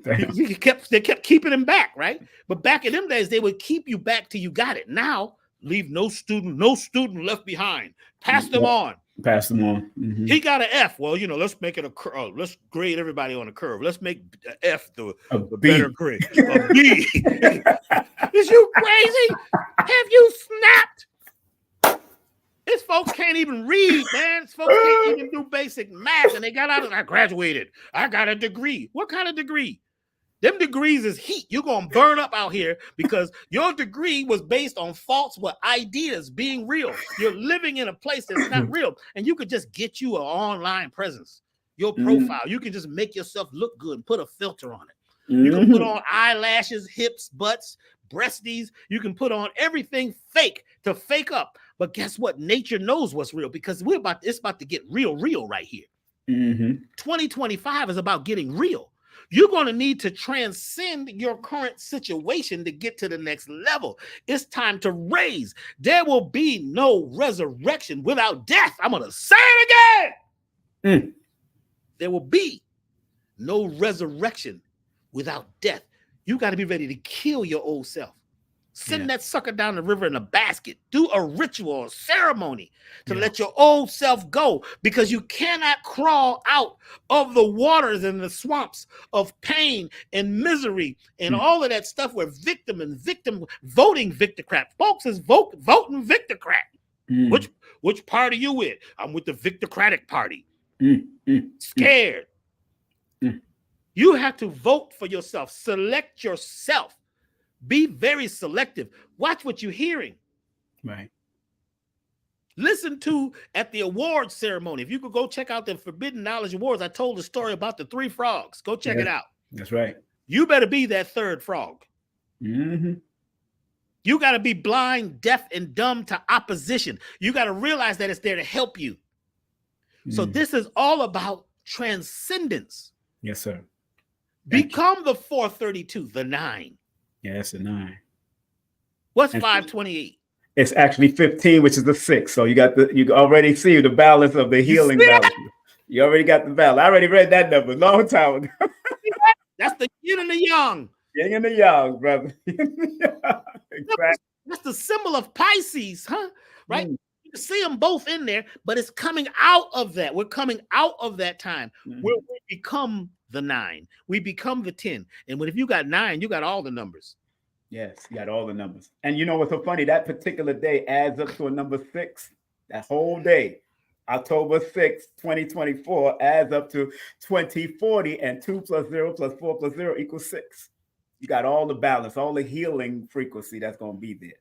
Speaker 2: They kept keeping him back, right? But back in them days, they would keep you back till you got it. Now, leave no student left behind. Pass them on.
Speaker 1: Pass them on.
Speaker 2: He got an F. Well, let's make it let's grade everybody on a curve. Let's make F the better grade. A B. Is you crazy? Have you snapped? These folks can't even read, man. These folks can't even do basic math, and they got out of I graduated. I got a degree. What kind of degree? Them degrees is heat. You're going to burn up out here because your degree was based on false ideas being real. You're living in a place that's not real. And you could just get you an online presence, your profile. You can just make yourself look good and put a filter on it. You can put on eyelashes, hips, butts, breasties. You can put on everything fake to fake up. But guess what? Nature knows what's real because it's about to get real right here. 2025 is about getting real. You're going to need to transcend your current situation to get to the next level. It's time to raise. There will be no resurrection without death. I'm going to say it again. There will be no resurrection without death. You got to be ready to kill your old self. Send that sucker down the river in a basket. Do a ritual, a ceremony to let your old self go, because you cannot crawl out of the waters and the swamps of pain and misery and all of that stuff where victim voting victocrat. Folks is voting victocrat. Which party you with? I'm with the victocratic party. Scared. You have to vote for yourself. Select yourself. Be very selective. Watch what you're hearing.
Speaker 1: Right.
Speaker 2: Listen to at the awards ceremony. If you could go check out the Forbidden Knowledge Awards, I told the story about the 3 frogs. Go check it out.
Speaker 1: That's right.
Speaker 2: You better be that 3rd frog. You got to be blind, deaf, and dumb to opposition. You got to realize that it's there to help you. So this is all about transcendence.
Speaker 1: Yes, sir.
Speaker 2: Become the 432, the 9.
Speaker 1: Yeah, that's a 9.
Speaker 2: What's 528?
Speaker 1: It's actually 15, which is the 6. So you already see the balance of the healing balance. You already got the balance. I already read that number a long time ago.
Speaker 2: That's the yin and the yang.
Speaker 1: Yin and the yang, brother. Exactly.
Speaker 2: That's the symbol of Pisces, huh? Right? You can see them both in there, but it's coming out of that. We're coming out of that time where we become the 9. We become the 10. And if you got 9, you got all the numbers.
Speaker 1: Yes, you got all the numbers. And you know what's so funny? That particular day adds up to a number 6. That whole day, October 6th, 2024, adds up to 2040, and 2 plus 0 plus 4 plus 0 equals 6. You got all the balance, all the healing frequency that's going to be there.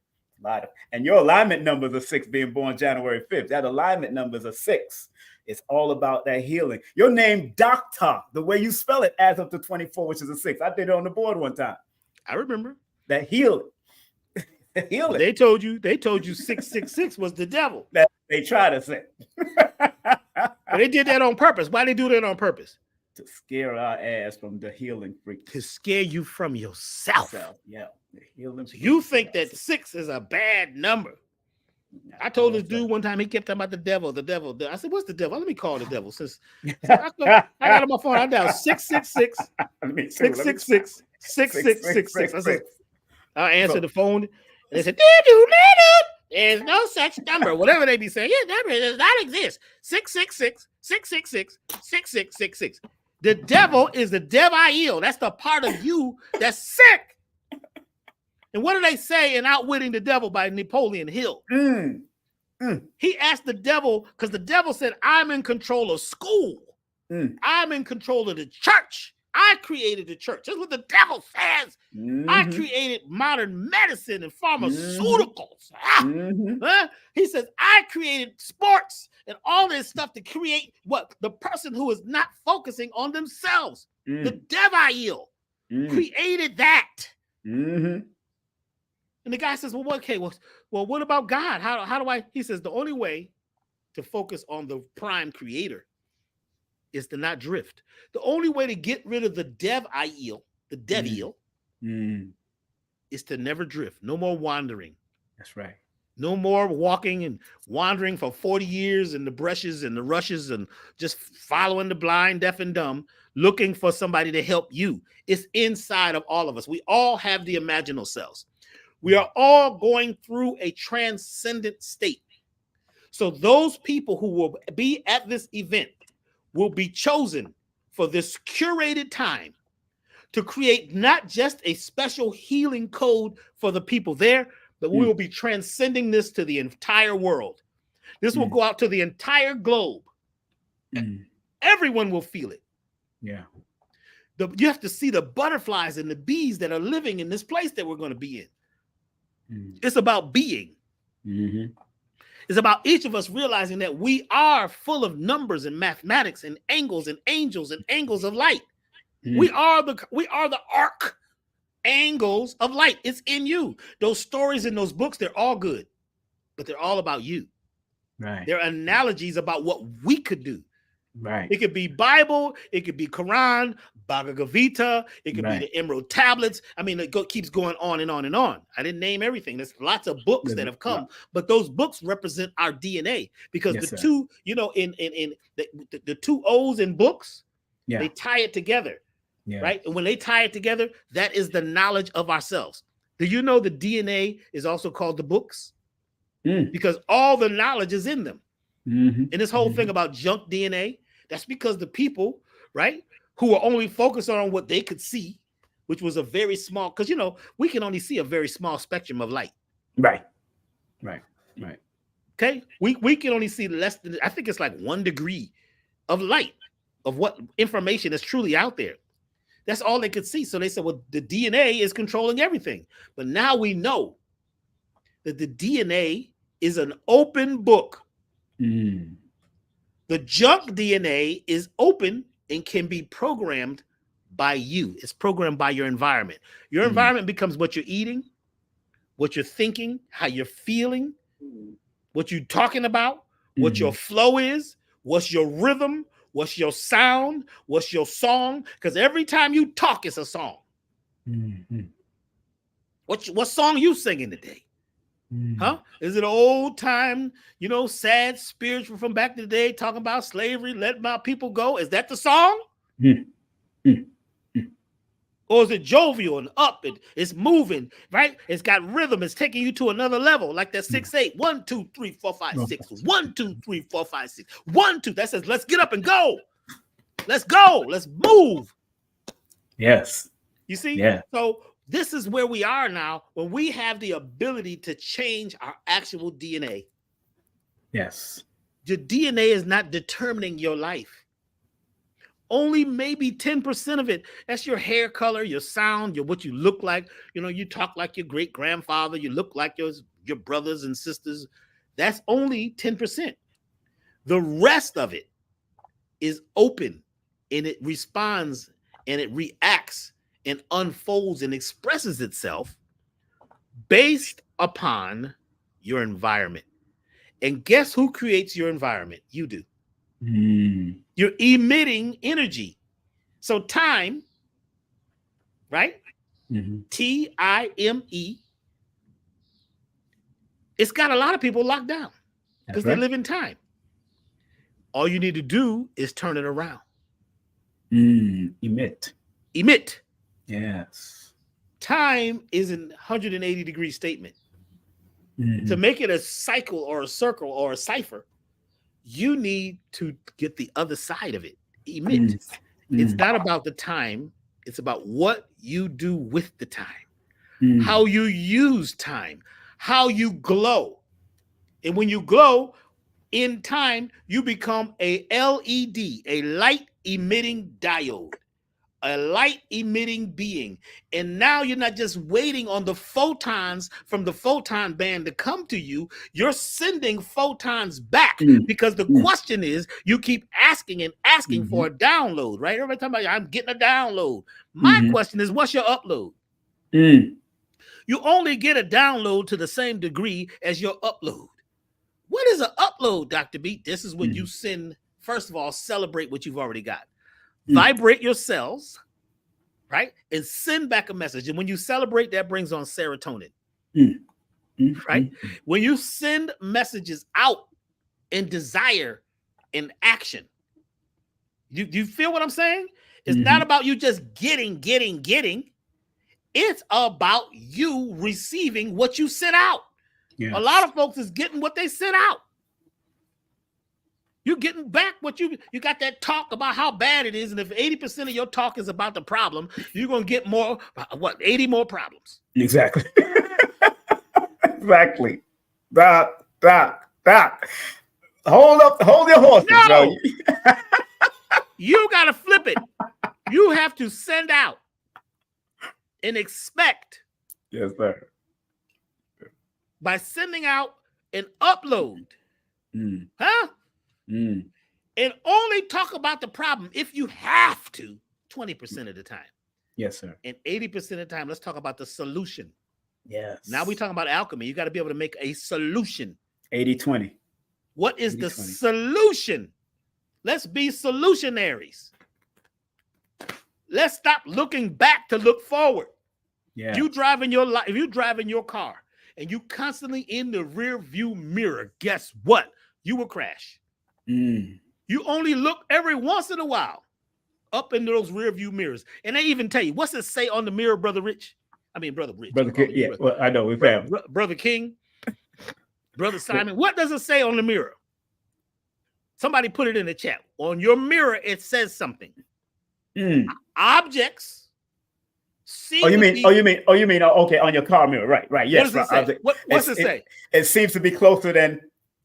Speaker 1: And your alignment numbers are 6, being born January 5th. That alignment numbers are 6. It's all about that healing. Your name, Doctah, the way you spell it, adds up to 24, which is a 6. I did it on the board one time.
Speaker 2: I remember.
Speaker 1: That healing. Healing.
Speaker 2: They told you 666 was the devil.
Speaker 1: That they try to say.
Speaker 2: But they did that on purpose. Why they do that on purpose?
Speaker 1: To scare our ass from the healing frequency.
Speaker 2: To scare you from yourself.
Speaker 1: Yeah. The healing.
Speaker 2: So you think that 6 is a bad number. I told this dude one time, he kept talking about the devil. I said, what's the devil? Let me call the devil. Since I got on my phone, I dialed 666 666 6666. I said, I answered the phone, and they said, there's no such number. Whatever they be saying, number does not exist. 666 666 6666. The devil is the devil. That's the part of you that's sick. And what do they say in Outwitting the Devil by Napoleon Hill? He asked the devil, because the devil said, I'm in control of school. I'm in control of the church. I created the church. That's what the devil says. I created modern medicine and pharmaceuticals. He says, I created sports and all this stuff to create what? The person who is not focusing on themselves. The devil created that. And the guy says, well, okay, well, what about God? How do I? He says, the only way to focus on the prime creator is to not drift. The only way to get rid of the devil, is to never drift. No more wandering.
Speaker 1: That's right.
Speaker 2: No more walking and wandering for 40 years in the brushes and the rushes and just following the blind, deaf, and dumb, looking for somebody to help you. It's inside of all of us. We all have the imaginal selves. We are all going through a transcendent state. So those people who will be at this event will be chosen for this curated time to create not just a special healing code for the people there, but we will be transcending this to the entire world. This will go out to the entire globe. Everyone will feel it.
Speaker 1: Yeah.
Speaker 2: You have to see the butterflies and the bees that are living in this place that we're going to be in. It's about being. It's about each of us realizing that we are full of numbers and mathematics and angles and angels and angles of light. We are the arc angles of light. It's in you. Those stories in those books, they're all good, but they're all about you.
Speaker 1: Right.
Speaker 2: They're analogies about what we could do.
Speaker 1: Right.
Speaker 2: It could be Bible, it could be Quran, Bhagavad Gita, it could be the Emerald Tablets. I mean, it keeps going on and on and on. I didn't name everything. There's lots of books that have come, but those books represent our DNA because the two, in the two O's in books, they tie it together. Right. And when they tie it together, that is the knowledge of ourselves. Do you know the DNA is also called the books?
Speaker 1: Mm.
Speaker 2: Because all the knowledge is in them.
Speaker 1: Mm-hmm.
Speaker 2: And this whole thing about junk DNA, that's because the people, right, who are only focused on what they could see, which was a very small, because, you know, we can only see a very small spectrum of light.
Speaker 1: Right.
Speaker 2: Okay. We can only see less than, I think it's like 1 degree of light of what information is truly out there. That's all they could see. So they said, well, the DNA is controlling everything. But now we know that the DNA is an open book.
Speaker 1: Mm.
Speaker 2: The junk DNA is open and can be programmed by you. It's programmed by your environment. Your environment becomes what you're eating, what you're thinking, how you're feeling, what you're talking about, what your flow is, what's your rhythm, what's your sound, what's your song. Because every time you talk, it's a song.
Speaker 1: Mm-hmm.
Speaker 2: What song you singing today? Huh? Is it an old time, you know, sad spiritual from back in the day talking about slavery, let my people go? Is that the song? Or is it jovial and up? It's moving, right? It's got rhythm. It's taking you to another level, like that 6/8. 1, 2, 3, 4, 5, 6. 1, 2, 3, 4, 5, 6. 1, 2. That says, let's get up and go. Let's go. Let's move.
Speaker 1: Yes.
Speaker 2: You see?
Speaker 1: Yeah.
Speaker 2: So this is where we are now, when we have the ability to change our actual DNA.
Speaker 1: Yes.
Speaker 2: Your DNA is not determining your life. Only maybe 10% of it. That's your hair color, your sound, what you look like. You know, you talk like your great grandfather. You look like your brothers and sisters. That's only 10%. The rest of it is open, and it responds and it reacts and unfolds and expresses itself based upon your environment. And guess who creates your environment? You do. You're emitting energy. So time, right? Time, it's got a lot of people locked down because they live in time. All you need to do is turn it around.
Speaker 1: Emit.
Speaker 2: Yes. Time is an 180-degree statement. To make it a cycle or a circle or a cipher, you need to get the other side of it. Emit. It's not about the time. It's about what you do with the time, how you use time, how you glow. And when you glow in time, you become a LED, a light emitting diode, a light emitting being. And now you're not just waiting on the photons from the photon band to come to you. You're sending photons back because the question is, you keep asking and asking for a download, right? Everybody talking about, I'm getting a download. My question is, what's your upload? You only get a download to the same degree as your upload. What is an upload, Dr. B? This is when you send, first of all, celebrate what you've already got. Vibrate your cells, right? And send back a message. And when you celebrate, that brings on serotonin, right? When you send messages out in desire, in action, you feel what I'm saying? It's not about you just getting. It's about you receiving what you sent out. Yes. A lot of folks is getting what they sent out. You're getting back what you got, that talk about how bad it is. And if 80% of your talk is about the problem, you're going to get more, 80 more problems.
Speaker 1: Exactly. Exactly. That. Hold your horses, bro.
Speaker 2: You got to flip it. You have to send out and expect.
Speaker 1: Yes, sir.
Speaker 2: By sending out an upload. Huh? And only talk about the problem if you have to 20% of the time.
Speaker 1: Yes, sir.
Speaker 2: And 80% of the time, let's talk about the solution.
Speaker 1: Yes.
Speaker 2: Now we're talking about alchemy. You got to be able to make a solution.
Speaker 1: 80-20.
Speaker 2: What is 80-20. The solution? Let's be solutionaries. Let's stop looking back to look forward. Yeah. You driving your life, if you driving your car and you constantly in the rear view mirror, guess what? You will crash. You only look every once in a while up into those rear view mirrors. And they even tell you, what's it say on the mirror, Brother Rich? I mean, Brother Rich.
Speaker 1: Brother King, yeah. Well, I know we family.
Speaker 2: Brother King, Brother Simon. What does it say on the mirror? Somebody put it in the chat. On your mirror, it says something. Objects.
Speaker 1: Oh, you mean? Okay, on your car mirror, right? Yes.
Speaker 2: What does it say? What's it say?
Speaker 1: It seems to be closer than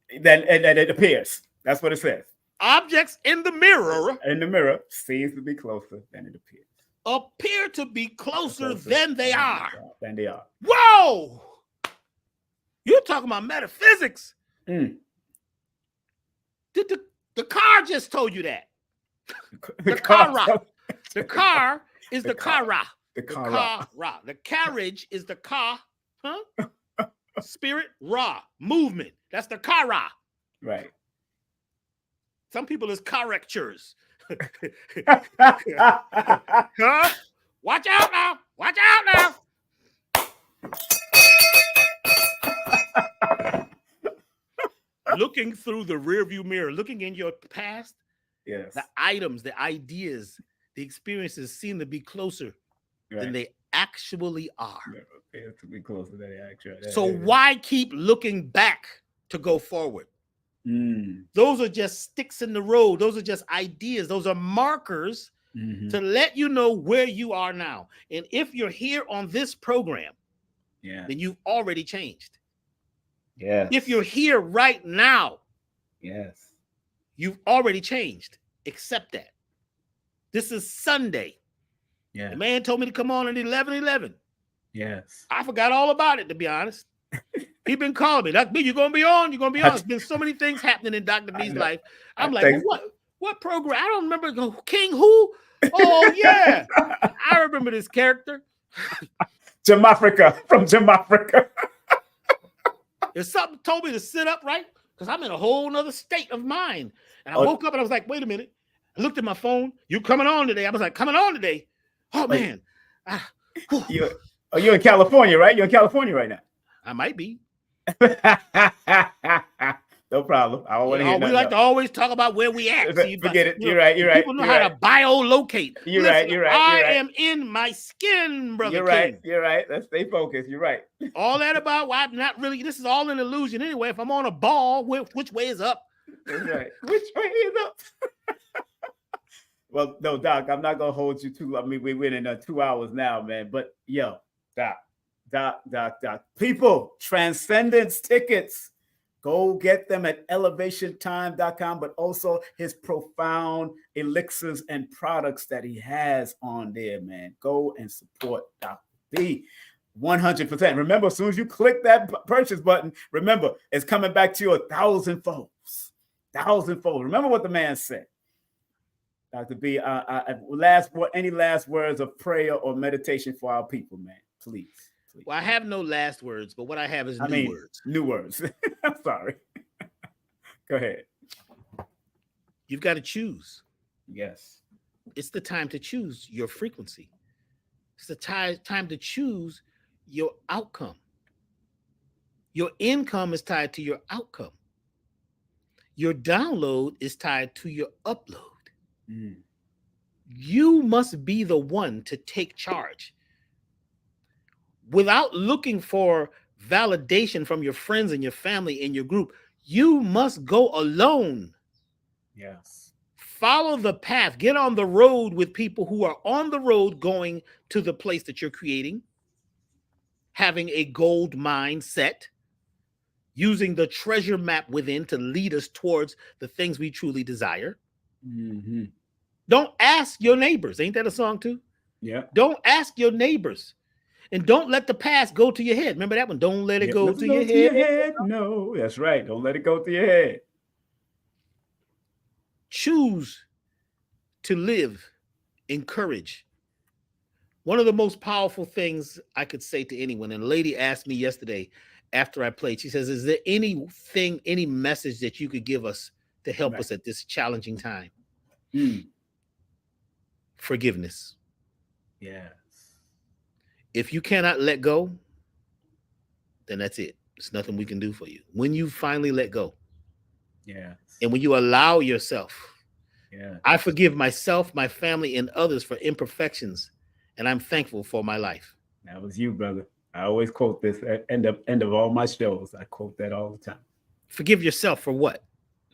Speaker 1: it appears. That's what it says.
Speaker 2: Objects in the mirror.
Speaker 1: In the mirror seems to be closer than it appears.
Speaker 2: Appear to be closer than they are.
Speaker 1: Than they are.
Speaker 2: Whoa! You're talking about metaphysics. Did the car just told you that? The car. The car is the car. The car. The carriage is the car. Huh? Spirit, ra. Movement. That's the car.
Speaker 1: Right.
Speaker 2: Some people is correctures. Huh? Watch out now. Watch out now. Looking through the rearview mirror, looking in your past,
Speaker 1: yes,
Speaker 2: the items, the ideas, the experiences seem to be closer than they actually are.
Speaker 1: They have to be closer than they actually are.
Speaker 2: So why keep looking back to go forward? Those are just sticks in the road. Those are just ideas. Those are markers to let you know where you are now. And if you're here on this program, then you've already changed.
Speaker 1: Yes.
Speaker 2: If you're here right now,
Speaker 1: yes,
Speaker 2: you've already changed. Accept that. This is Sunday.
Speaker 1: Yeah.
Speaker 2: The man told me to come on at 11:11.
Speaker 1: Yes.
Speaker 2: I forgot all about it, to be honest. He been calling me. Dr. B, you gonna be on? You gonna be on? There's been so many things happening in Dr. B's life. I'm like, well, what program? I don't remember. King who? Oh yeah, I remember this character.
Speaker 1: Jamaica, from Jamaica.
Speaker 2: If something told me to sit up, right? Because I'm in a whole nother state of mind. And I woke up and I was like, wait a minute. I looked at my phone. You coming on today? I was like, coming on today. Oh man.
Speaker 1: You're in California, right? You're in California right now.
Speaker 2: I might be.
Speaker 1: No problem. I don't want to hear.
Speaker 2: We like to always talk about where we at.
Speaker 1: Forget it. You're right.
Speaker 2: People know how to biolocate.
Speaker 1: You're right.
Speaker 2: I am in my skin, brother.
Speaker 1: You're right. Let's stay focused. You're right.
Speaker 2: All that about why I'm not really. This is all an illusion anyway. If I'm on a ball, which way is up?
Speaker 1: That's right. Which way is up? Well, no, Doc. I'm not gonna hold you too. I mean, we went in 2 hours now, man. But yo, Doc. People, Transcendence tickets. Go get them at elevationtime.com, but also his profound elixirs and products that he has on there, man. Go and support Dr. B 100%. Remember, as soon as you click that purchase button, remember, it's coming back to you 1,000 folds. 1,000 folds. Remember what the man said. Dr. B, any last words of prayer or meditation for our people, man? Please.
Speaker 2: Well, I have no last words, but what I have is new words.
Speaker 1: New words. I'm sorry. Go ahead.
Speaker 2: You've got to choose.
Speaker 1: Yes.
Speaker 2: It's the time to choose your frequency. It's the time to choose your outcome. Your income is tied to your outcome. Your download is tied to your upload. You must be the one to take charge. Without looking for validation from your friends and your family and your group, you must go alone.
Speaker 1: Yes.
Speaker 2: Follow the path. Get on the road with people who are on the road going to the place that you're creating, having a gold mindset, using the treasure map within to lead us towards the things we truly desire. Don't ask your neighbors. Ain't that a song too?
Speaker 1: Yeah.
Speaker 2: Don't ask your neighbors. And don't let the past go to your head. Remember that one? Don't let it go to your head.
Speaker 1: No, that's right. Don't let it go to your head.
Speaker 2: Choose to live in courage. One of the most powerful things I could say to anyone, and a lady asked me yesterday after I played, she says, is there anything, any message that you could give us to help us at this challenging time? Forgiveness.
Speaker 1: Yeah.
Speaker 2: If you cannot let go, then that's it. There's nothing we can do for you. When you finally let go, and when you allow yourself, I forgive myself, my family, and others for imperfections, and I'm thankful for my life.
Speaker 1: That was you, brother. I always quote this at end of all my shows. I quote that all the time.
Speaker 2: Forgive yourself for what?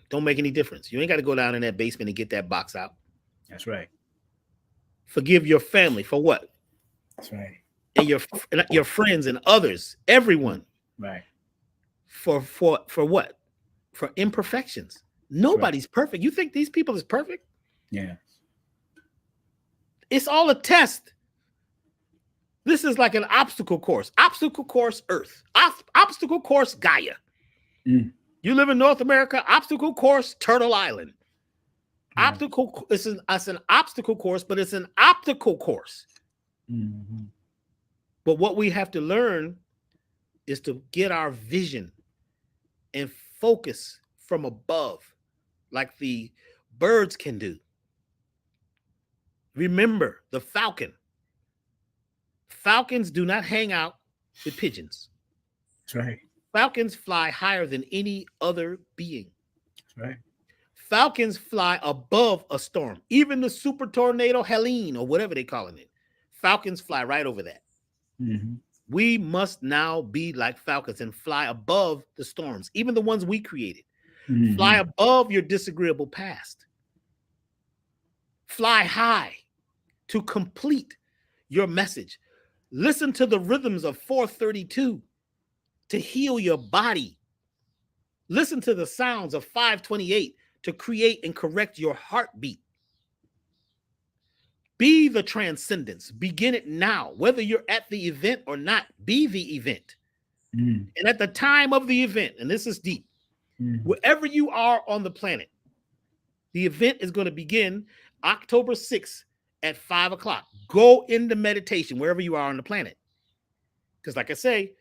Speaker 2: Don't make any difference. You ain't got to go down in that basement and get that box out.
Speaker 1: That's right.
Speaker 2: Forgive your family for what?
Speaker 1: That's right.
Speaker 2: And your friends and others, everyone.
Speaker 1: Right.
Speaker 2: For what? For imperfections. Nobody's perfect. You think these people is perfect?
Speaker 1: Yeah.
Speaker 2: It's all a test. This is like an obstacle course. Obstacle course Earth. Obstacle course Gaia.
Speaker 1: Mm.
Speaker 2: You live in North America, obstacle course Turtle Island. Optical, it's an obstacle course, but it's an optical course.
Speaker 1: Mm-hmm.
Speaker 2: But what we have to learn is to get our vision and focus from above, like the birds can do. Remember the falcon. Falcons do not hang out with pigeons.
Speaker 1: That's right.
Speaker 2: Falcons fly higher than any other being.
Speaker 1: That's right.
Speaker 2: Falcons fly above a storm, even the super tornado Helene or whatever they're calling it. Falcons fly right over that.
Speaker 1: Mm-hmm.
Speaker 2: We must now be like falcons and fly above the storms, even the ones we created. Mm-hmm. Fly above your disagreeable past. Fly high to complete your message. Listen to the rhythms of 432 to heal your body. Listen to the sounds of 528 to create and correct your heartbeat. Be the transcendence. Begin it now. Whether you're at the event or not, be the event. And at the time of the event, and this is deep, wherever you are on the planet, the event is going to begin October 6th at 5 o'clock. Go into meditation wherever you are on the planet. Because like I say,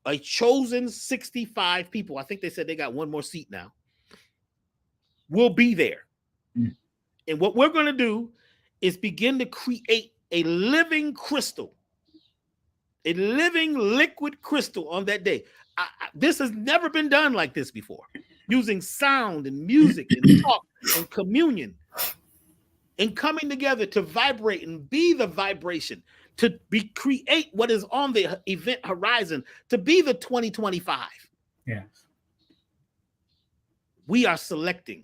Speaker 2: a chosen 65 people, I think they said they got one more seat now, will be there. And what we're going to do is begin to create a living crystal, a living liquid crystal on that day. This has never been done like this before, using sound and music and talk and communion and coming together to vibrate and be the vibration, to create what is on the event horizon, to be the 2025.
Speaker 1: Yes.
Speaker 2: We are selecting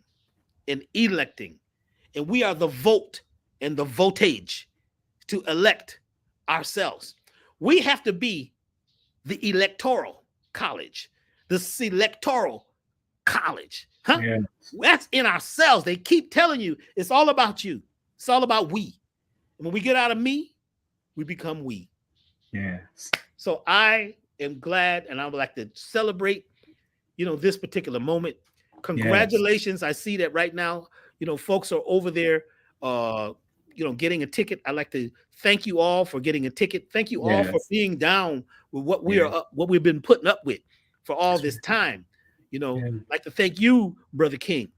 Speaker 2: and electing, and we are the vote and the voltage to elect ourselves. We have to be the electoral college, the selectoral college. Huh?
Speaker 1: Yeah.
Speaker 2: That's in ourselves. They keep telling you it's all about you. It's all about we. And when we get out of me, we become we.
Speaker 1: Yes.
Speaker 2: So I am glad, and I would like to celebrate, this particular moment. Congratulations. Yes. I see that right now, folks are over there, getting a ticket. I'd like to thank you all for getting a ticket. Thank you all for being down with what what we've been putting up with for all this time. I'd like to thank you, Brother King.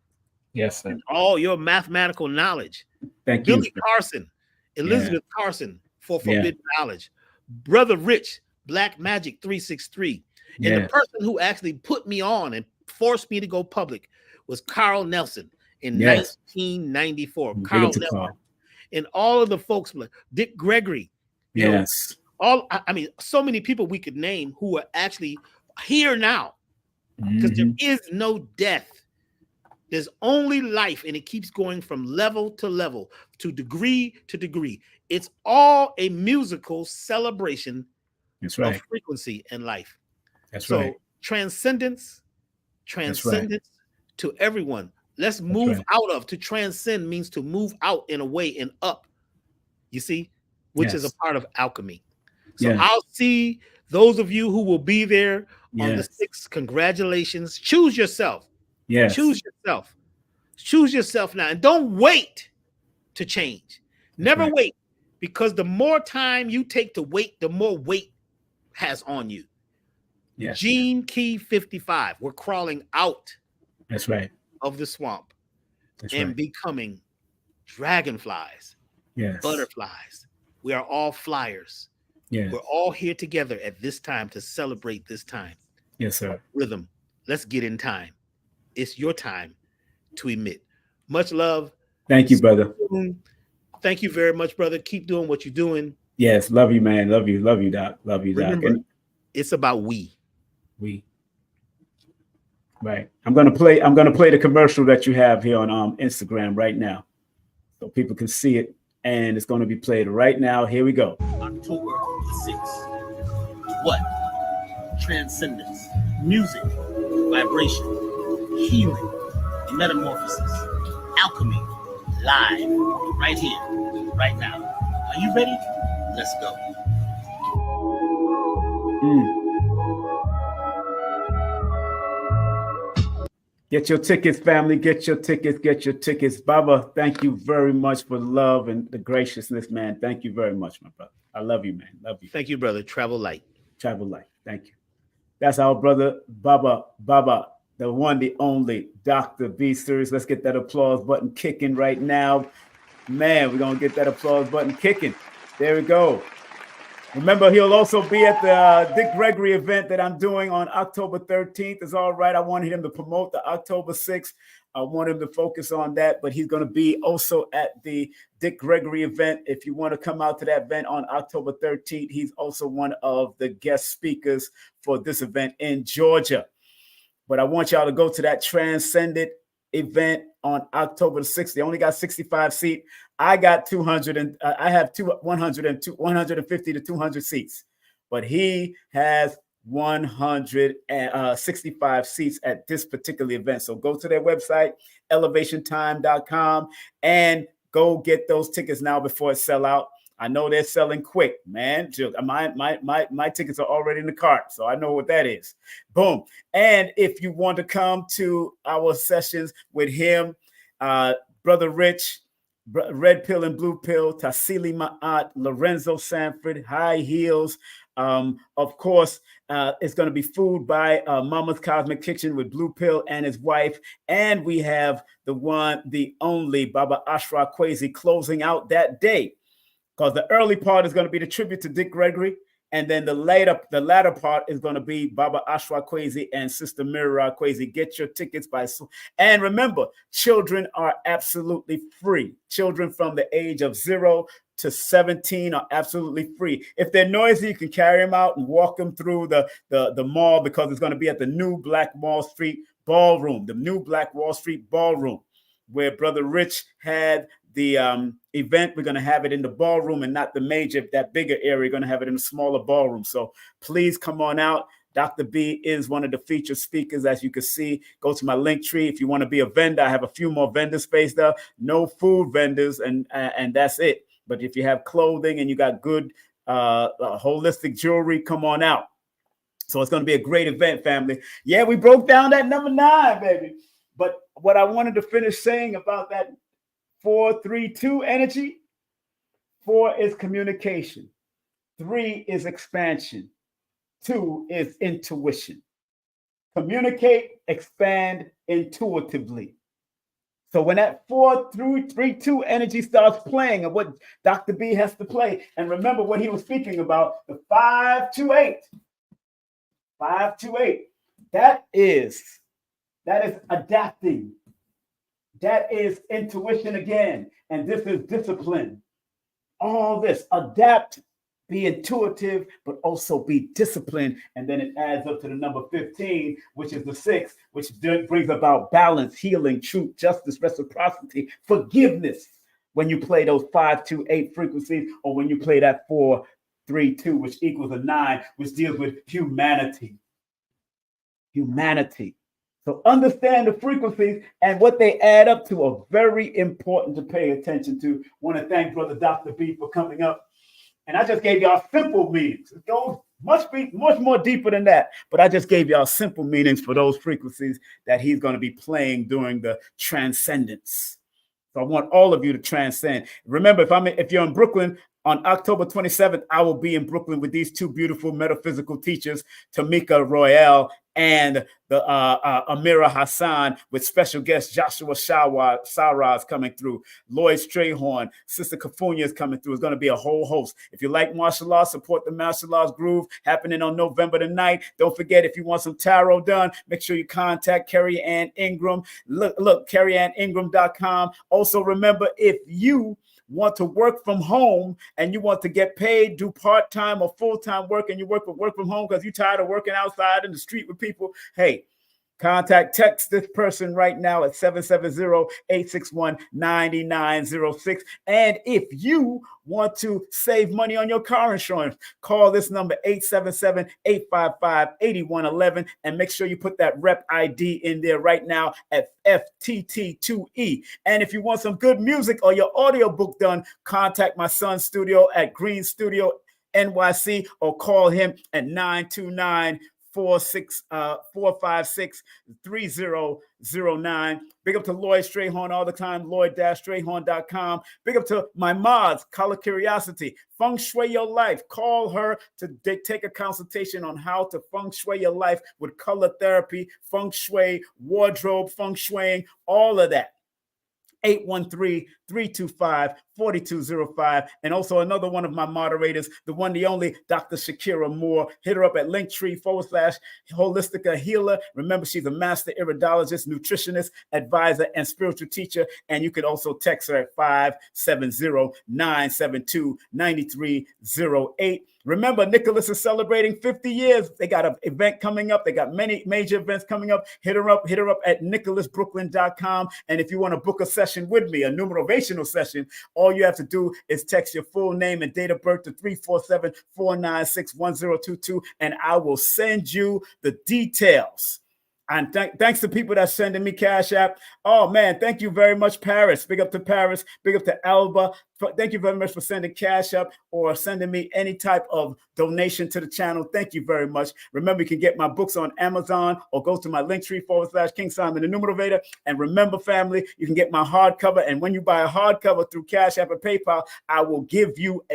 Speaker 1: Yes, sir.
Speaker 2: And all your mathematical knowledge.
Speaker 1: Thank you.
Speaker 2: Billy Carson, Elizabeth Carson for forbidden knowledge. Brother Rich, Black Magic 363. And the person who actually put me on and forced me to go public was Carl Nelson in 1994. Carl Nelson. And all of the folks, Dick Gregory.
Speaker 1: Yes.
Speaker 2: So many people we could name who are actually here now. Because there is no death. There's only life, and it keeps going from level to level, to degree to degree. It's all a musical celebration of frequency and life.
Speaker 1: That's right.
Speaker 2: So transcendence to everyone. Let's move out of. To transcend means to move out in a way and up, you see, which is a part of alchemy. So I'll see those of you who will be there on the 6th. Congratulations. Choose yourself.
Speaker 1: Yes.
Speaker 2: Choose yourself. Choose yourself now. And don't wait to change. Never wait. Because the more time you take to wait, the more weight has on you. Yes. Gene Key 55. We're crawling out.
Speaker 1: That's right.
Speaker 2: Of the swamp. And becoming dragonflies.
Speaker 1: Yes.
Speaker 2: Butterflies. We are all flyers.
Speaker 1: Yes.
Speaker 2: We're all here together at this time to celebrate this time.
Speaker 1: Yes, sir.
Speaker 2: Rhythm. Let's get in time. It's your time to emit. Much love.
Speaker 1: Thank you, brother.
Speaker 2: Thank you very much, brother. Keep doing what you're doing.
Speaker 1: Yes, love you, man. Love you, Doc. Love you, Doc.
Speaker 2: Remember,
Speaker 1: And
Speaker 2: it's about we.
Speaker 1: Right. I'm gonna play the commercial that you have here on Instagram right now, so people can see it, and it's gonna be played right now. Here we go.
Speaker 3: October 6th. What? Transcendence, music, vibration, healing, metamorphosis, alchemy, live, right here, right now. Are you ready? Let's go.
Speaker 1: Get your tickets, family. Get your tickets. Get your tickets. Baba, thank you very much for the love and the graciousness, man. Thank you very much, my brother. I love you, man. Love you.
Speaker 2: Thank you, brother. Travel light.
Speaker 1: Travel light. Thank you. That's our brother, Baba, the one, the only Doctah B Sirius. Let's get that applause button kicking right now. Man, we're going to get that applause button kicking. There we go. Remember, he'll also be at the Dick Gregory event that I'm doing on October 13th. It's all right. I wanted him to promote the October 6th. I want him to focus on that, but he's going to be also at the Dick Gregory event. If you want to come out to that event on October 13th, he's also one of the guest speakers for this event in Georgia. But I want y'all to go to that Transcendent event on October the 6th. They only got 65 seats. I got 200, and I have 150 to 200 seats, but he has 165 seats at this particular event. So go to their website, elevationtime.com, and go get those tickets now before it sell out. I know they're selling quick, man. My tickets are already in the cart, so I know what that is. Boom. And if you want to come to our sessions with him, Brother Rich, Red Pill and Blue Pill, Tassili Ma'at, Lorenzo Sanford, High Heels. Of course, it's going to be food by Mama's Cosmic Kitchen with Blue Pill and his wife. And we have the one, the only Baba Ashra Kwesi closing out that day. Because the early part is going to be the tribute to Dick Gregory. And then the latter part is going to be Baba Ashra Kwesi and Sister Mira Kwesi. Get your tickets and remember, children are absolutely free. Children from the age of 0 to 17 are absolutely free. If they're noisy, you can carry them out and walk them through the mall, because it's going to be at the new Black Wall Street Ballroom, the new Black Wall Street Ballroom, where Brother Rich had the event. We're going to have it in the ballroom and not that bigger area. We're going to have it in a smaller ballroom. So please come on out. Doctah B is one of the featured speakers. As you can see, go to my link tree. If you want to be a vendor, I have a few more vendor space there. No food vendors, and that's it. But if you have clothing and you got good holistic jewelry, come on out. So it's going to be a great event, family. Yeah, we broke down that number 9, baby. But what I wanted to finish saying about that 4-3-2 energy, 4 is communication, 3 is expansion, 2 is intuition. Communicate, expand intuitively. So when that 4-3-2 energy starts playing, and what Doctah B has to play, and remember what he was speaking about, the 5-2-8. 5-2-8. That is adapting. That is intuition again. And this is discipline. All this, adapt, be intuitive, but also be disciplined. And then it adds up to the number 15, which is the 6, which brings about balance, healing, truth, justice, reciprocity, forgiveness. When you play those 5-2-8 frequencies, or when you play that 4-3-2, which equals a 9, which deals with humanity. Humanity. So understand the frequencies and what they add up to are very important to pay attention to. I want to thank Brother Doctah B for coming up. And I just gave y'all simple meanings. It goes much more deeper than that. But I just gave y'all simple meanings for those frequencies that he's going to be playing during the transcendence. So I want all of you to transcend. Remember, if you're in Brooklyn, on October 27th, I will be in Brooklyn with these 2 beautiful metaphysical teachers, Tamika Royale and the Amira Hassan, with special guest Joshua Saraz coming through, Lloyd Strayhorn, Sister Kafunya is coming through. It's going to be a whole host. If you like martial arts, support the Martial Arts Groove happening on November the 9th. Don't forget, if you want some tarot done, make sure you contact Carrie Ann Ingram. Look, CarrieAnnIngram.com. Also remember, if you want to work from home and you want to get paid, do part-time or full-time work, and you work from home because you're tired of working outside in the street with people, hey, text this person right now at 770-861-9906. And if you want to save money on your car insurance, call this number 877-855-8111 and make sure you put that rep ID in there right now at FTT2E. And if you want some good music or your audiobook done, contact my son's studio at Green Studio NYC or call him at 929-456-3009. Big up to Lloyd Strayhorn all the time, Lloyd-Strayhorn.com. Big up to my mods, Color Curiosity, Feng Shui Your Life. Call her to take a consultation on how to feng shui your life with color therapy, feng shui, wardrobe, feng shuiing, all of that. 813-325-4205. And also another one of my moderators, the one, the only Dr. Shakira Moore. Hit her up at Linktree/Holistica Healer. Remember, she's a master iridologist, nutritionist, advisor, and spiritual teacher. And you can also text her at 570-972-9308. Remember, Nicholas is celebrating 50 years. They got an event coming up. They got many major events coming up. Hit her up at nicholasbrooklyn.com. And if you want to book a session with me, a numerovational session, all you have to do is text your full name and date of birth to 347-496-1022, and I will send you the details. And thanks to people that's sending me Cash App. Oh, man, thank you very much, Paris. Big up to Paris. Big up to Alba. Thank you very much for sending Cash App or sending me any type of donation to the channel. Thank you very much. Remember, you can get my books on Amazon or go to my Linktree/King Simon the Numerator. And remember, family, you can get my hardcover. And when you buy a hardcover through Cash App or PayPal, I will give you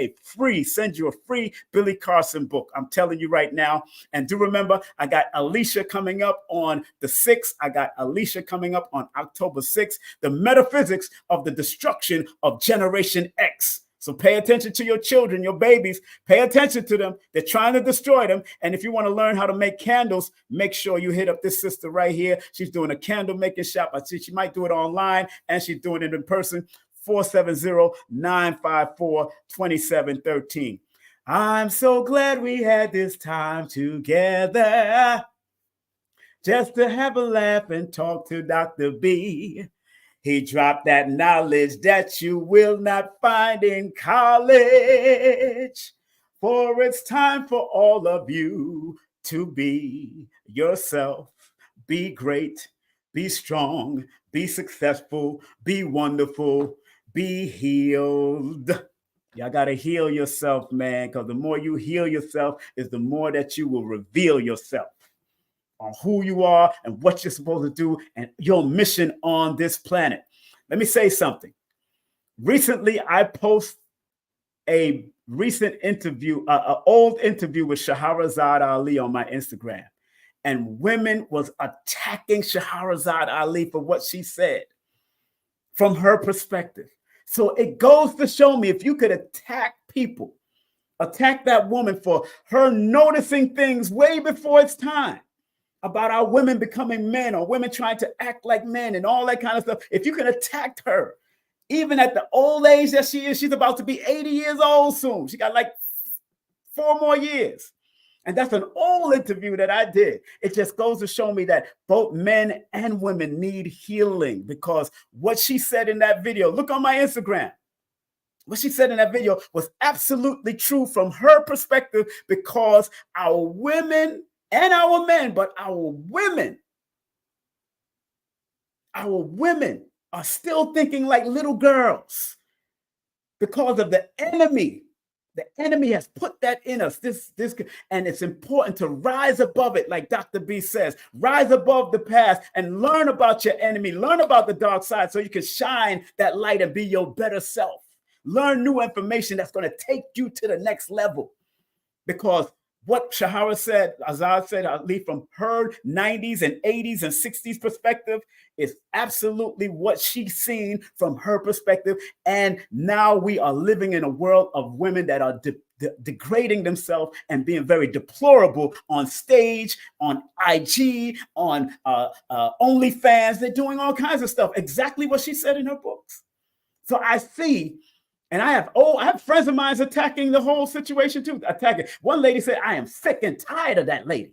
Speaker 1: send you a free Billy Carson book. I'm telling you right now. And do remember, I got Alicia coming up on the 6th. I got Alicia coming up on October 6th. The metaphysics of the destruction of Generation X. So pay attention to your children, your babies. Pay attention to them. They're trying to destroy them. And if you want to learn how to make candles, make sure you hit up this sister right here. She's doing a candle making shop. I see she might do it online and she's doing it in person. 470-954-2713. I'm so glad we had this time together just to have a laugh and talk to Dr. B. He dropped that knowledge that you will not find in college. For it's time for all of you to be yourself. Be great, be strong, be successful, be wonderful, be healed. Y'all got to heal yourself, man, because the more you heal yourself is the more that you will reveal yourself on who you are and what you're supposed to do and your mission on this planet. Let me say something. Recently, I posted a recent interview, an old interview with Shahrazad Ali on my Instagram. And women was attacking Shahrazad Ali for what she said from her perspective. So it goes to show me, if you could attack people, attack that woman for her noticing things way before it's time about our women becoming men or women trying to act like men and all that kind of stuff. If you can attack her, even at the old age that she is, she's about to be 80 years old soon. She got like 4 more years. And that's an old interview that I did. It just goes to show me that both men and women need healing, because what she said in that video, look on my Instagram, what she said in that video was absolutely true from her perspective, because our women and our men, but our women are still thinking like little girls because of the enemy. The enemy has put that in us. And it's important to rise above it, like Dr. B says. Rise above the past and learn about your enemy. Learn about the dark side so you can shine that light and be your better self. Learn new information that's going to take you to the next level. Because what Shahara said, Azad said, Ali, from her 90s and 80s and 60s perspective is absolutely what she's seen from her perspective. And now we are living in a world of women that are degrading themselves and being very deplorable on stage, on IG, on OnlyFans. They're doing all kinds of stuff. Exactly what she said in her books. So I see And I have friends of mine attacking the whole situation too. Attacking. One lady said, I am sick and tired of that lady.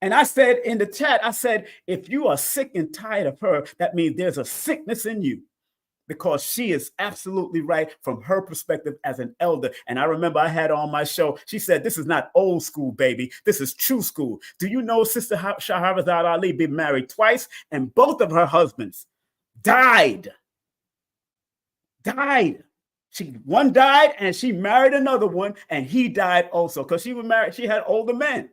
Speaker 1: And I said in the chat, I said, if you are sick and tired of her, that means there's a sickness in you, because she is absolutely right from her perspective as an elder. And I remember I had on my show, she said, this is not old school, baby. This is true school. Do you know Sister Shahrazad Ali been married twice, and both of her husbands died? One died and she married another one, and he died also, because she was married. She had older men.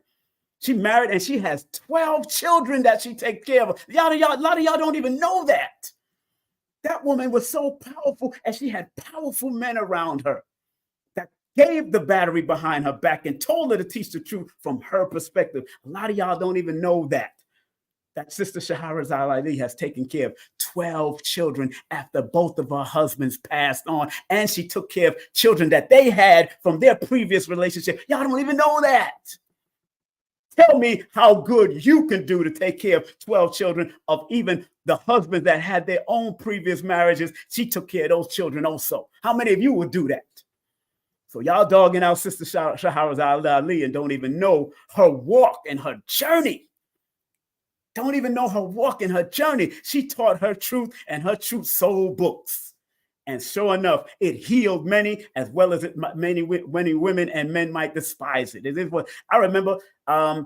Speaker 1: She married and she has 12 children that she takes care of. A lot of y'all don't even know that. That woman was so powerful, and she had powerful men around her that gave the battery behind her back and told her to teach the truth from her perspective. A lot of y'all don't even know that Sister Shahrazad Ali has taken care of 12 children after both of her husbands passed on, and she took care of children that they had from their previous relationship. Y'all don't even know that. Tell me how good you can do to take care of 12 children of even the husbands that had their own previous marriages. She took care of those children also. How many of you would do that? So y'all dogging out Sister Shahrazad Ali and don't even know her walk and her journey. Don't even know her walk and her journey. She taught her truth, and her truth sold books. And sure enough, it healed many, as well as many women and men might despise it. It is what I remember. Iyanla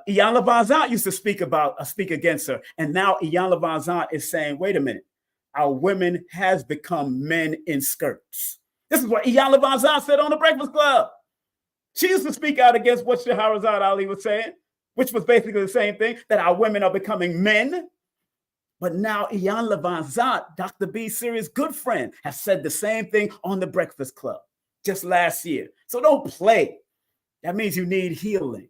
Speaker 1: Vanzant used to speak against her, and now Iyanla Vanzant is saying, "Wait a minute, our women has become men in skirts." This is what Iyanla Vanzant said on the Breakfast Club. She used to speak out against what Shahrazad Ali was saying, which was basically the same thing, that our women are becoming men. But now Iyanla Vanzant, Doctah B Sirius' good friend, has said the same thing on the Breakfast Club just last year. So don't play. That means you need healing.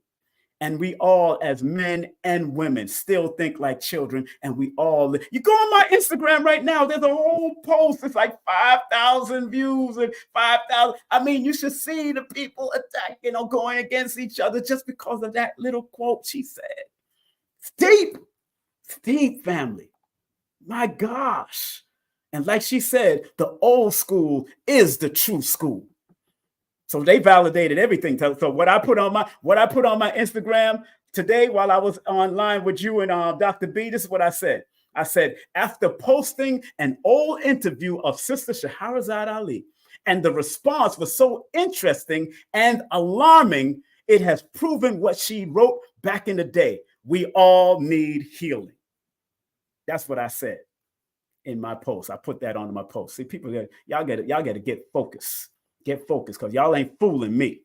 Speaker 1: And we all, as men and women, still think like children. And we all, you go on my Instagram right now, there's a whole post. It's like 5,000 views and 5,000. I mean, you should see the people attacking or going against each other just because of that little quote she said. It's deep, family. My gosh. And like she said, the old school is the true school. So they validated everything. So what I put on my Instagram today while I was online with you and Doctah B, this is what I said. I said, after posting an old interview of Sister Shahrazad Ali, and the response was so interesting and alarming, it has proven what she wrote back in the day. We all need healing. That's what I said in my post. I put that on my post. See, people, y'all got to get focused. Get focused, because y'all ain't fooling me.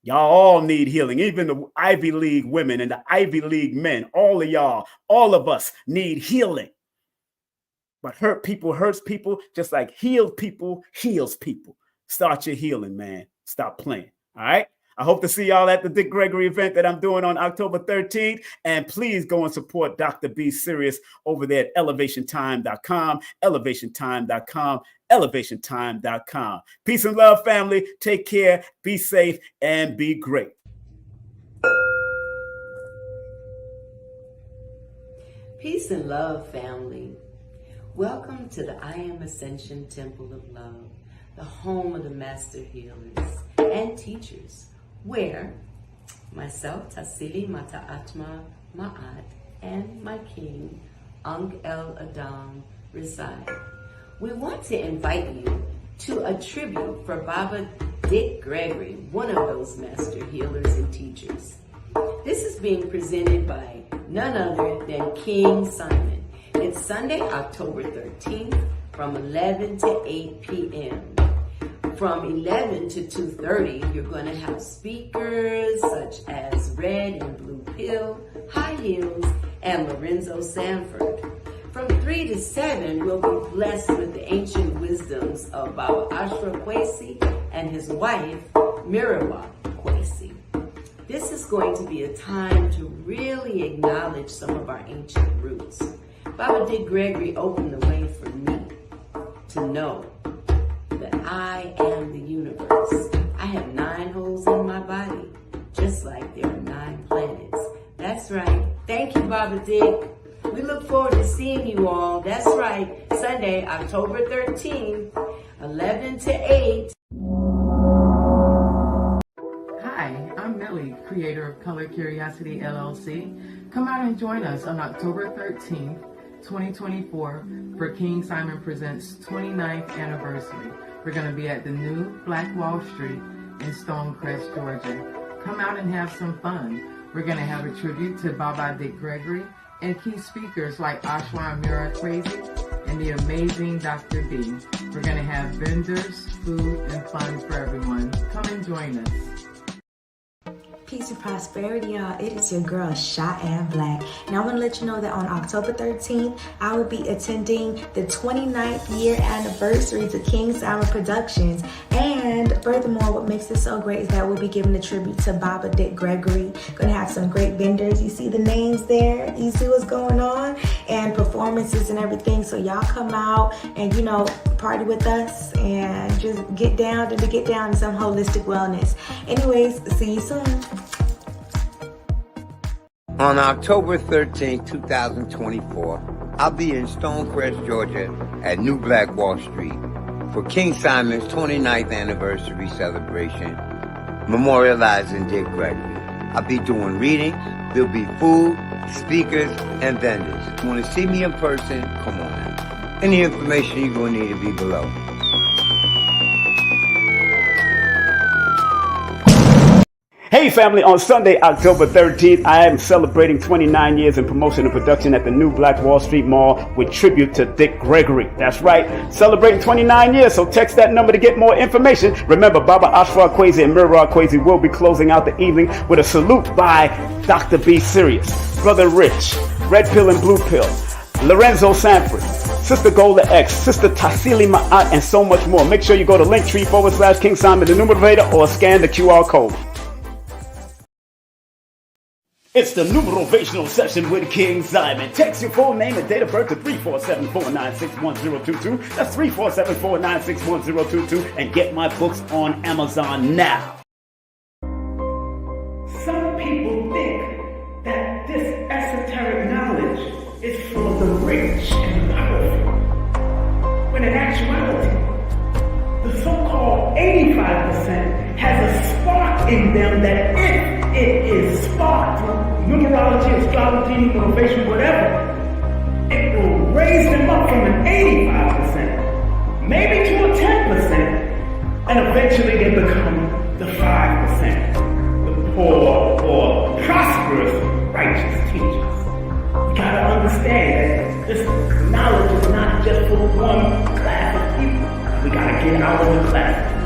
Speaker 1: Y'all all need healing. Even the Ivy League women and the Ivy League men, all of y'all, all of us need healing. But hurt people hurts people, just like healed people heals people. Start your healing, man. Stop playing. All right? I hope to see y'all at the Dick Gregory event that I'm doing on October 13th. And please go and support Doctah B Sirius over there at elevationtime.com, elevationtime.com, elevationtime.com. Peace and love, family. Take care, be safe, and be great.
Speaker 4: Peace and love, family. Welcome to the I Am Ascension Temple of Love, the home of the master healers and teachers, where myself, Tassili Mata'atma Ma'at, and my king, Ankh El Adam, reside. We want to invite you to a tribute for Baba Dick Gregory, one of those master healers and teachers. This is being presented by none other than King Simon. It's Sunday, October 13th from 11 to 8 p.m. From 11 to 2:30, you're going to have speakers such as Red and Blue Pill, High Heels, and Lorenzo Sanford. From 3 to 7, we'll be blessed with the ancient wisdoms of Baba Ashra Kwesi and his wife, Mirawa Kwesi. This is going to be a time to really acknowledge some of our ancient roots. Baba Dick Gregory opened the way for me to know that I am the universe. I have 9 holes in my body, just like there are 9 planets. That's right. Thank you, Baba Dick. We look forward to seeing you all. That's right. Sunday, October 13th, 11 to 8.
Speaker 5: Hi, I'm Millie, creator of Color Curiosity LLC. Come out and join us on October 13th, 2024 for King Simon Presents 29th anniversary. We're going to be at the new Black Wall Street in Stonecrest, Georgia. Come out and have some fun. We're going to have a tribute to Baba Dick Gregory and key speakers like Ashwan Mira Crazy and the amazing Doctah B. We're going to have vendors, food, and fun for everyone. Come and join us.
Speaker 6: Peace and prosperity, y'all. It is your girl, Cheyenne Black. And I want to let you know that on October 13th, I will be attending the 29th year anniversary to King Simon Productions. And furthermore, what makes this so great is that we'll be giving a tribute to Baba Dick Gregory. Gonna have some great vendors. You see the names there. You see what's going on? And performances and everything. So y'all come out and, party with us and just get down to some holistic wellness. Anyways, see you soon.
Speaker 7: On October 13, 2024, I'll be in Stonecrest, Georgia at New Black Wall Street for King Simon's 29th anniversary celebration, memorializing Dick Gregory. I'll be doing readings, there'll be food, speakers, and vendors. If you want to see me in person, come on out. Any information you're going to need to be below.
Speaker 1: Hey family, on Sunday, October 13th, I am celebrating 29 years in promotion and production at the new Black Wall Street Mall with tribute to Dick Gregory. That's right, celebrating 29 years, so text that number to get more information. Remember, Baba Ashwa Kwesi and Mira Kwesi will be closing out the evening with a salute by Doctah B Sirius, Brother Rich, Red Pill and Blue Pill, Lorenzo Sanford, Sister Golda X, Sister Tassili Ma'at, and so much more. Make sure you go to Linktree/King Simon the Numerator or scan the QR code. It's the Numerovational Session with King Simon. Text your full name and date of birth to 347-496-1022. That's 347-496-1022. And get my books on Amazon now. Some people think that this esoteric knowledge is for the rich and powerful. When in actuality, the so-called 85% has a spark in them that if it is sparked through numerology, astrology, motivation, whatever, it will raise them up from an 85%, maybe to a 10%, and eventually they become the 5%, the poor or prosperous righteous teachers. You gotta understand that this knowledge is not just for one class of people. We gotta get out of the classes.